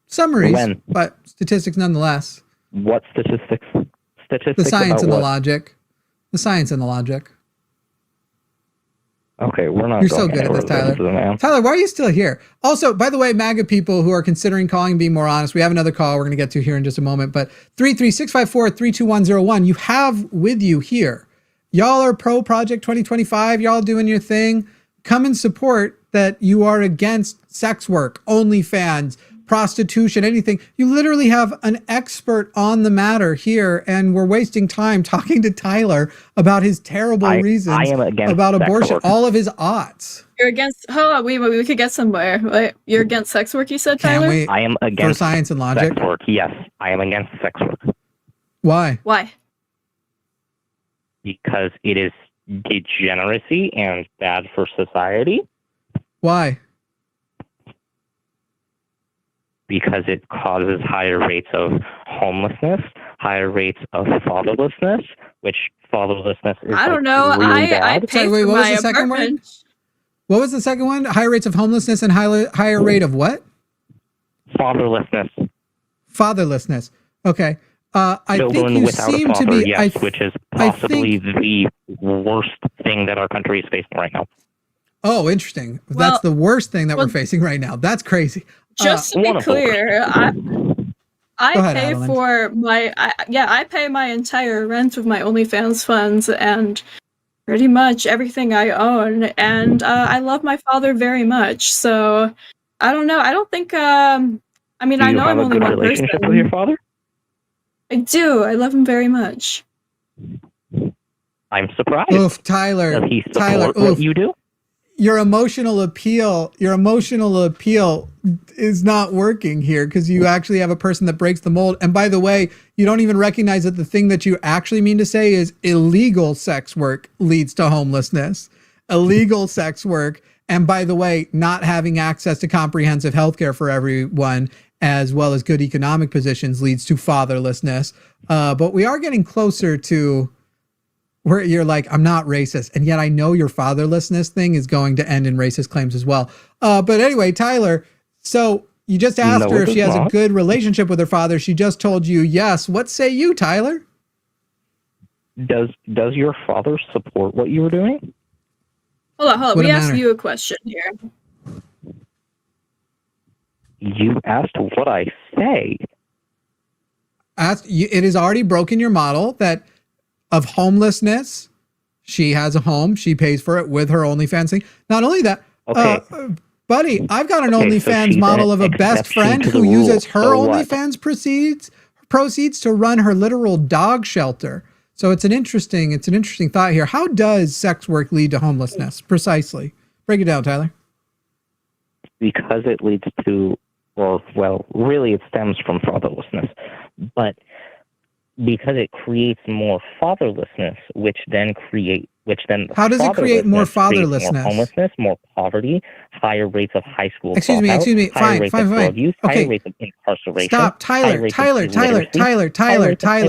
Summaries, but statistics nonetheless. What statistics? Statistics. The science and the logic. The science and the logic. Okay, we're not. You're so good at this, Tyler. Tyler, why are you still here? Also, by the way, MAGA people who are considering calling, being more honest, we have another call we're going to get to here in just a moment. But 33654-32101, you have with you here. Y'all are pro Project 2025. Y'all doing your thing. Come and support that you are against sex work, OnlyFans, prostitution, anything. You literally have an expert on the matter here, and we're wasting time talking to Tyler about his terrible reasons about abortion, all of his oughts. You're against, we could get somewhere. Wait, you're against sex work, you said, Tyler? I am against for science and logic. Sex work. Yes, I am against sex work. Why? Why? Because it is degeneracy and bad for society. Why? Because it causes higher rates of homelessness, higher rates of fatherlessness, which fatherlessness is I don't know. Really bad. I pay for my apartment. What was the second one? Higher rates of homelessness and higher rate of what? Fatherlessness. Fatherlessness. Okay. I Children think you without seem a father, to be. yes, which is possibly the worst thing that our country is facing right now. Oh, interesting. That's the worst thing that we're facing right now. That's crazy. Just to be clear, I pay Adalind. for I pay my entire rent with my OnlyFans funds and pretty much everything I own, and I love my father very much. So I don't know. I don't think. I mean, I know I'm only one person. Do you have a good relationship with your father? I do. I love him very much. I'm surprised. Oof, Tyler. Does he support what you do? Your emotional appeal is not working here because you actually have a person that breaks the mold. And by the way, you don't even recognize that the thing that you actually mean to say is illegal sex work leads to homelessness. Illegal sex work. And by the way, not having access to comprehensive healthcare for everyone, as well as good economic positions, leads to fatherlessness. But we are getting closer to where you're like, I'm not racist. And yet I know your fatherlessness thing is going to end in racist claims as well. But anyway, Tyler, so you just asked her if she has a good relationship with her father. She just told you yes. What say you, Tyler? Does your father support what you were doing? Hold on. We asked you a question here. You asked what I say. It is already broken your model that of homelessness. She has a home. She pays for it with her OnlyFans thing. Not only that, buddy, I've got an OnlyFans model of a best friend who uses her OnlyFans proceeds to run her literal dog shelter. So it's an interesting thought here. How does sex work lead to homelessness? Precisely. Break it down, Tyler. Because it leads to, really it stems from fatherlessness, but because it creates more fatherlessness, how does it create more fatherlessness? More homelessness, more poverty, higher rates of high school Excuse me. Fine. Drug use, okay. Higher rates of incarceration. Stop, Tyler.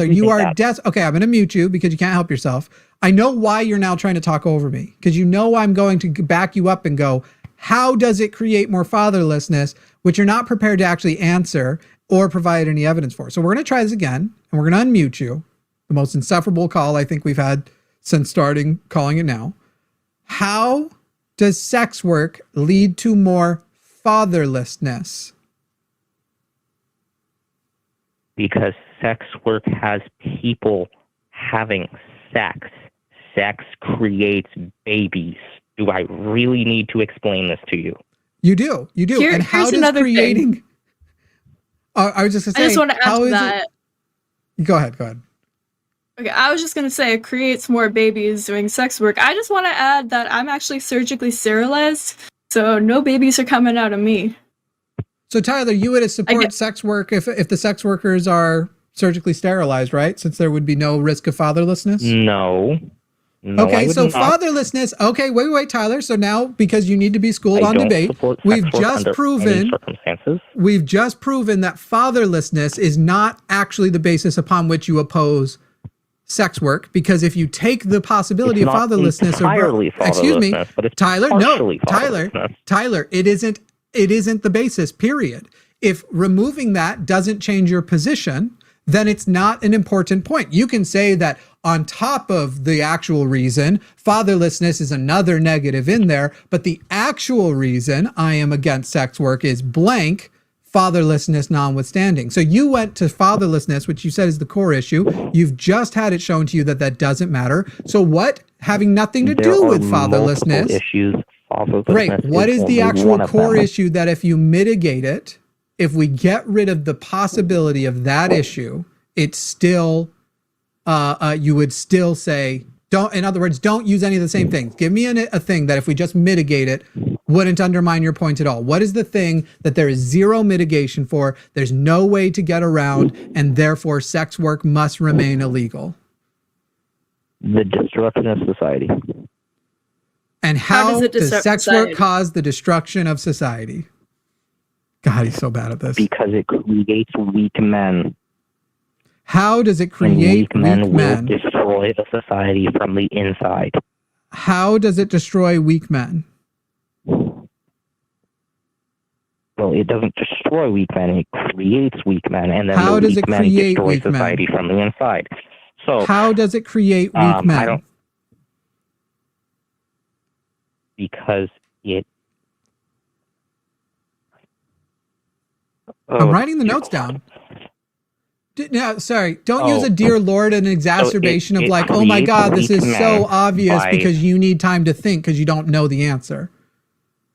You are okay, I'm going to mute you because you can't help yourself. I know why you're now trying to talk over me, because you know I'm going to back you up and go, how does it create more fatherlessness, which you're not prepared to actually answer or provide any evidence for. So we're going to try this again, and we're going to unmute you. The most insufferable call I think we've had since starting calling it now. How does sex work lead to more fatherlessness? Because sex work has people having sex. Sex creates babies. Do I really need to explain this to you? You do. And how does creating... Thing. I was just going to say... I just want to add to that. Go ahead. Okay, I was just going to say it creates more babies doing sex work. I just want to add that I'm actually surgically sterilized, so no babies are coming out of me. So Tyler, you would support sex work if the sex workers are surgically sterilized, right? Since there would be no risk of fatherlessness? No, okay, so fatherlessness. Okay, wait, Tyler. So now, because you need to be schooled on debate, we've just proven that fatherlessness is not actually the basis upon which you oppose sex work. Because if you take the possibility of fatherlessness, Tyler, it isn't the basis. Period. If removing that doesn't change your position, then it's not an important point. You can say that on top of the actual reason, fatherlessness is another negative in there, but the actual reason I am against sex work is blank, fatherlessness notwithstanding. So you went to fatherlessness, which you said is the core issue. You've just had it shown to you that doesn't matter. So what, having nothing to do with fatherlessness, great, what is the actual core issue that if you mitigate it, if we get rid of the possibility of that issue, it's still, you would still say, in other words, don't use any of the same things. Give me a thing that if we just mitigate it, wouldn't undermine your point at all. What is the thing that there is zero mitigation for, there's no way to get around, and therefore sex work must remain illegal? The destruction of society. And how does sex work cause the destruction of society? God, he's so bad at this. Because it creates weak men. How does it create weak men? Will destroy the society from the inside. How does it destroy weak men? Well, it doesn't destroy weak men, it creates weak men, and then how the does weak it men create destroy weak society men? from the inside. So how does it create weak men? Because it... I'm writing the notes down. No, sorry. Don't use a dear Lord an exacerbation of like, oh my God, this is so obvious because you need time to think because you don't know the answer.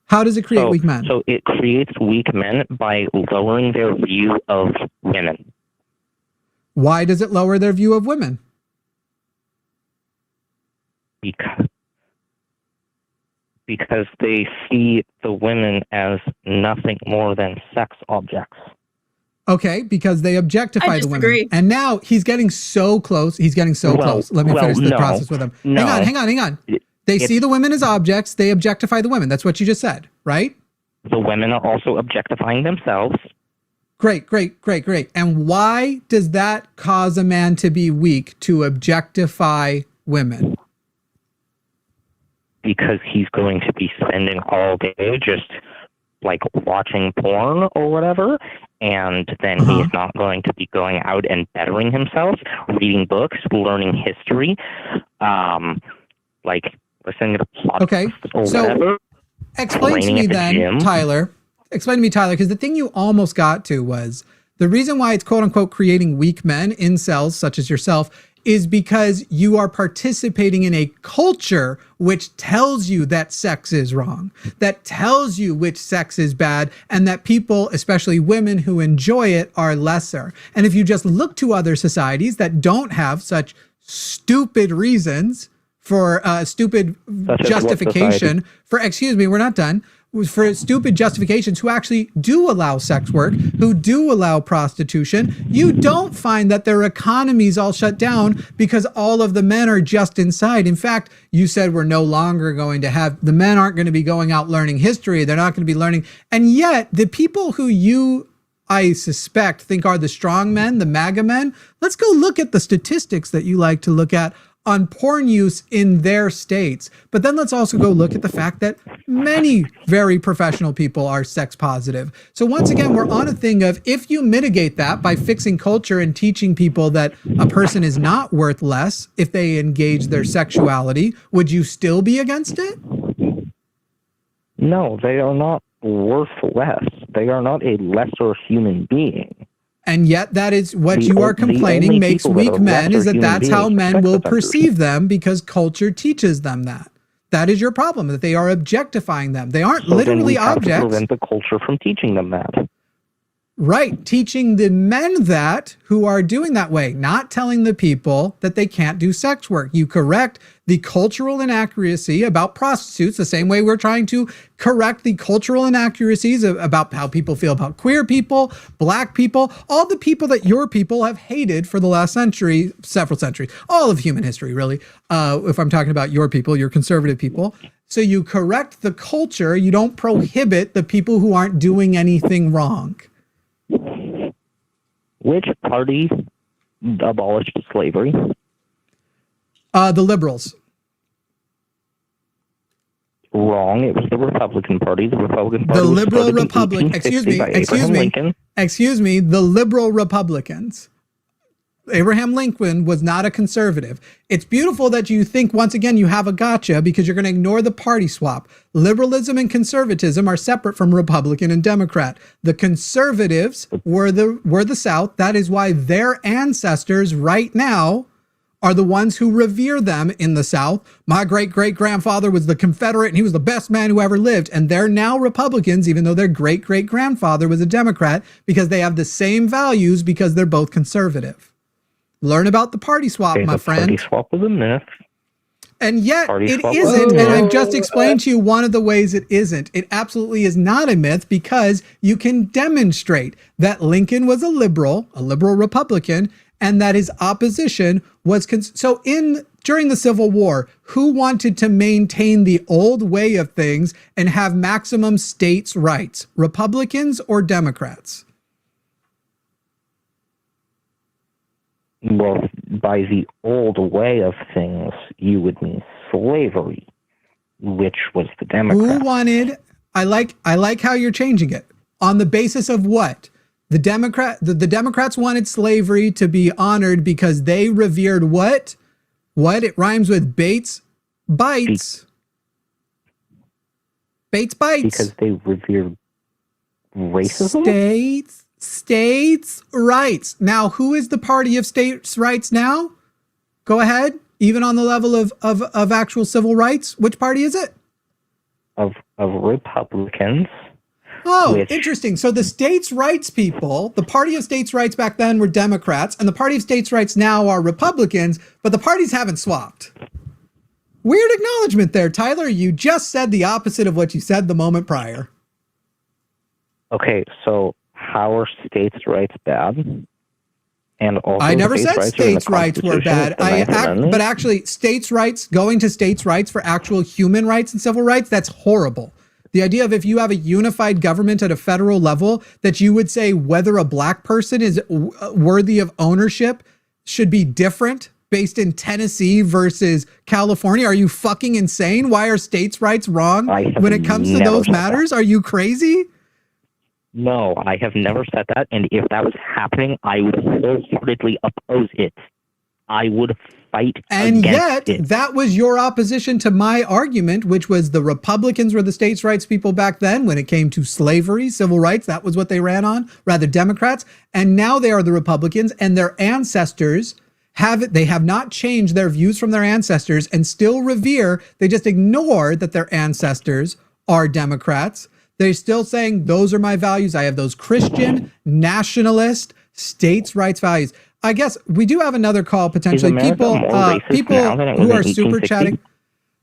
How does it create weak men? So it creates weak men by lowering their view of women. Why does it lower their view of women? Because they see the women as nothing more than sex objects. Okay, because they objectify the women. And now he's getting so close. He's getting so close. Let me finish the process with him. Hang on. They see the women as objects. They objectify the women. That's what you just said, right? The women are also objectifying themselves. Great. And why does that cause a man to be weak, to objectify women? Because he's going to be spending all day just like watching porn or whatever, and then he's not going to be going out and bettering himself, reading books, learning history, like listening to podcasts or whatever. Explain to me then, Tyler. Explain to me, Tyler, because the thing you almost got to was the reason why it's quote unquote creating weak men, incels such as yourself, is because you are participating in a culture which tells you that sex is wrong, that tells you which sex is bad, and that people, especially women who enjoy it, are lesser. And if you just look to other societies that don't have such stupid reasons for stupid justification for, excuse me, we're not done. For stupid justifications who actually do allow sex work, who do allow prostitution, you don't find that their economies all shut down because all of the men are just inside. In fact, you said we're no longer going to have, the men aren't going to be going out learning history. They're not going to be learning. And yet the people who you, I suspect, think are the strong men, the MAGA men, let's go look at the statistics that you like to look at on porn use in their states. But then let's also go look at the fact that many very professional people are sex positive. So once again, we're on a thing of, if you mitigate that by fixing culture and teaching people that a person is not worth less if they engage their sexuality, would you still be against it? No, they are not worth less. They are not a lesser human being. And yet that is what you are complaining makes weak men, is that that's how men will perceive them because culture teaches them that. That is your problem, that they are objectifying them. They aren't literally objects. To prevent the culture from teaching them that. Right, teaching the men that who are doing that way, not telling the people that they can't do sex work. You correct the cultural inaccuracy about prostitutes the same way we're trying to correct the cultural inaccuracies about how people feel about queer people, black people, all the people that your people have hated for the last century, several centuries, all of human history, really. If I'm talking about your people, your conservative people. So you correct the culture, you don't prohibit the people who aren't doing anything wrong. Which party abolished slavery? The liberals. Wrong. It was the Republican Party. The Republican Party. The liberal Republic. Excuse me. The liberal Republicans. Abraham Lincoln was not a conservative. It's beautiful that you think, once again, you have a gotcha because you're going to ignore the party swap. Liberalism and conservatism are separate from Republican and Democrat. The conservatives were the South. That is why their ancestors right now are the ones who revere them in the South. My great-great-grandfather was the Confederate and he was the best man who ever lived. And they're now Republicans, even though their great-great-grandfather was a Democrat, because they have the same values because they're both conservative. Learn about the party swap, my friend. Party swap was a myth. And yet it isn't. And I've just explained to you one of the ways it isn't. It absolutely is not a myth because you can demonstrate that Lincoln was a liberal Republican, and that his opposition was during the Civil War, who wanted to maintain the old way of things and have maximum states' rights, Republicans or Democrats? Well, by the old way of things, you would mean slavery, which was the Democrats. Who wanted? I like how you're changing it. On the basis of what? The Democrats wanted slavery to be honored because they revered what? What? It rhymes with Bates bites. Bates bites. Because they revere racism? States' rights. Now, who is the party of states' rights now? Go ahead. Even on the level of actual civil rights, which party is it? Of Republicans. Oh, interesting. So the states' rights people, the party of states' rights back then were Democrats, and the party of states' rights now are Republicans, but the parties haven't swapped. Weird acknowledgement there, Tyler. You just said the opposite of what you said the moment prior. Okay, so how are states' rights bad? And also I never said states' rights were bad. But actually, states' rights, going to states' rights for actual human rights and civil rights, that's horrible. The idea of if you have a unified government at a federal level, that you would say whether a black person is worthy of ownership should be different based in Tennessee versus California. Are you fucking insane? Why are states' rights wrong when it comes to those matters? Are you crazy? No, I have never said that. And if that was happening, I would wholeheartedly oppose it. I would fight and against yet, it. that was your opposition to my argument, which was the Republicans were the states' rights people back then when it came to slavery, civil rights. That was what they ran on, rather Democrats. And now they are the Republicans, and their ancestors they have not changed their views from their ancestors and still revere. They just ignore that their ancestors are Democrats. They're still saying, those are my values. I have those Christian, nationalist, states' rights values. I guess we do have another call potentially. People who are super chatting.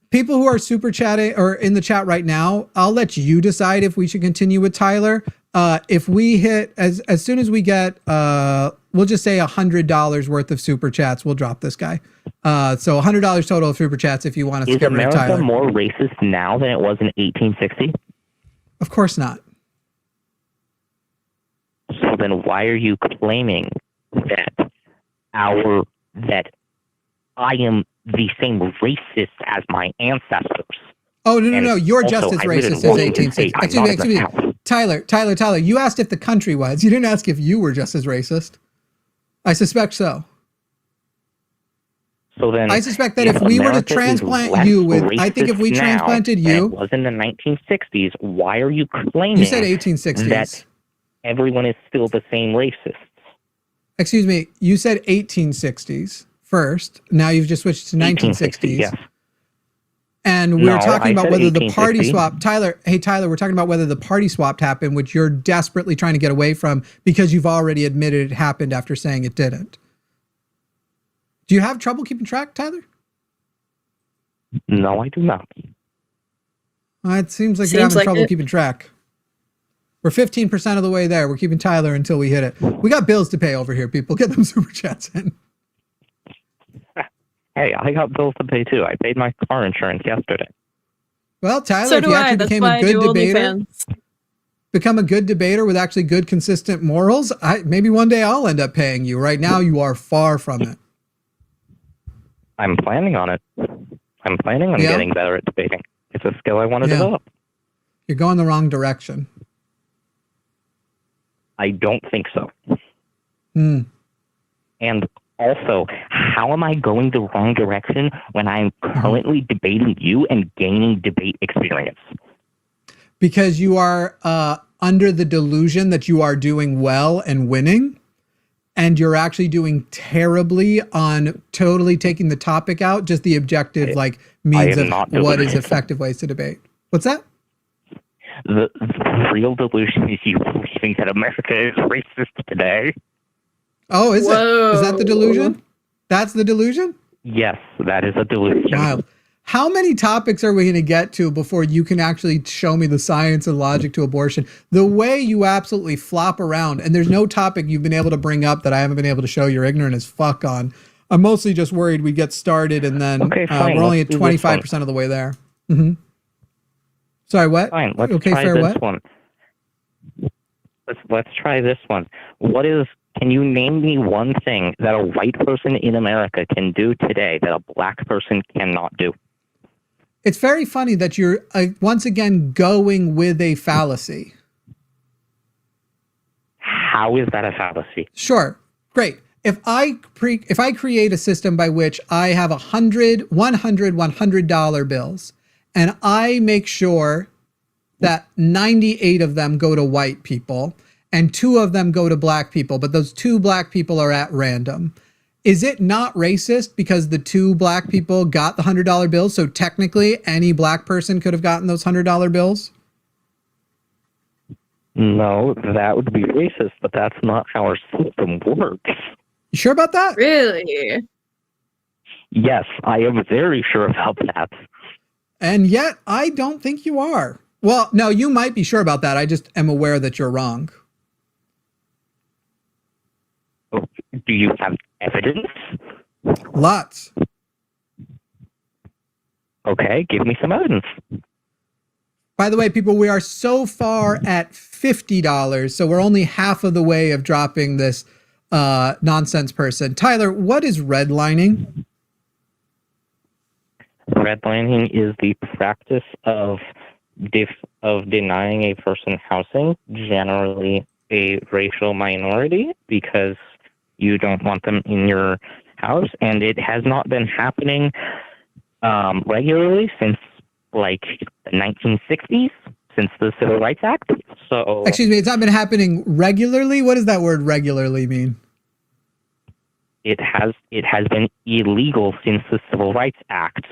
People who are super chatting or in the chat right now, I'll let you decide if we should continue with Tyler. If we hit as soon as we get, we'll just say $100 worth of super chats, we'll drop this guy. So $100 total of super chats if you want to skip rid of Tyler. Is America more racist now than it was in 1860? Of course not. So then why are you claiming that I am the same racist as my ancestors? Oh, no. You're just as racist as 1860. Excuse me. Tyler, you asked if the country was. You didn't ask if you were just as racist. I suspect so. So then, I suspect that if we were to transplant you with, I think if we transplanted you, it was in the 1960s. Why are you claiming? You said 1860s. That everyone is still the same racists? Excuse me. You said 1860s first. Now you've just switched to 1960s. Yes. And we're talking about whether the party swap. Tyler, we're talking about whether the party swap happened, which you're desperately trying to get away from because you've already admitted it happened after saying it didn't. Do you have trouble keeping track, Tyler? No, I do not. It seems like you're having trouble keeping track. We're 15% of the way there. We're keeping Tyler until we hit it. We got bills to pay over here, people. Get them super chats in. Hey, I got bills to pay too. I paid my car insurance yesterday. Well, Tyler, if you actually became a good debater, become a good debater with actually good, consistent morals, maybe one day I'll end up paying you. Right now, you are far from it. I'm planning on it. I'm planning on getting better at debating. It's a skill I want to develop. You're going the wrong direction. I don't think so. And also, how am I going the wrong direction when I'm currently debating you and gaining debate experience? Because you are under the delusion that you are doing well and winning, and you're actually doing terribly on totally taking the topic out, just the objective means of what is effective ways to debate. What's that? The real delusion is you believing that America is racist today. Oh, is it? Is that the delusion? That's the delusion? Yes, that is a delusion. Wow. How many topics are we going to get to before you can actually show me the science and logic to abortion? The way you absolutely flop around, and there's no topic you've been able to bring up that I haven't been able to show you're ignorant as fuck on. I'm mostly just worried we get started and then we're only at 25% of the way there. Mm-hmm. Sorry, what? Fine, let's try this one. Let's try this one. Can you name me one thing that a white person in America can do today that a black person cannot do? It's very funny that you're once again going with a fallacy. How is that a fallacy? Sure. Great. If I create a system by which I have 100 $100 bills, and I make sure that 98 of them go to white people and 2 of them go to black people, but those 2 black people are at random, is it not racist because the 2 black people got the $100 bills? So technically any black person could have gotten those $100 bills? No, that would be racist, but that's not how our system works. You sure about that? Really? Yes, I am very sure about that. And yet, I don't think you are. Well, no, you might be sure about that. I just am aware that you're wrong. Do you have evidence? Lots. Okay, give me some evidence. By the way, people, we are so far at $50, so we're only half of the way of dropping this nonsense person. Tyler, what is redlining? Redlining is the practice of denying a person housing, generally a racial minority, because you don't want them in your house, and it has not been happening regularly since like the 1960s, since the Civil Rights Act. So, excuse me, it's not been happening regularly? What does that word regularly mean? It has been illegal since the Civil Rights Act.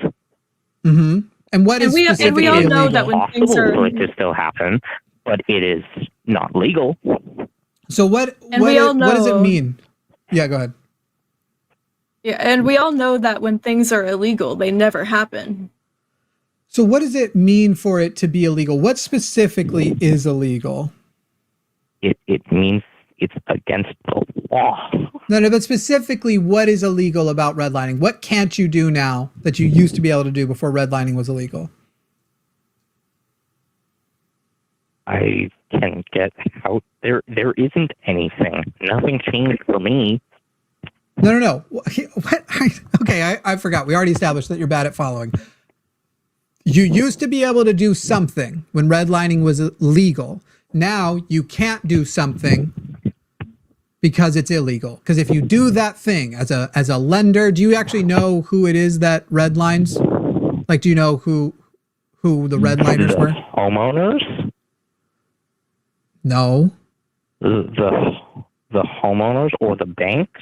Mm-hmm. And what is specifically and we all know illegal? that when things are for it to still happen, but it is not legal. So what does it mean? Yeah, go ahead. Yeah, and we all know that when things are illegal, they never happen. So what does it mean for it to be illegal? What specifically is illegal? It means it's against the law. No, but specifically, what is illegal about redlining? What can't you do now that you used to be able to do before redlining was illegal? I can get out. There isn't anything. Nothing changed for me. No. What? Okay, I forgot. We already established that you're bad at following. You used to be able to do something when redlining was legal. Now you can't do something because it's illegal. Because if you do that thing as a lender, do you actually know who it is that redlines? Like, do you know who the redliners were? Homeowners? No. The homeowners or the banks?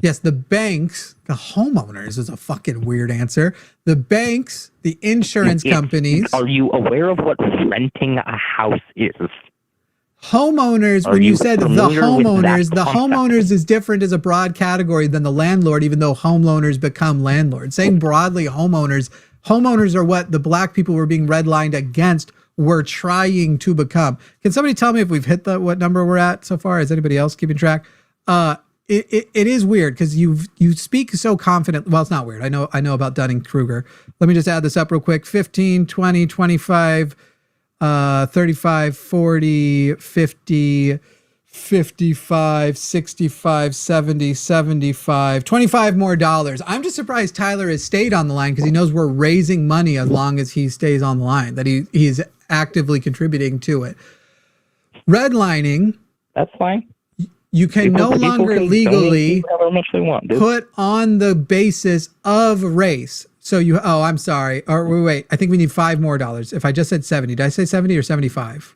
Yes, the banks. The homeowners is a fucking weird answer. The banks, the insurance companies. Are you aware of what renting a house is? Homeowners, when you said the homeowners is different as a broad category than the landlord, even though homeowners become landlords. Saying broadly homeowners are what the black people were being redlined against were trying to become. Can somebody tell me if we've hit what number we're at so far? Is anybody else keeping track? It is weird because you speak so confident. Well, it's not weird. I know about Dunning-Kruger. Let me just add this up real quick. 15, 20, 25, 35, 40, 50, 55, 65, 70, 75, 25 more dollars. I'm just surprised Tyler has stayed on the line because he knows we're raising money as long as he stays on the line, that he's actively contributing to it. Redlining. That's fine. You can no longer legally put on the basis of race. So I'm sorry. Or wait, I think we need $5 more. If I just said 70, did I say 70 or 75?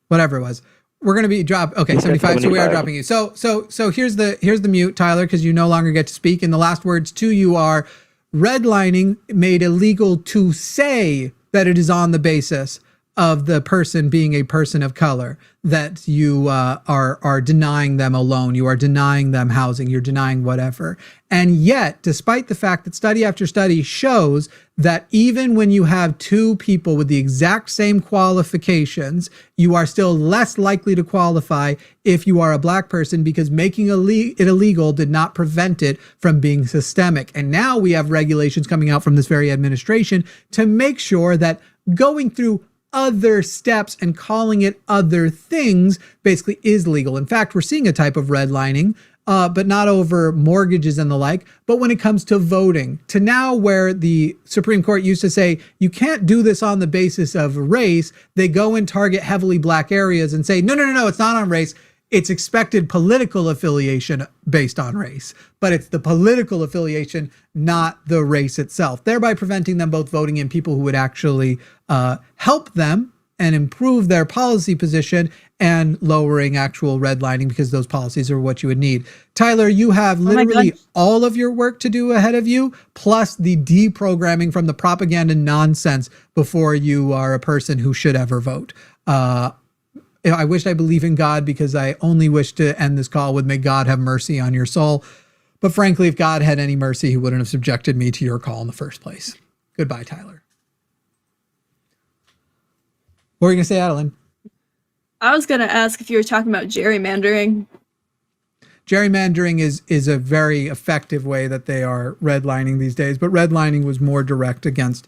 Whatever it was. We're going to be dropped. Okay, 75. So we are dropping you. So here's the mute, Tyler, because you no longer get to speak. And the last words to you are redlining made illegal to say that it is on the basis of the person being a person of color, that you are denying them a loan, you are denying them housing, you're denying whatever. And yet, despite the fact that study after study shows that even when you have 2 people with the exact same qualifications, you are still less likely to qualify if you are a black person, because making it illegal did not prevent it from being systemic. And now we have regulations coming out from this very administration to make sure that going through other steps and calling it other things basically is legal. In fact, we're seeing a type of redlining, but not over mortgages and the like, but when it comes to voting, to now where the Supreme Court used to say, you can't do this on the basis of race, they go and target heavily black areas and say, no, it's not on race. It's expected political affiliation based on race, but it's the political affiliation, not the race itself, thereby preventing them both voting in people who would actually help them and improve their policy position and lowering actual redlining, because those policies are what you would need. Tyler, you have literally all of your work to do ahead of you, plus the deprogramming from the propaganda nonsense before you are a person who should ever vote. I wished I believe in God, because I only wish to end this call with, may God have mercy on your soul. But frankly, if God had any mercy, he wouldn't have subjected me to your call in the first place. Goodbye, Tyler. What were you going to say, Adeline? I was going to ask if you were talking about gerrymandering. Gerrymandering is a very effective way that they are redlining these days, but redlining was more direct against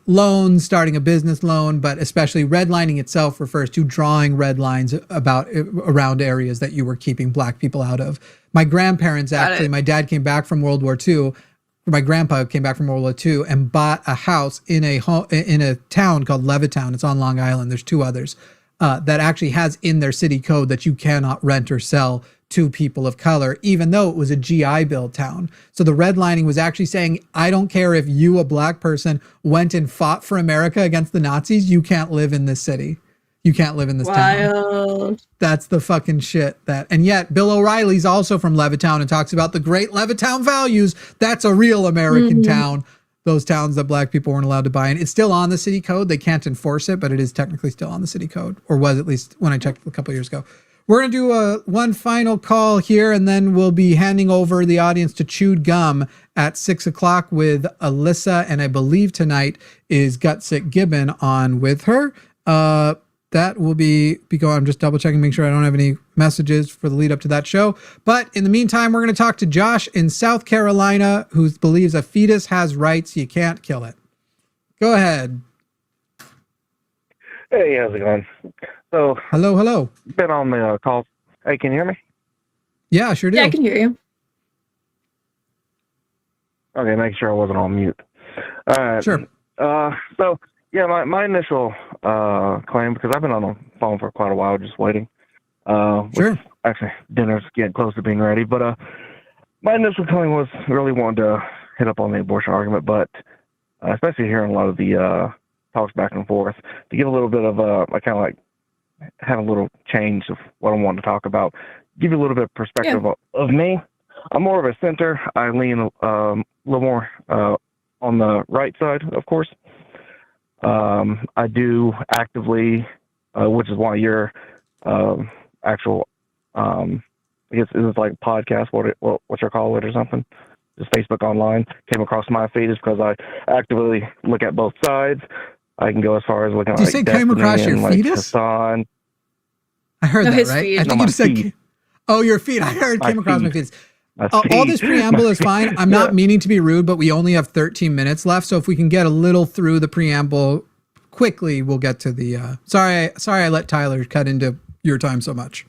loans, starting a business loan, but especially redlining itself refers to drawing red lines around areas that you were keeping black people out of. My grandparents my dad came back from World War II. My grandpa came back from World War II and bought a house in a town called Levittown. It's on Long Island. There's two others that actually has in their city code that you cannot rent or sell to people of color, even though it was a GI Bill town. So the redlining was actually saying, I don't care if you, a black person, went and fought for America against the Nazis, you can't live in this city. You can't live in this town. That's the fucking shit and yet Bill O'Reilly's also from Levittown and talks about the great Levittown values. That's a real American town. Those towns that black people weren't allowed to buy in. It's still on the city code. They can't enforce it, but it is technically still on the city code, or was at least when I checked a couple of years ago. We're going to do one final call here, and then we'll be handing over the audience to Chewed Gum at 6:00 with Alyssa, and I believe tonight is Gutsick Gibbon on with her. That will be going. I'm just double checking, make sure I don't have any messages for the lead up to that show. But in the meantime, we're going to talk to Josh in South Carolina, who believes a fetus has rights. You can't kill it. Go ahead. Hey, how's it going? So, hello. Been on the call. Hey, can you hear me? Yeah, I sure do. Yeah, I can hear you. Okay, make sure I wasn't on mute. All right. Sure. So, yeah, my initial claim, because I've been on the phone for quite a while, just waiting. Sure. Actually, dinner's getting close to being ready, but my initial claim was really wanting to hit up on the abortion argument, but especially hearing a lot of the talks back and forth, to give a little bit of I kind of like have a little change of what I wanted to talk about, give you a little bit of perspective of me. I'm more of a center. I lean a little more on the right side, of course. I do actively, which is why your actual, I guess it's like a podcast, what you call it or something, just Facebook Online, came across my feed is because I actively look at both sides. I can go as far as looking at Did you say came across your fetus? Hassan. I heard that, right? Feed. I think you just said, your feet. I heard came across my fetus. All this preamble is fine. I'm not meaning to be rude, but we only have 13 minutes left. So if we can get a little through the preamble quickly, we'll get to the, sorry I let Tyler cut into your time so much.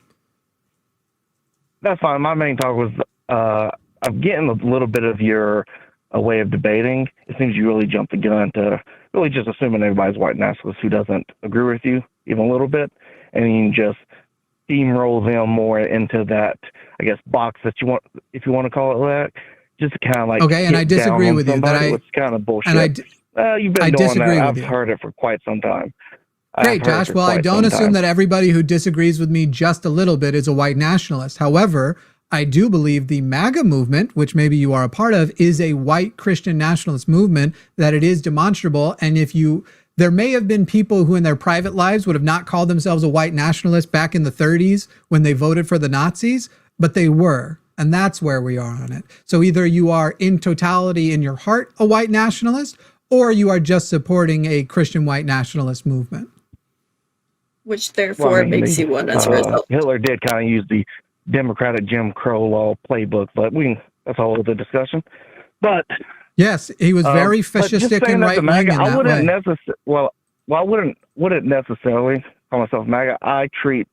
That's fine. My main talk was, I'm getting a little bit of your way of debating. It seems you really jumped the gun to really just assuming everybody's white nationalist who doesn't agree with you even a little bit, and you just steamroll them more into that, I guess, box that you want, if you want to call it that, just to kind of like and I disagree with you that it's kind of bullshit. And you've been doing that. I've heard it for quite some time. Great, Josh. Well, I don't assume that everybody who disagrees with me just a little bit is a white nationalist. However, I do believe the MAGA movement, which maybe you are a part of, is a white Christian nationalist movement, that it is demonstrable. And there may have been people who in their private lives would have not called themselves a white nationalist back in the 30s when they voted for the Nazis, but they were. And that's where we are on it. So either you are in totality in your heart a white nationalist, or you are just supporting a Christian white nationalist movement. Which therefore makes you one as a result. Hitler did kind of use the Democratic Jim Crow law playbook, but that's all of the discussion. But yes, he was very fascistic and right-wing in that way. well, I wouldn't necessarily call myself MAGA. I treat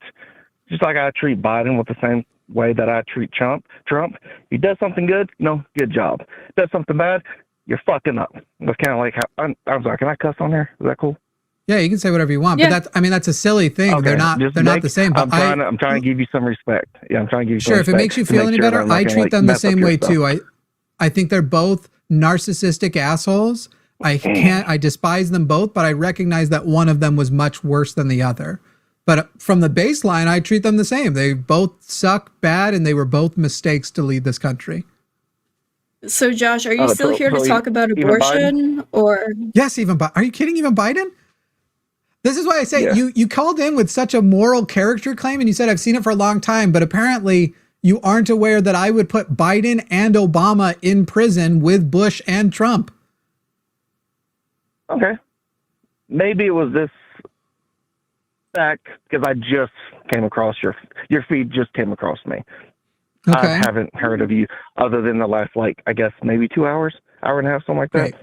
Biden with the same way that I treat Trump. He does something good, good job. Does something bad, you're fucking up. That's kind of like how I'm sorry. Can I cuss on here? Is that cool? Yeah, you can say whatever you want, but that's a silly thing. Okay, they're not the same. But I'm trying to give you some respect. Yeah, I'm trying to give you some respect. Sure, if it makes you feel any better, I treat them the same way too. I think they're both narcissistic assholes. I despise them both, but I recognize that one of them was much worse than the other. But from the baseline, I treat them the same. They both suck bad, and they were both mistakes to lead this country. So, Josh, are you still here to talk about abortion, or? Yes, are you kidding? Even Biden? This is why I say you called in with such a moral character claim, and you said I've seen it for a long time, but apparently you aren't aware that I would put Biden and Obama in prison with Bush and Trump. Okay, maybe it was this fact because I just came across your feed. Just came across me. Okay. I haven't heard of you other than the last, I guess maybe 2 hours, hour and a half, something like that. Right.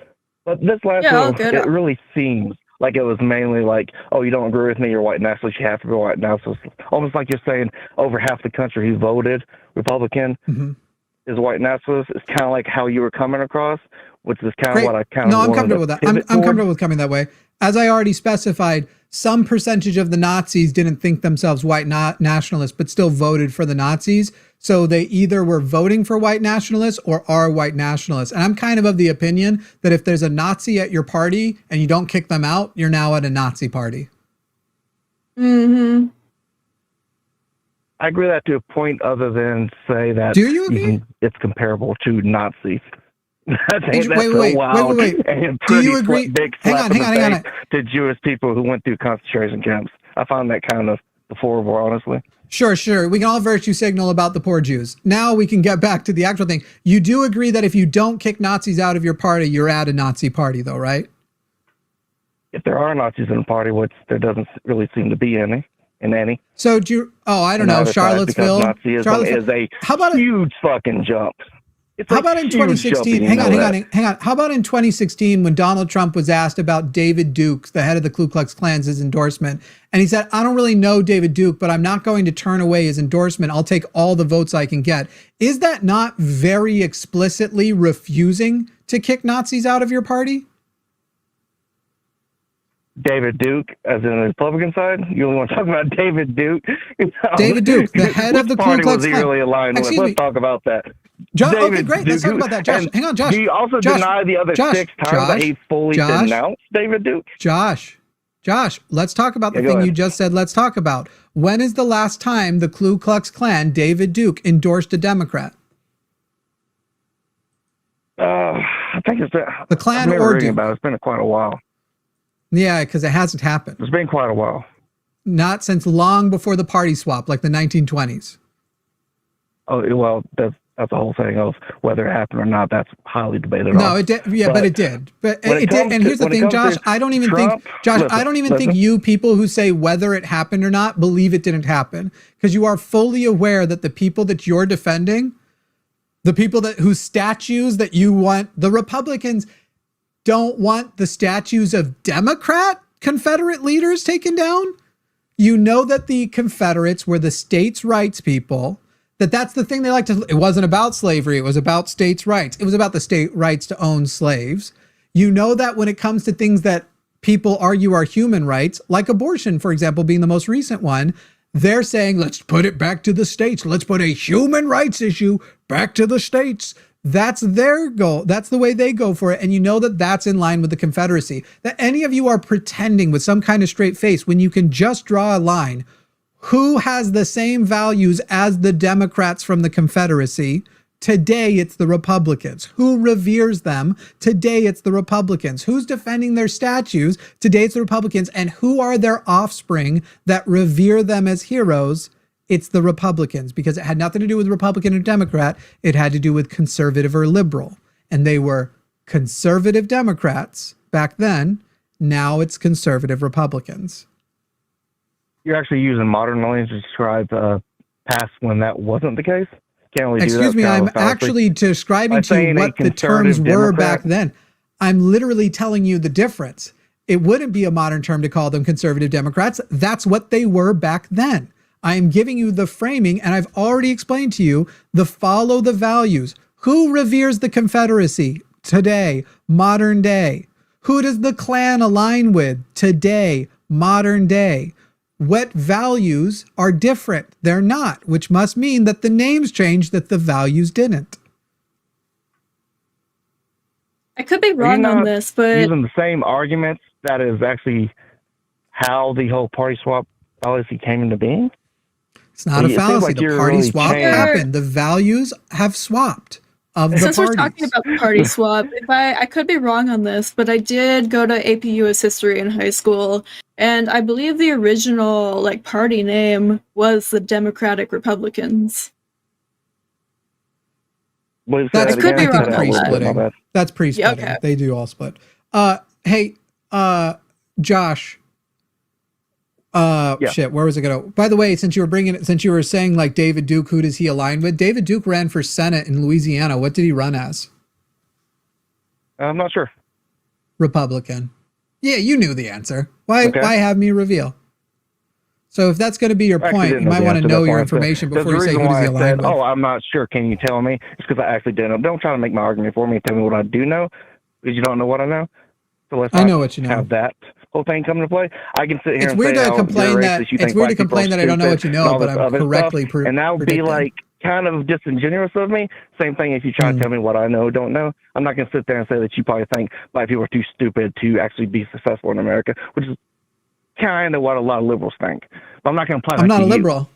But this last one, it really seems like it was mainly oh, you don't agree with me, you're white nationalist, you have to be white nationalist. Almost like you're saying over half the country who voted Republican is white nationalist. It's kind of like how you were coming across, which is kind of what I kind of I'm comfortable with that. I'm comfortable with coming that way. As I already specified, some percentage of the Nazis didn't think themselves white nationalists, but still voted for the Nazis. So they either were voting for white nationalists or are white nationalists. And I'm kind of the opinion that if there's a Nazi at your party and you don't kick them out, you're now at a Nazi party. Mm-hmm. I agree with that to a point other than say that do you agree? It's comparable to Nazis. Wait. Do you agree? Hang on. To Jewish people who went through concentration camps. I found that kind of deplorable, honestly. Sure. We can all virtue signal about the poor Jews. Now we can get back to the actual thing. You do agree that if you don't kick Nazis out of your party, you're at a Nazi party, though, right? If there are Nazis in the party, which there doesn't really seem to be any. So do you? Oh, I don't know. Charlottesville. Nazism is a huge fucking jump. How about in 2016? Hang on. How about in 2016 when Donald Trump was asked about David Duke, the head of the Ku Klux Klan's endorsement, and he said, "I don't really know David Duke, but I'm not going to turn away his endorsement. I'll take all the votes I can get." Is that not very explicitly refusing to kick Nazis out of your party? David Duke, as in the Republican side? You only want to talk about David Duke? David Duke, the head of the Ku Klux Klan. Was he really aligned with? Let's talk about that. Okay, great. Let's talk about that. Josh, hang on, Josh. Do you also deny the other 6 times that he fully denounced David Duke? Josh, let's talk about the thing you just said. Let's talk about. When is the last time the Ku Klux Klan, David Duke, endorsed a Democrat? I think it's been the Klan or Duke. It's been quite a while. Yeah, because it hasn't happened. It's been quite a while. Not since long before the party swap, like the 1920s. Oh, well, that's the whole thing of whether it happened or not. That's highly debated. No, it did. Yeah, but it did. But it did. And here's the thing, Josh. I don't even think you people who say whether it happened or not believe it didn't happen, because you are fully aware that the people that you're defending, the people whose statues that you want, the Republicans don't want the statues of Democrat Confederate leaders taken down. You know that the Confederates were the states' rights people. That's the thing they like to. It wasn't about slavery. It was about states' rights. It was about the state rights to own slaves. You know that when it comes to things that people argue are human rights, like abortion, for example, being the most recent one, they're saying, let's put it back to the states. Let's put a human rights issue back to the states. That's their goal. That's the way they go for it. And you know that that's in line with the Confederacy. That any of you are pretending with some kind of straight face when you can just draw a line. Who has the same values as the Democrats from the Confederacy? Today, it's the Republicans. Who reveres them? Today, it's the Republicans. Who's defending their statues? Today, it's the Republicans. And who are their offspring that revere them as heroes? It's the Republicans, because it had nothing to do with Republican or Democrat. It had to do with conservative or liberal. And they were conservative Democrats back then. Now it's conservative Republicans. You're actually using modern language to describe past when that wasn't the case? Can't really Excuse me, I'm actually describing to you what the terms were back then. I'm literally telling you the difference. it wouldn't be a modern term to call them conservative Democrats. That's what they were back then. I am giving you the framing, and I've already explained to you the follow the values. Who reveres the Confederacy today, modern day? Who does the Klan align with today, modern day? What values are different? They're not, which must mean that the names changed, that the values didn't. I could be wrong on this, but using the same arguments that is actually how the whole party swap policy came into being. It's not a fallacy. The party swap happened. The values have swapped of the parties. Since we're talking about the party swap, I could be wrong on this, but I did go to AP US history in high school, and I believe the original party name was the Democratic Republicans. That's could be wrong. Pre-splitting. That's pre-splitting. Okay. They do all split. Hey, Josh. Shit, where was it gonna? By the way, since you were saying David Duke, who does he align with? David Duke ran for Senate in Louisiana. What did he run as? I'm not sure. Republican. Yeah, you knew the answer. Why have me reveal? So if that's going to be your point, you might want to know your information before you say who does he align with. Oh, I'm not sure. Can you tell me? It's because I actually didn't. Don't try to make my argument for me and tell me what I do know, because you don't know what I know. So let's I know what you know. Have that whole thing come into play. I can sit here it's weird to complain that I don't know what you know, but I'm correctly and that would be kind of disingenuous of me. Same thing if you try to tell me what I know or don't know. I'm not going to sit there and say that you probably think black people are too stupid to actually be successful in America, which is kind of what a lot of liberals think. But I'm not going to apply that. I'm not a liberal.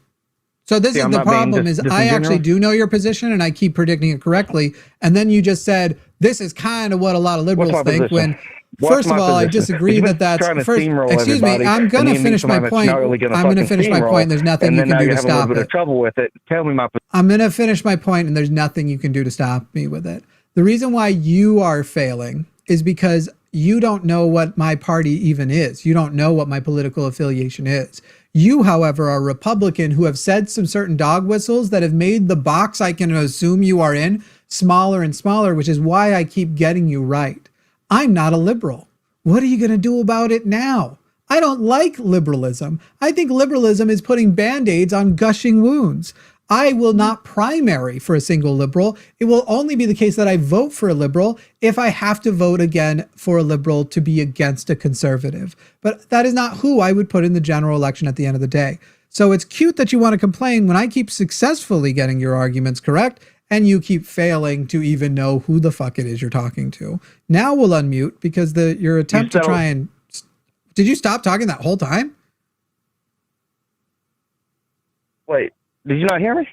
So this is the problem is I actually do know your position and I keep predicting it correctly. And then you just said, this is kind of what a lot of liberals think when first of all, I disagree that that's first. Excuse me, I'm going to finish my point. I'm going to finish my point. There's nothing you can do to stop it. Trouble with it. Tell me I'm going to finish my point, and there's nothing you can do to stop me with it. The reason why you are failing is because you don't know what my party even is. You don't know what my political affiliation is. You, however, are a Republican who have said some certain dog whistles that have made the box I can assume you are in smaller and smaller, which is why I keep getting you right. I'm not a liberal. What are you going to do about it now? I don't like liberalism. I think liberalism is putting Band-Aids on gushing wounds. I will not primary for a single liberal. It will only be the case that I vote for a liberal if I have to vote again for a liberal to be against a conservative. But that is not who I would put in the general election at the end of the day. So it's cute that you want to complain when I keep successfully getting your arguments correct and you keep failing to even know who the fuck it is you're talking to. Now we'll unmute because your attempt to try and... Did you stop talking that whole time? Wait. Did you not hear me?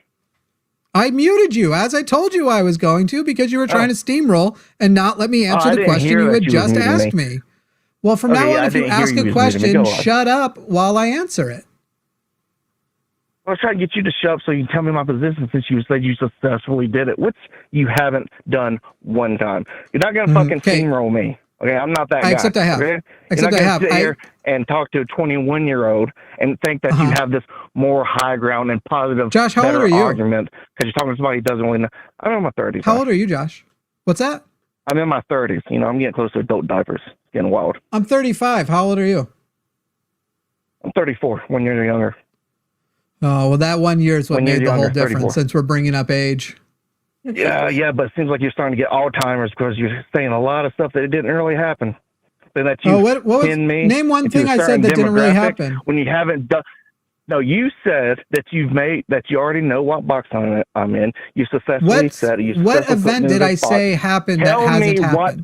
I muted you, as I told you I was going to, because you were trying to steamroll and not let me answer the question you had just asked me. Well, from now on, if you ask a question, shut up while I answer it. I was trying to get you to shut up so you can tell me my position since you said you successfully did it, which you haven't done one time. You're not going to fucking steamroll me. Okay, I'm not that guy. Except I have. Okay? Except I have. Sit here and talk to a 21-year-old and think that you have this more high ground and positive, Josh, how old are you? Argument because you're talking to somebody who doesn't really know. I'm in my 30s. How old are you, Josh? What's that? I'm in my 30s. You know, I'm getting close to adult diapers. It's getting wild. I'm 35. How old are you? I'm 34. 1 year younger. Oh, well, that 1 year is what made the whole difference 34. Since we're bringing up age. Yeah, but it seems like you're starting to get Alzheimer's because you're saying a lot of stuff that it didn't really happen. That you what was, name one thing I said that didn't really happen. When you haven't done... No, you said that you already know what box I'm in. You successfully said it. What event did I say happened that hasn't happened?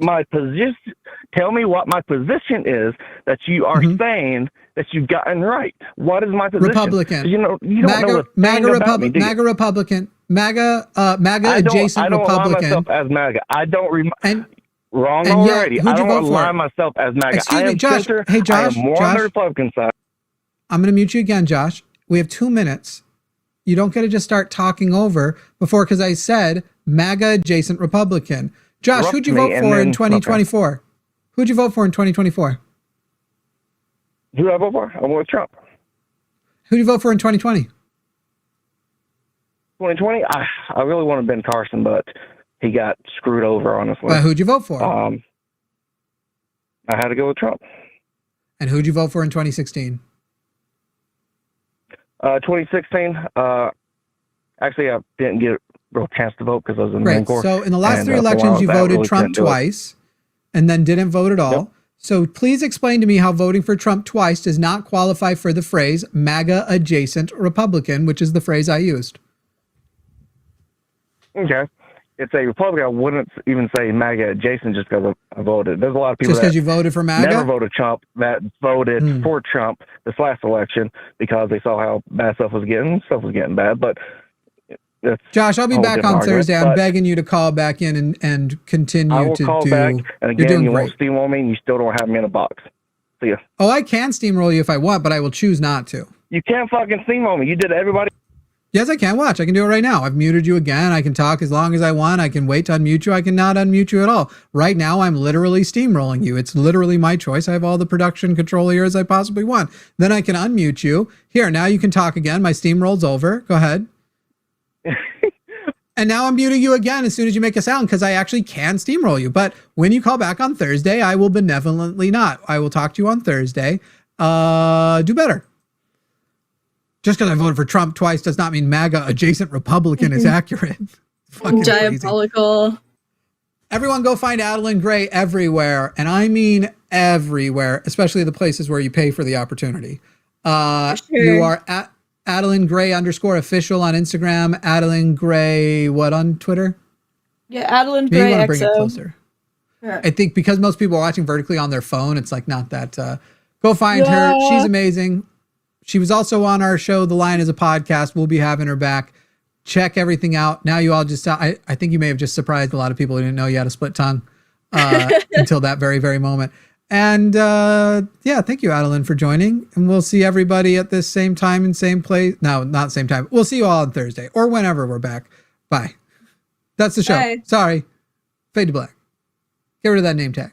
Tell me what my position is that you are saying that you've gotten right. What is my position? Republican. You don't know MAGA Republican. MAGA Republican. MAGA adjacent Republican. I don't align myself as MAGA. I don't wrong already. I don't align myself as MAGA. Excuse me, Josh. Hey, Josh. I am more on the Republican side. I'm going to mute you again, Josh. We have 2 minutes. You don't get to just start talking over before, because I said MAGA adjacent Republican. Josh, who'd you vote for in 2024? Okay. Who'd you vote for in 2024? Who did I vote for? I went with Trump. Who'd you vote for in 2020? 2020? I really wanted Ben Carson, but he got screwed over, honestly. Who'd you vote for? I had to go with Trump. And who'd you vote for in 2016? 2016, actually, I didn't get a real chance to vote because I was in the Marine Corps. So in the last 3 elections, you voted Trump twice and then didn't vote at all. Yep. So please explain to me how voting for Trump twice does not qualify for the phrase MAGA adjacent Republican, which is the phrase I used. Okay. It's a Republican. I wouldn't even say MAGA adjacent just because I voted. There's a lot of people just because you voted for MAGA? Never voted Trump that voted for Trump this last election because they saw how bad stuff was getting. Stuff was getting bad, but Josh, I'll be back on Thursday. I'm begging you to call back in and continue to do. I will call back, and again, you won't steamroll me, and you still don't have me in a box. See ya. Oh, I can steamroll you if I want, but I will choose not to. You can't fucking steamroll me. You did everybody. Yes, I can. Watch. I can do it right now. I've muted you again. I can talk as long as I want. I can wait to unmute you. I can not unmute you at all. Right now, I'm literally steamrolling you. It's literally my choice. I have all the production control here as I possibly want. Then I can unmute you. Here, now you can talk again. My steamroll's over. Go ahead. And now I'm muting you again as soon as you make a sound because I actually can steamroll you. But when you call back on Thursday, I will benevolently not. I will talk to you on Thursday. Do better. Just because I voted for Trump twice does not mean MAGA adjacent Republican is accurate. Diabolical. Crazy. Everyone go find Adalind Gray everywhere. And I mean everywhere, especially the places where you pay for the opportunity. Sure. You are at Adalind Gray _official on Instagram. Adalind Gray, what on Twitter? Yeah, Adalind Gray. You want to bring it closer. Sure. I think because most people are watching vertically on their phone, it's like not that. Go find her. She's amazing. She was also on our show, The Line is a Podcast. We'll be having her back. Check everything out. Now you all just, I think you may have just surprised a lot of people who didn't know you had a split tongue until that very, very moment. And yeah, thank you, Adalind, for joining. And we'll see everybody at this same time and same place. No, not same time. We'll see you all on Thursday or whenever we're back. Bye. That's the show. Bye. Sorry. Fade to black. Get rid of that name tag.